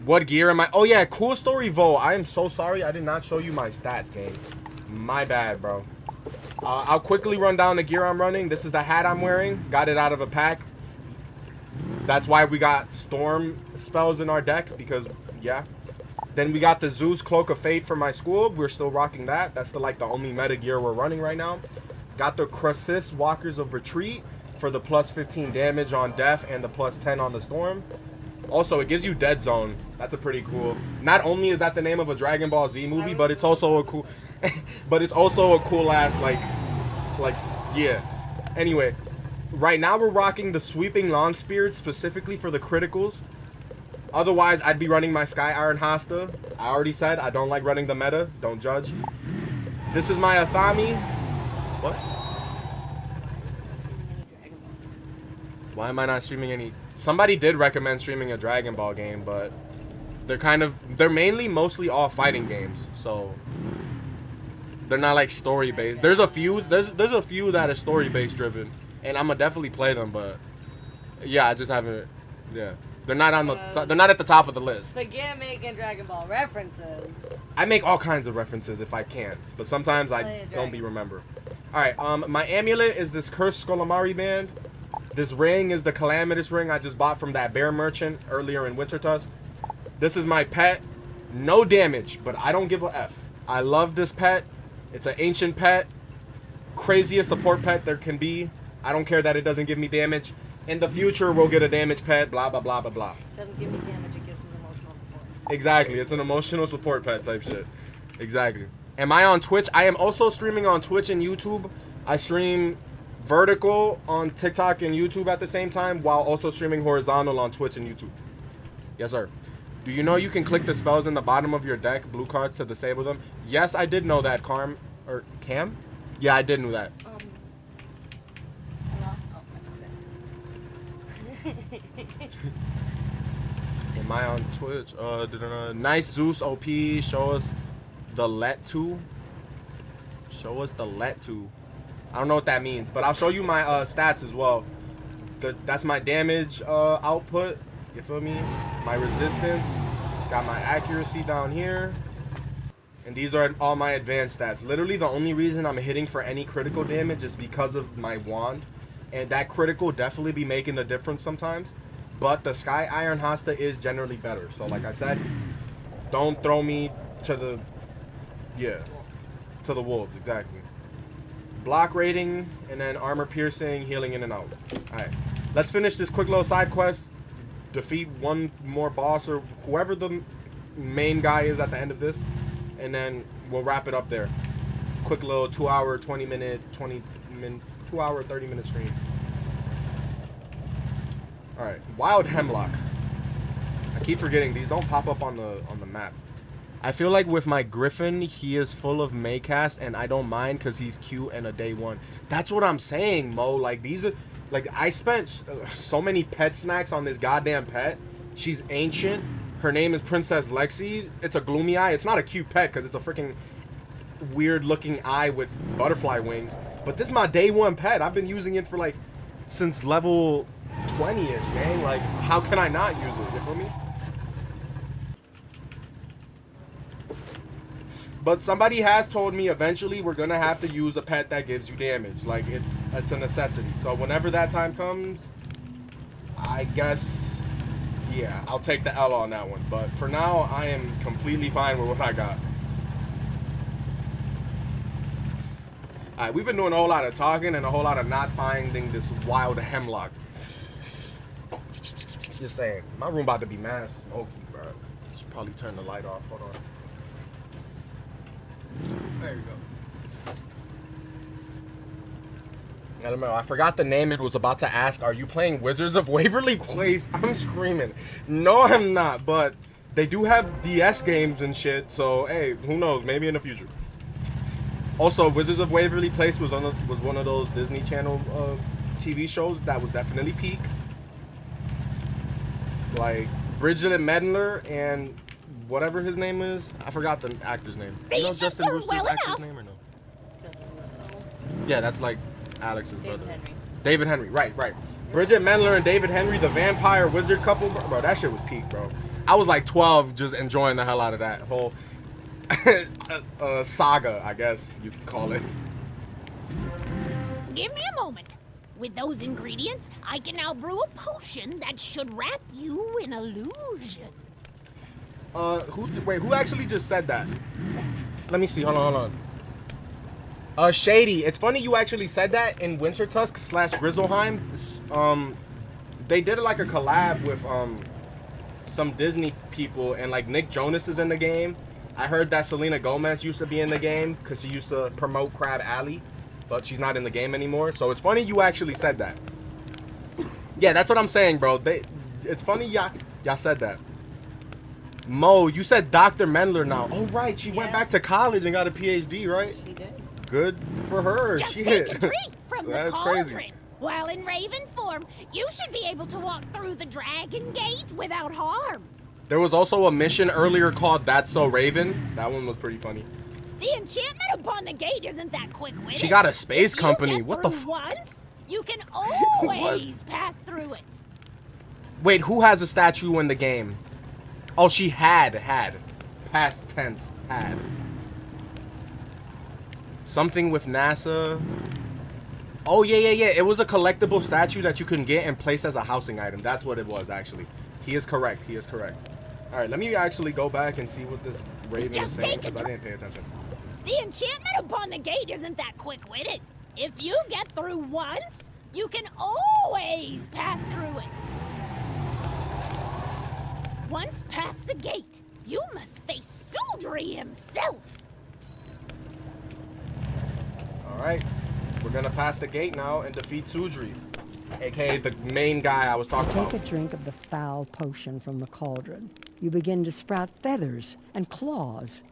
What gear am I? Oh, yeah, cool story, Vo. I am so sorry I did not show you my stats, game. My bad, bro. I'll quickly run down the gear I'm running. This is the hat I'm wearing. Got it out of a pack. That's why we got storm spells in our deck, because, yeah. Then we got the Zeus Cloak of Fate for my school. We're still rocking that. That's the only meta gear we're running right now. Got the Crassus Walkers of Retreat for the plus 15 damage on Death and the plus 10 on the Storm. Also, it gives you Dead Zone. That's a pretty cool. Not only is that the name of a Dragon Ball Z movie, but it's also a cool, but it's also a cool ass yeah. Anyway, right now we're rocking the Sweeping Long Spear specifically for the criticals. Otherwise, I'd be running my Sky Iron Hasta. I already said I don't like running the meta. Don't judge. This is my Athami. What? Why am I not streaming any? Somebody did recommend streaming a Dragon Ball game, but they're mostly all fighting games, so they're not like story based. There's a few that are story based driven, and I'ma definitely play them, but yeah, I just haven't. Yeah, they're not at the top of the list. Forget making Dragon Ball references. I make all kinds of references if I can, but sometimes I don't remember. All right, my amulet is this Cursed Skolamari band. This ring is the Calamitous ring I just bought from that bear merchant earlier in Wintertusk. This is my pet. No damage, but I don't give a F. I love this pet. It's an ancient pet. Craziest support pet there can be. I don't care that it doesn't give me damage. In the future, we'll get a damage pet, blah, blah, blah, blah, blah. Doesn't give me damage, it gives me emotional support. Exactly. It's an emotional support pet type shit. Exactly. Am I on Twitch? I am also streaming on Twitch and YouTube. I stream vertical on TikTok and YouTube at the same time, while also streaming horizontal on Twitch and YouTube. Yes, sir. Do you know you can click the spells in the bottom of your deck, blue cards, to disable them? Yes, I did know that, Cam? Yeah, I did know that. Am I on Twitch? Nice Zeus OP. Show us the let to. Show us the let to. I don't know what that means, but I'll show you my stats as well. That's my damage output. You feel me? My resistance. Got my accuracy down here. And these are all my advanced stats. Literally, the only reason I'm hitting for any critical damage is because of my wand. And that critical definitely be making the difference sometimes. But the Sky Iron Hasta is generally better. So like I said, don't throw me to the... Yeah. To the wolves, exactly. Block rating, and then armor piercing, healing in and out. Alright. Let's finish this quick little side quest. Defeat one more boss or whoever the main guy is at the end of this. And then we'll wrap it up there. Quick little 2 hour, 20 minute, 2 hour, 30 minute stream. Alright. Wild Hemlock. I keep forgetting these don't pop up on the map. I feel like with my Griffin, he is full of Maycast, and I don't mind because he's cute and a day one. That's what I'm saying, Mo. Like, these are... Like, I spent so many pet snacks on this goddamn pet. She's ancient. Her name is Princess Lexi. It's a gloomy eye. It's not a cute pet because it's a freaking weird-looking eye with butterfly wings. But this is my day one pet. I've been using it for, like, since level 20-ish, gang. Like, how can I not use it? You feel me? But somebody has told me eventually we're gonna have to use a pet that gives you damage. Like it's a necessity. So whenever that time comes, I guess, yeah, I'll take the L on that one. But for now, I am completely fine with what I got. Alright, we've been doing a whole lot of talking and a whole lot of not finding this wild hemlock. Just saying, my room about to be mad smoky, bro. Should probably turn the light off. Hold on. There you go. I don't know. I forgot the name. It was about to ask, are you playing Wizards of Waverly Place? I'm screaming. No, I'm not. But they do have DS games and shit. So, hey, who knows? Maybe in the future. Also, Wizards of Waverly Place was one of those Disney Channel TV shows that was definitely peak. Like Bridget Medler and whatever his name is, I forgot the actor's name. You know Justin Brewster's actor's name or no? Yeah, that's like Alex's brother. David Henry, right. Bridget Medler and David Henry, the vampire wizard couple, bro. That shit was peak, bro. I was like 12, just enjoying the hell out of that whole saga, I guess you could call it. Give me a moment. With those ingredients, I can now brew a potion that should wrap you in illusion. Who actually just said that? Let me see. Hold on. Shady. It's funny you actually said that in Wintertusk / Grizzleheim. They did like a collab with some Disney people, and like Nick Jonas is in the game. I heard that Selena Gomez used to be in the game because she used to promote Crab Alley, but she's not in the game anymore. So it's funny you actually said that. Yeah, that's what I'm saying, bro. It's funny y'all said that. Mo, you said Dr. Mendler now. Oh, right. She went back to college and got a PhD, right? She did. Good for her. Just take a drink from the That's cauldron. crazy. While in Raven form, you should be able to walk through the Dragon Gate without harm. There was also a mission earlier called That's So Raven. That one was pretty funny. The enchantment upon the gate isn't that quick-witted. She got a space If company. You get What the through f- once, you can always pass through it. Wait, who has a statue in the game? Oh, she had. Past tense, had. Something with NASA. Oh, yeah. It was a collectible statue that you can get and place as a housing item. That's what it was, actually. He is correct. All right, let me actually go back and see what this Raven is saying, because I didn't pay attention. The enchantment upon the gate isn't that quick-witted. If you get through once, you can always pass through it. Once past the gate, you must face Sudri himself. All right, we're gonna pass the gate now and defeat Sudri, aka the main guy I was talking about. Take a drink of the foul potion from the cauldron. You begin to sprout feathers and claws.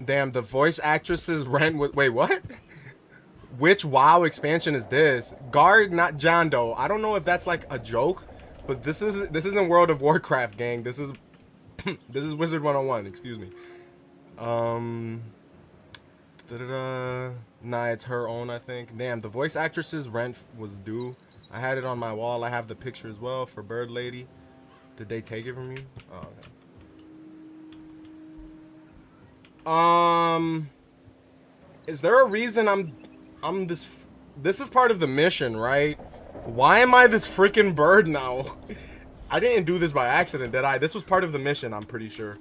Damn, the voice actresses rent with. Wait, what? Which WoW expansion is this? Guard, not John Doe. I don't know if that's like a joke, but this isn't World of Warcraft, gang. This is this is Wizard 101. Excuse me. Nah, it's her own, I think. Damn, the voice actress's rent was due. I had it on my wall. I have the picture as well for Bird Lady. Did they take it from you? Oh, okay. Is there a reason I'm this? This is part of the mission, right? Why am I this freaking bird now? I didn't do this by accident, did I? This was part of the mission, I'm pretty sure.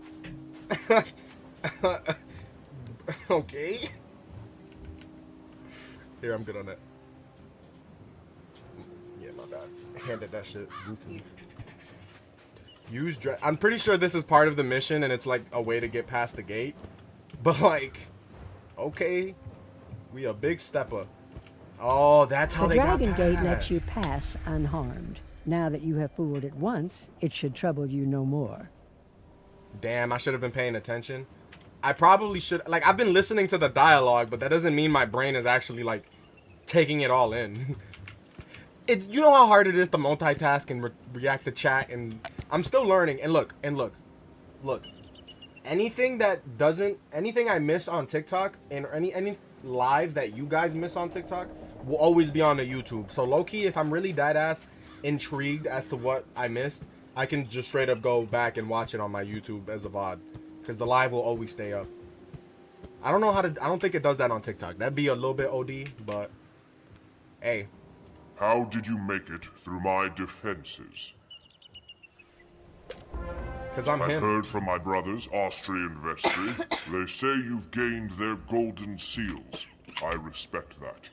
Okay. Here, I'm good on that. Yeah, my bad. I handed that shit goofy. Use I'm pretty sure this is part of the mission and it's like a way to get past the gate. But like, okay. We a big stepper. Oh, that's how they got The past. Dragon Gate lets you pass unharmed. Now that you have fooled it once, it should trouble you no more. Damn, I should have been paying attention. I probably should. Like, I've been listening to the dialogue, but that doesn't mean my brain is actually like taking it all in. You know how hard it is to multitask and react to chat, and I'm still learning. And look. Anything I miss on TikTok and any live that you guys miss on TikTok will always be on the YouTube. So low key, if I'm really dead ass intrigued as to what I missed, I can just straight up go back and watch it on my YouTube as a VOD. Because the live will always stay up. I don't know how to... I don't think it does that on TikTok. That'd be a little bit OD, but... Hey. How did you make it through my defenses? Because I'm I've him. heard from my brothers, Austrian Vestry. They say you've gained their golden seals. I respect that.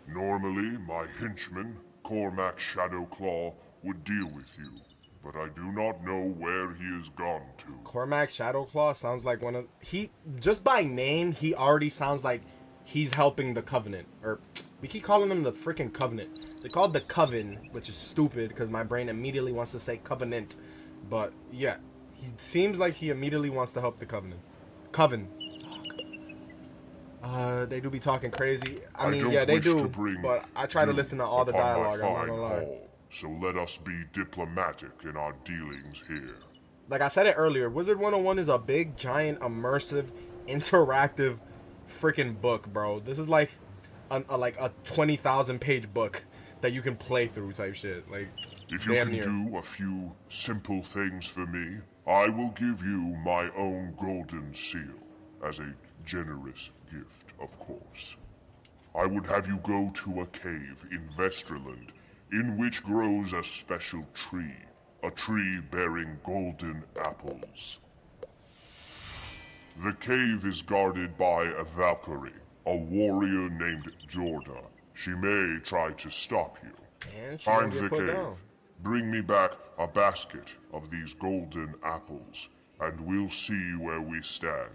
Normally, my henchman, Cormac Shadowclaw, would deal with you, but I do not know where he has gone to. Cormac Shadowclaw sounds like one of... He... Just by name, he already sounds like he's helping the Covenant. Or, we keep calling him the freaking Covenant. They call it the Coven, which is stupid, because my brain immediately wants to say Covenant. But, yeah. He seems like he immediately wants to help the Covenant. Coven. They do be talking crazy. I mean, yeah, they do, but I try to listen to all the dialogue, I'm not gonna lie. So let us be diplomatic in our dealings here. Like I said it earlier, Wizard 101 is a big, giant, immersive, interactive freaking book, bro. This is like a 20,000 page book that you can play through type shit. Like, if you can do a few simple things for me, I will give you my own golden seal as a generous gift, of course. I would have you go to a cave in Vesterland in which grows a special tree, a tree bearing golden apples. The cave is guarded by a Valkyrie, a warrior named Jorda. She may try to stop you. Find the cave. Bring me back a basket of these golden apples, and we'll see where we stand.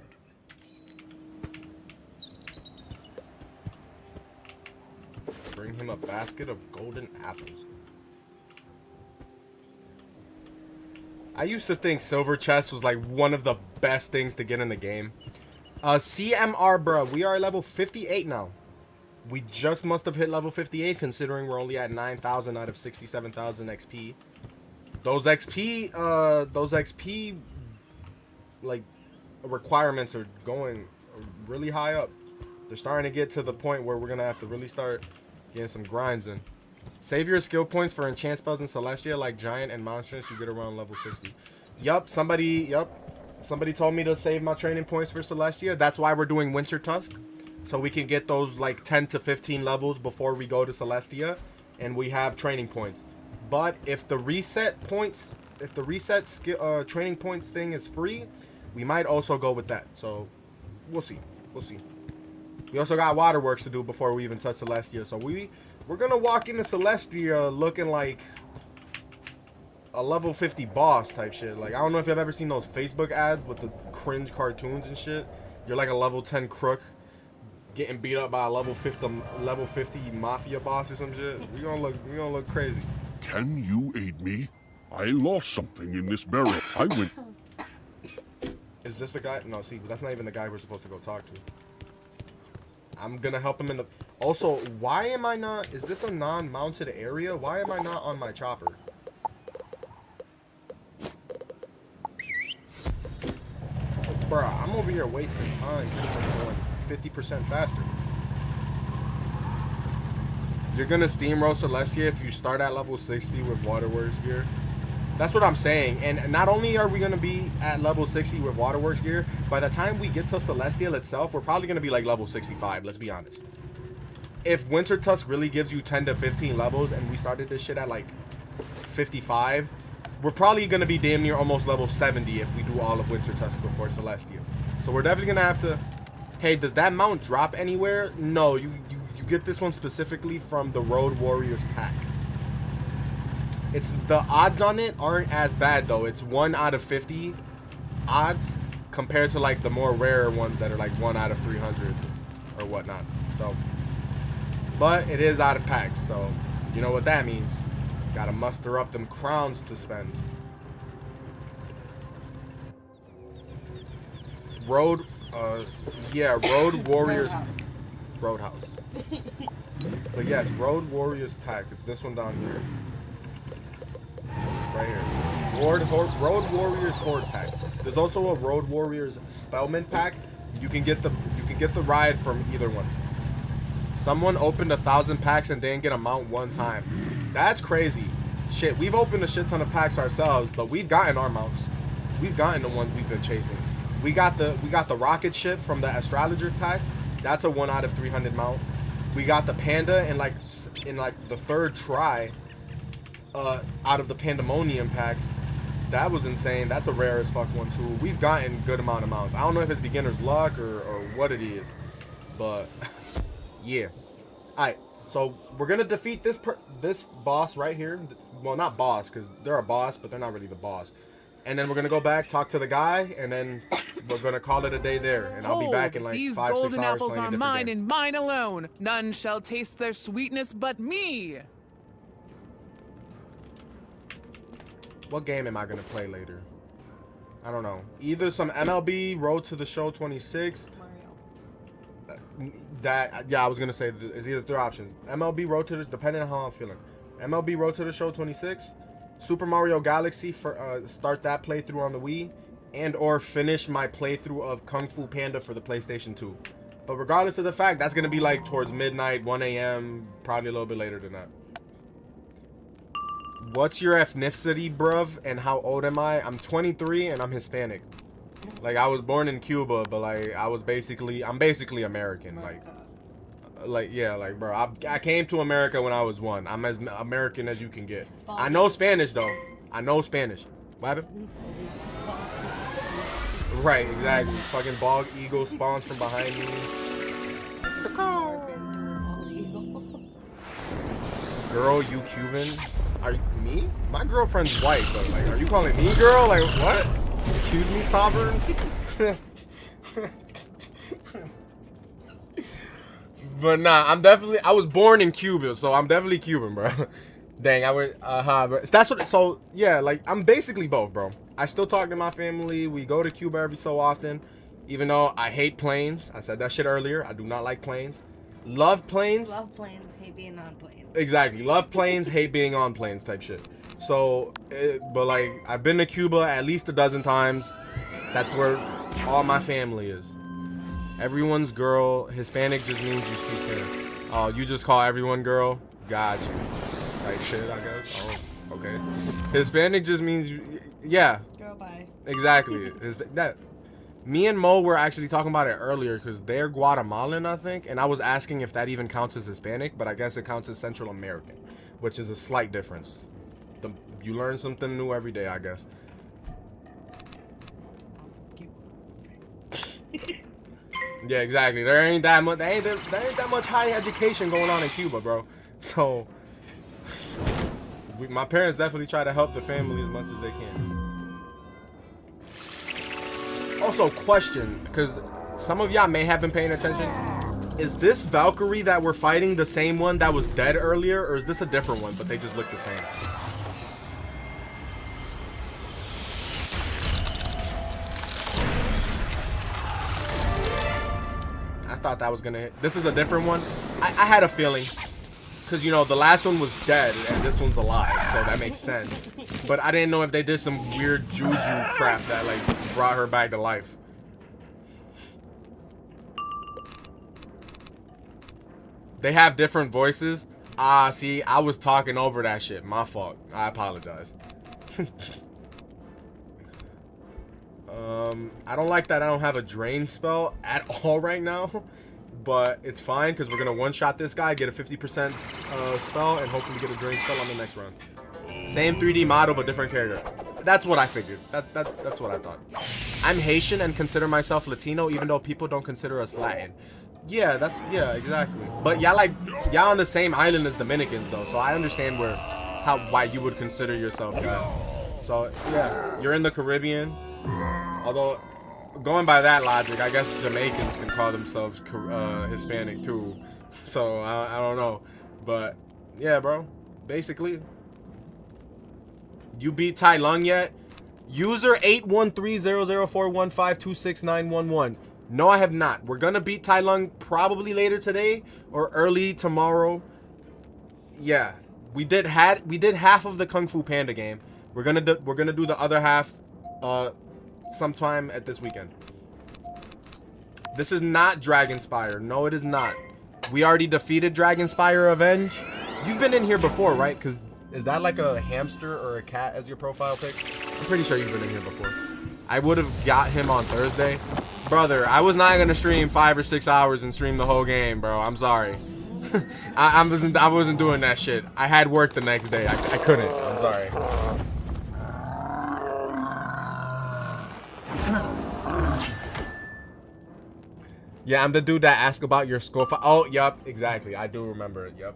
Bring him a basket of golden apples. I used to think silver chest was like one of the best things to get in the game. CMR, bro, we are level 58 now. We just must have hit level 58 considering we're only at 9,000 out of 67,000 XP. Those XP like requirements are going really high up. They're starting to get to the point where we're gonna have to really start getting some grinds in. Save your skill points for enchant spells in Celestia like Giant and Monstrance. You get around level 60. Somebody told me to save my training points for Celestia. That's why we're doing Wintertusk. So we can get those like 10 to 15 levels before we go to Celestia. And we have training points. But if the reset training points thing is free, we might also go with that. So we'll see. We'll see. We also got waterworks to do before we even touch Celestia. So we're gonna walk into Celestia looking like a level 50 boss type shit. Like, I don't know if you've ever seen those Facebook ads with the cringe cartoons and shit. You're like a level 10 crook getting beat up by a level 50 mafia boss or some shit. We gonna look crazy. Can you aid me? I lost something in this barrel. I went... Is this the guy? No, see, that's not even the guy we're supposed to go talk to. I'm gonna help him in the... Also, why am I not... Is this a non-mounted area? Why am I not on my chopper? Bruh, I'm over here wasting time. Going 50% faster. You're gonna steamroll Celestia if you start at level 60 with Waterworks gear. That's what I'm saying. And not only are we going to be at level 60 with Waterworks gear, by the time we get to Celestial itself, we're probably going to be like level 65, let's be honest. If Wintertusk really gives you 10 to 15 levels and we started this shit at like 55, we're probably going to be damn near almost level 70 if we do all of Wintertusk before Celestial. So we're definitely going to have to... Hey, does that mount drop anywhere? No, you get this one specifically from the Road Warriors pack. It's the odds on it aren't as bad though. It's 1 out of 50 odds compared to like the more rare ones that are like 1 out of 300 or whatnot. So, but it is out of packs, so you know what that means. Gotta muster up them crowns to spend. Road Warriors Roadhouse. But yes, Road Warriors pack. It's this one down here. Right here. Road Warriors Horde pack. There's also a Road Warriors Spellman pack. You can get the ride from either one. Someone opened 1,000 packs and didn't get a mount one time. That's crazy. Shit, we've opened a shit ton of packs ourselves, but we've gotten our mounts. We've gotten the ones we've been chasing. We got the rocket ship from the astrologer's pack. That's a 1 out of 300 mount. We got the panda in like the third try out of the pandemonium pack. That was insane. That's a rare as fuck one too. We've gotten good amount of mounts. I don't know if it's beginner's luck or what it is, but yeah. All right, so we're gonna defeat this boss right here. Well, not boss, because they're a boss, but they're not really the boss. And then we're gonna go back, talk to the guy, and then we're gonna call it a day there. And I'll be back in like 5-6 hours. These golden apples playing a are different mine game. and mine alone. None shall taste their sweetness but me. What game am I gonna play later? I don't know. Either some MLB Road to the Show 26. Yeah, I was gonna say it's either 3 options. MLB Road to the, depending on how I'm feeling. MLB Road to the Show 26, Super Mario Galaxy for start that playthrough on the Wii, and or finish my playthrough of Kung Fu Panda for the PlayStation 2. But regardless of the fact, that's gonna be like towards midnight, 1 a.m., probably a little bit later than that. What's your ethnicity, bruv, and how old am I? I'm 23 and I'm Hispanic. Like, I was born in Cuba, but like I'm basically American. Like yeah, like bro, I came to America when I was 1. I'm as American as you can get. I know Spanish though. I know Spanish. What happened? Right, exactly. Fucking bald eagle spawns from behind me. Girl, you Cuban? Are you me? My girlfriend's white, but like, are you calling me girl? Like, what? Excuse me, sovereign? But nah, I was born in Cuba, so I'm definitely Cuban, bro. Dang, I would, but that's what, so, yeah, like, I'm basically both, bro. I still talk to my family. We go to Cuba every so often, even though I hate planes. I said that shit earlier. I do not like planes. Love planes. Love planes, hate being on planes. Exactly. Love planes, hate being on planes type shit. So, but like, I've been to Cuba at least a dozen times. That's where all my family is. Everyone's girl. Hispanic just means you speak Spanish. Oh, you just call everyone girl? Gotcha. Type shit, I guess. Oh, okay. Hispanic just means, yeah. Girl, bye. Exactly. Me and Mo were actually talking about it earlier because they're Guatemalan, I think, and I was asking if that even counts as Hispanic, but I guess it counts as Central American, which is a slight difference. You learn something new every day, I guess. Yeah, exactly. There ain't that much high education going on in Cuba, bro. So my parents definitely try to help the family as much as they can. Also, question, because some of y'all may have been paying attention. Is this Valkyrie that we're fighting the same one that was dead earlier, or is this a different one, but they just look the same? I thought that was gonna hit. This is a different one. I had a feeling. Because, you know, the last one was dead, and this one's alive, so that makes sense. But I didn't know if they did some weird juju crap that, like, brought her back to life. They have different voices. Ah, see, I was talking over that shit. My fault. I apologize. I don't like that I don't have a drain spell at all right now. But it's fine because we're going to one-shot this guy, get a 50% spell, and hopefully get a drain spell on the next round. Same 3D model, but different character. That's what I figured. That's what I thought. I'm Haitian and consider myself Latino, even though people don't consider us Latin. Yeah, yeah, exactly. But y'all on the same island as Dominicans, though, so I understand why you would consider yourself that. So, yeah, you're in the Caribbean. Although, going by that logic, I guess Jamaicans can call themselves Hispanic too. So I don't know, but yeah, bro. Basically, you beat Tai Lung yet? User 8130041526911. No, I have not. We're gonna beat Tai Lung probably later today or early tomorrow. Yeah, we did half of the Kung Fu Panda game. We're gonna do the other half sometime at this weekend. This is not Dragonspire. No, it is not. We already defeated Dragonspire Avenge. You've been in here before, right? Because is that like a hamster or a cat as your profile pic? I'm pretty sure you've been in here before. I would have got him on Thursday. Brother, I was not going to stream 5 or 6 hours and stream the whole game, bro. I'm sorry. I wasn't doing that shit. I had work the next day. I couldn't. I'm sorry. Yeah, I'm the dude that asked about your school. Oh, yup, exactly. I do remember it. Yup.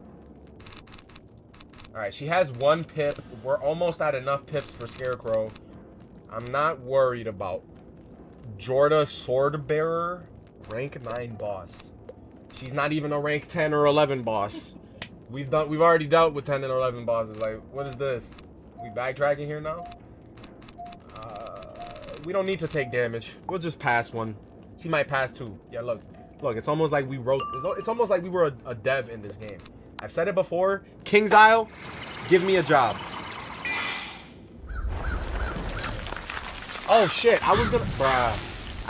All right, she has 1 pip. We're almost at enough pips for Scarecrow. I'm not worried about Jorda Swordbearer, rank 9 boss. She's not even a rank 10 or 11 boss. We've already dealt with 10 and 11 bosses. Like, what is this? We backtracking here now? We don't need to take damage. We'll just pass one. She might pass 2. Yeah, look. It's almost like we wrote. It's almost like we were a dev in this game. I've said it before. King's Isle, give me a job. Oh shit! I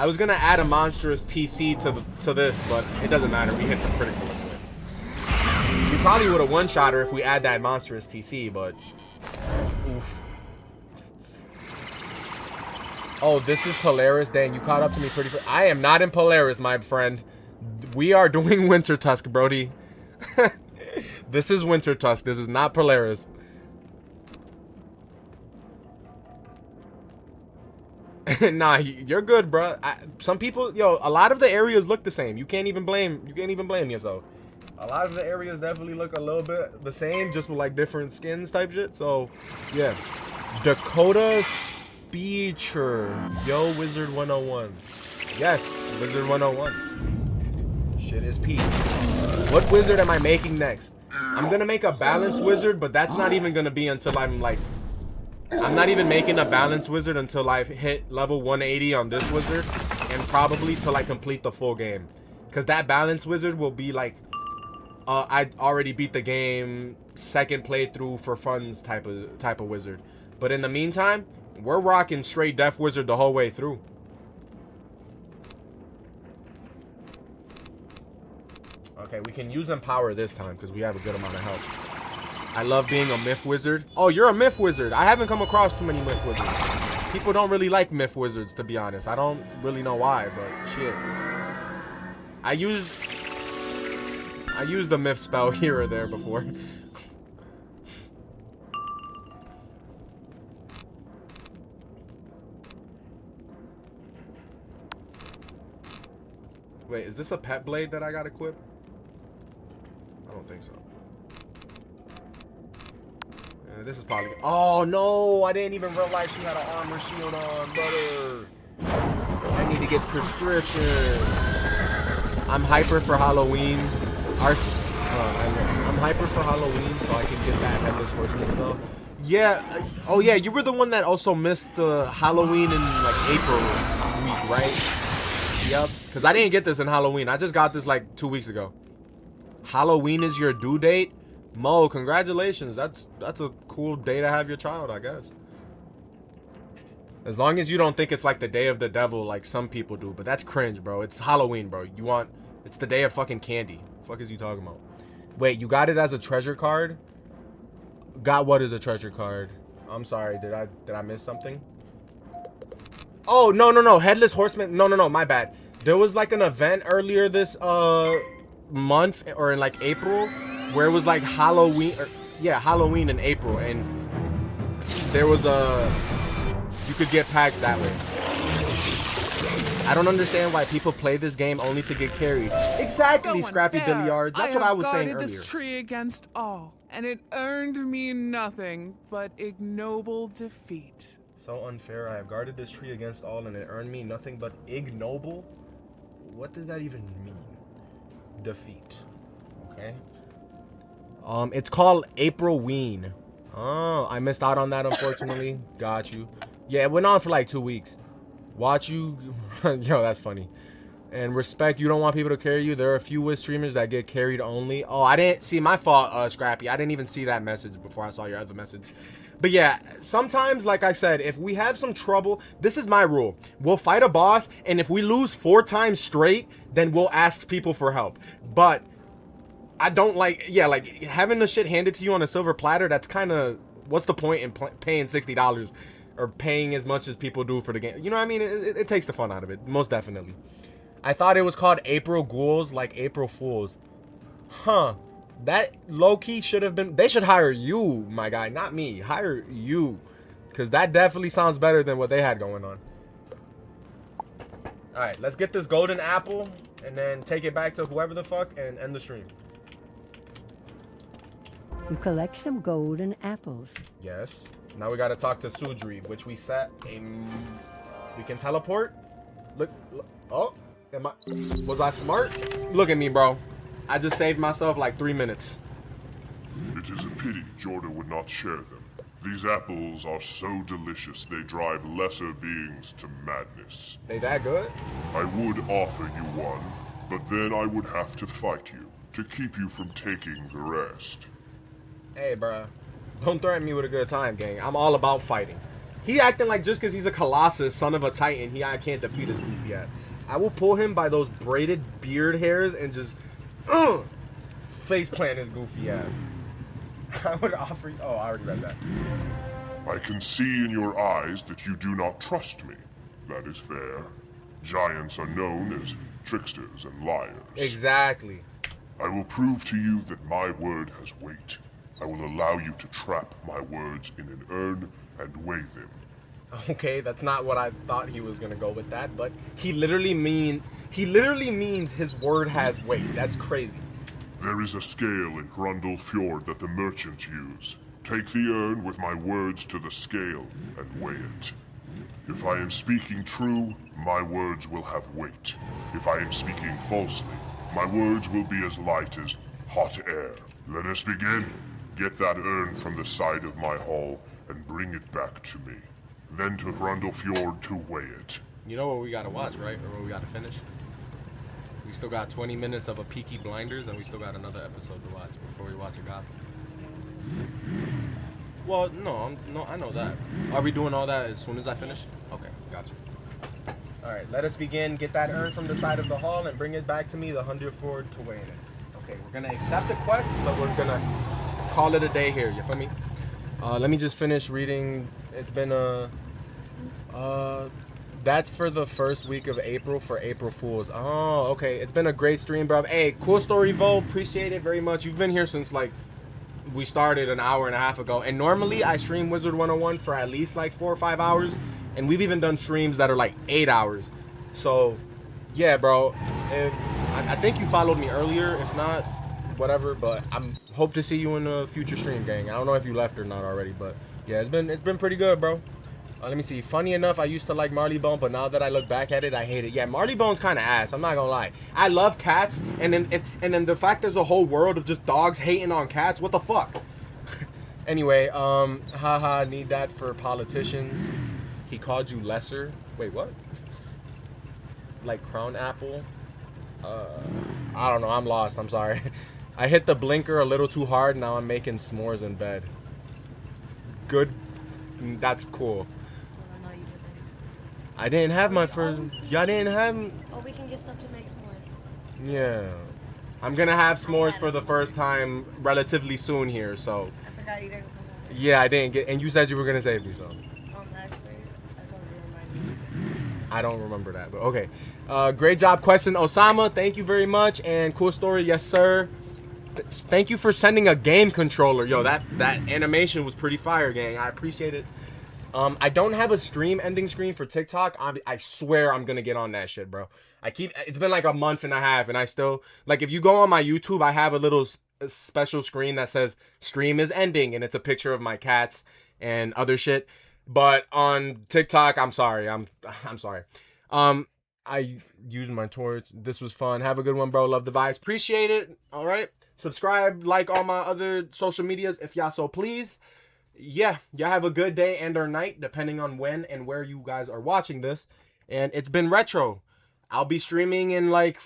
was gonna add a monstrous TC to this, but it doesn't matter. We hit the critical with it. We probably would have one-shot her if we add that monstrous TC, but oof. Oh, this is Polaris. Dan, you caught up to me pretty quick. I am not in Polaris, my friend. We are doing Wintertusk, Brody. This is Wintertusk. This is not Polaris. Nah, you're good, bro. Some people, yo, a lot of the areas look the same. You can't even blame yourself. A lot of the areas definitely look a little bit the same, just with like different skins type shit. So, yeah. Dakota Speecher. Yo, Wizard 101. Yes, Wizard 101. Shit is peak. What wizard am I making next? I'm gonna make a balanced wizard, but that's not even gonna be until I'm like... I'm not even making a balanced wizard until I hit level 180 on this wizard, and probably till I complete the full game. Because that balanced wizard will be like... I already beat the game, 2nd playthrough for funds type of wizard. But in the meantime, we're rocking straight Death Wizard the whole way through. Okay, we can use Empower this time because we have a good amount of health. I love being a Myth Wizard. Oh, you're a Myth Wizard. I haven't come across too many Myth Wizards. People don't really like Myth Wizards, to be honest. I don't really know why, but shit. I used the Myth spell here or there before. Wait, is this a pet blade that I got equipped? I don't think so. This is probably... Oh, no! I didn't even realize she had an armor shield on, brother. I need to get prescription. I'm hyper for Halloween. I'm hyper for Halloween, so I can get that Headless Horseman spell. Yeah. Oh, yeah. You were the one that also missed Halloween in, like, April week, right? Yep. Because I didn't get this in Halloween. I just got this, like, 2 weeks ago. Halloween is your due date? Mo, congratulations. That's a cool day to have your child, I guess. As long as you don't think it's like the day of the devil like some people do. But that's cringe, bro. It's Halloween, bro. It's the day of fucking candy. The fuck is you talking about? Wait, you got it as a treasure card? Got what as a treasure card? I'm sorry. Did I miss something? Oh, no. Headless Horseman. No, my bad. There was like an event earlier this month or in like April where it was like Halloween, Halloween in April, and there was you could get packs that way. I don't understand why people play this game only to get carried. Exactly, Scrappy Billiards. That's what I was saying earlier. This tree against all, and it earned me nothing but ignoble defeat. So unfair. I have guarded this tree against all, and it earned me nothing but ignoble. What does that even mean? Defeat. Okay. It's called April Ween. Oh, I missed out on that, unfortunately. Got you. Yeah, it went on for like 2 weeks. Watch you. Yo, that's funny. And respect, you don't want people to carry you. There are a few Wiz streamers that get carried only. Oh, I didn't see. My fault, Scrappy. I didn't even see that message before I saw your other message. But yeah, sometimes, like I said, if we have some trouble, this is my rule. We'll fight a boss, and if we lose 4 times straight, then we'll ask people for help. But I don't like, yeah, like having the shit handed to you on a silver platter. That's kind of, what's the point in paying $60 or paying as much as people do for the game? You know what I mean? It takes the fun out of it, most definitely. I thought it was called April Ghouls, like April Fools. Huh. That low-key should have been, they should hire you, my guy, not me. Hire you. Because that definitely sounds better than what they had going on. Alright, let's get this golden apple and then take it back to whoever the fuck and end the stream. You collect some golden apples. Yes. Now we gotta talk to Sudri, which we set a... We can teleport? Look, oh, was I smart? Look at me, bro. I just saved myself like 3 minutes. It is a pity Jordan would not share them. These apples are so delicious they drive lesser beings to madness. They that good? I would offer you one, but then I would have to fight you to keep you from taking the rest. Hey, bruh. Don't threaten me with a good time, gang. I'm all about fighting. He acting like just because he's a Colossus, son of a Titan, I can't defeat his goofy ass. I will pull him by those braided beard hairs and just face plant his goofy ass. I would offer you... Oh, I already read that. I can see in your eyes that you do not trust me. That is fair. Giants are known as tricksters and liars. Exactly. I will prove to you that my word has weight. I will allow you to trap my words in an urn and weigh them. Okay, that's not what I thought he was gonna go with that, but he literally means his word has weight. That's crazy. There is a scale in Hrundle Fjord that the merchants use. Take the urn with my words to the scale and weigh it. If I am speaking true, my words will have weight. If I am speaking falsely, my words will be as light as hot air. Let us begin. Get that urn from the side of my hall and bring it back to me. Then to Hrundle Fjord to weigh it. You know what we gotta watch, right? Or what we gotta finish? We still got 20 minutes of a Peaky Blinders, and we still got another episode to watch before we watch a Gotham. Well, no, I know that. Are we doing all that as soon as I finish? Okay, gotcha. Alright, let us begin. Get that urn from the side of the hall and bring it back to me, the Hrundle Fjord, to weigh it. Okay, we're gonna accept the quest, but we're gonna call it a day here, you feel me? Let me just finish reading. It's been that's for the first week of April for April Fools. Oh, okay. It's been a great stream, bro. Hey, cool story, Vo. Appreciate it very much. You've been here since, like, we started an hour and a half ago. And normally I stream Wizard 101 for at least, like, 4 or 5 hours. And we've even done streams that are, like, 8 hours. So, yeah, bro. I think you followed me earlier. If not, whatever. But I'm hope to see you in a future stream, gang. I don't know if you left or not already. But, yeah, it's been pretty good, bro. Let me see. Funny enough, I used to like Marley Bone, but now that I look back at it, I hate it. Yeah, Marley Bone's kind of ass. I'm not gonna lie. I love cats, and then the fact there's a whole world of just dogs hating on cats. What the fuck? Anyway, haha, need that for politicians. He called you lesser. Wait, what? Like crown apple? I don't know. I'm lost. I'm sorry. I hit the blinker a little too hard. Now I'm making s'mores in bed. Good. That's cool. I didn't have my first. Y'all didn't have. Oh, we can get stuff to make s'mores. Yeah. I'm gonna have s'mores for the first time relatively soon here, so. I forgot you didn't come over. Yeah, I didn't get. And you said you were gonna save me, so. Actually, I told you to remind me. I don't remember that, but okay. Great job, question, Osama. Thank you very much. And cool story, yes, sir. Thank you for sending a game controller. Yo, that animation was pretty fire, gang. I appreciate it. I don't have a stream ending screen for TikTok. I swear I'm gonna get on that shit, bro. It's been like a month and a half, and I still, like, if you go on my YouTube, I have a little special screen that says stream is ending, and it's a picture of my cats and other shit. But on TikTok, I'm sorry. I'm sorry. I used my torch. This was fun. Have a good one, bro. Love the vibes. Appreciate it. All right. Subscribe, like all my other social medias if y'all so please. Yeah, y'all have a good day and or night, depending on when and where you guys are watching this. And it's been retro. I'll be streaming in like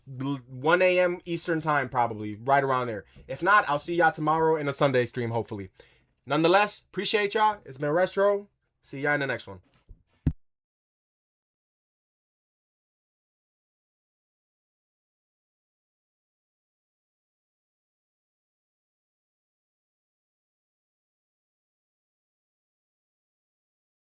1 a.m. Eastern time, probably, right around there. If not, I'll see y'all tomorrow in a Sunday stream, hopefully. Nonetheless, appreciate y'all. It's been retro. See y'all in the next one.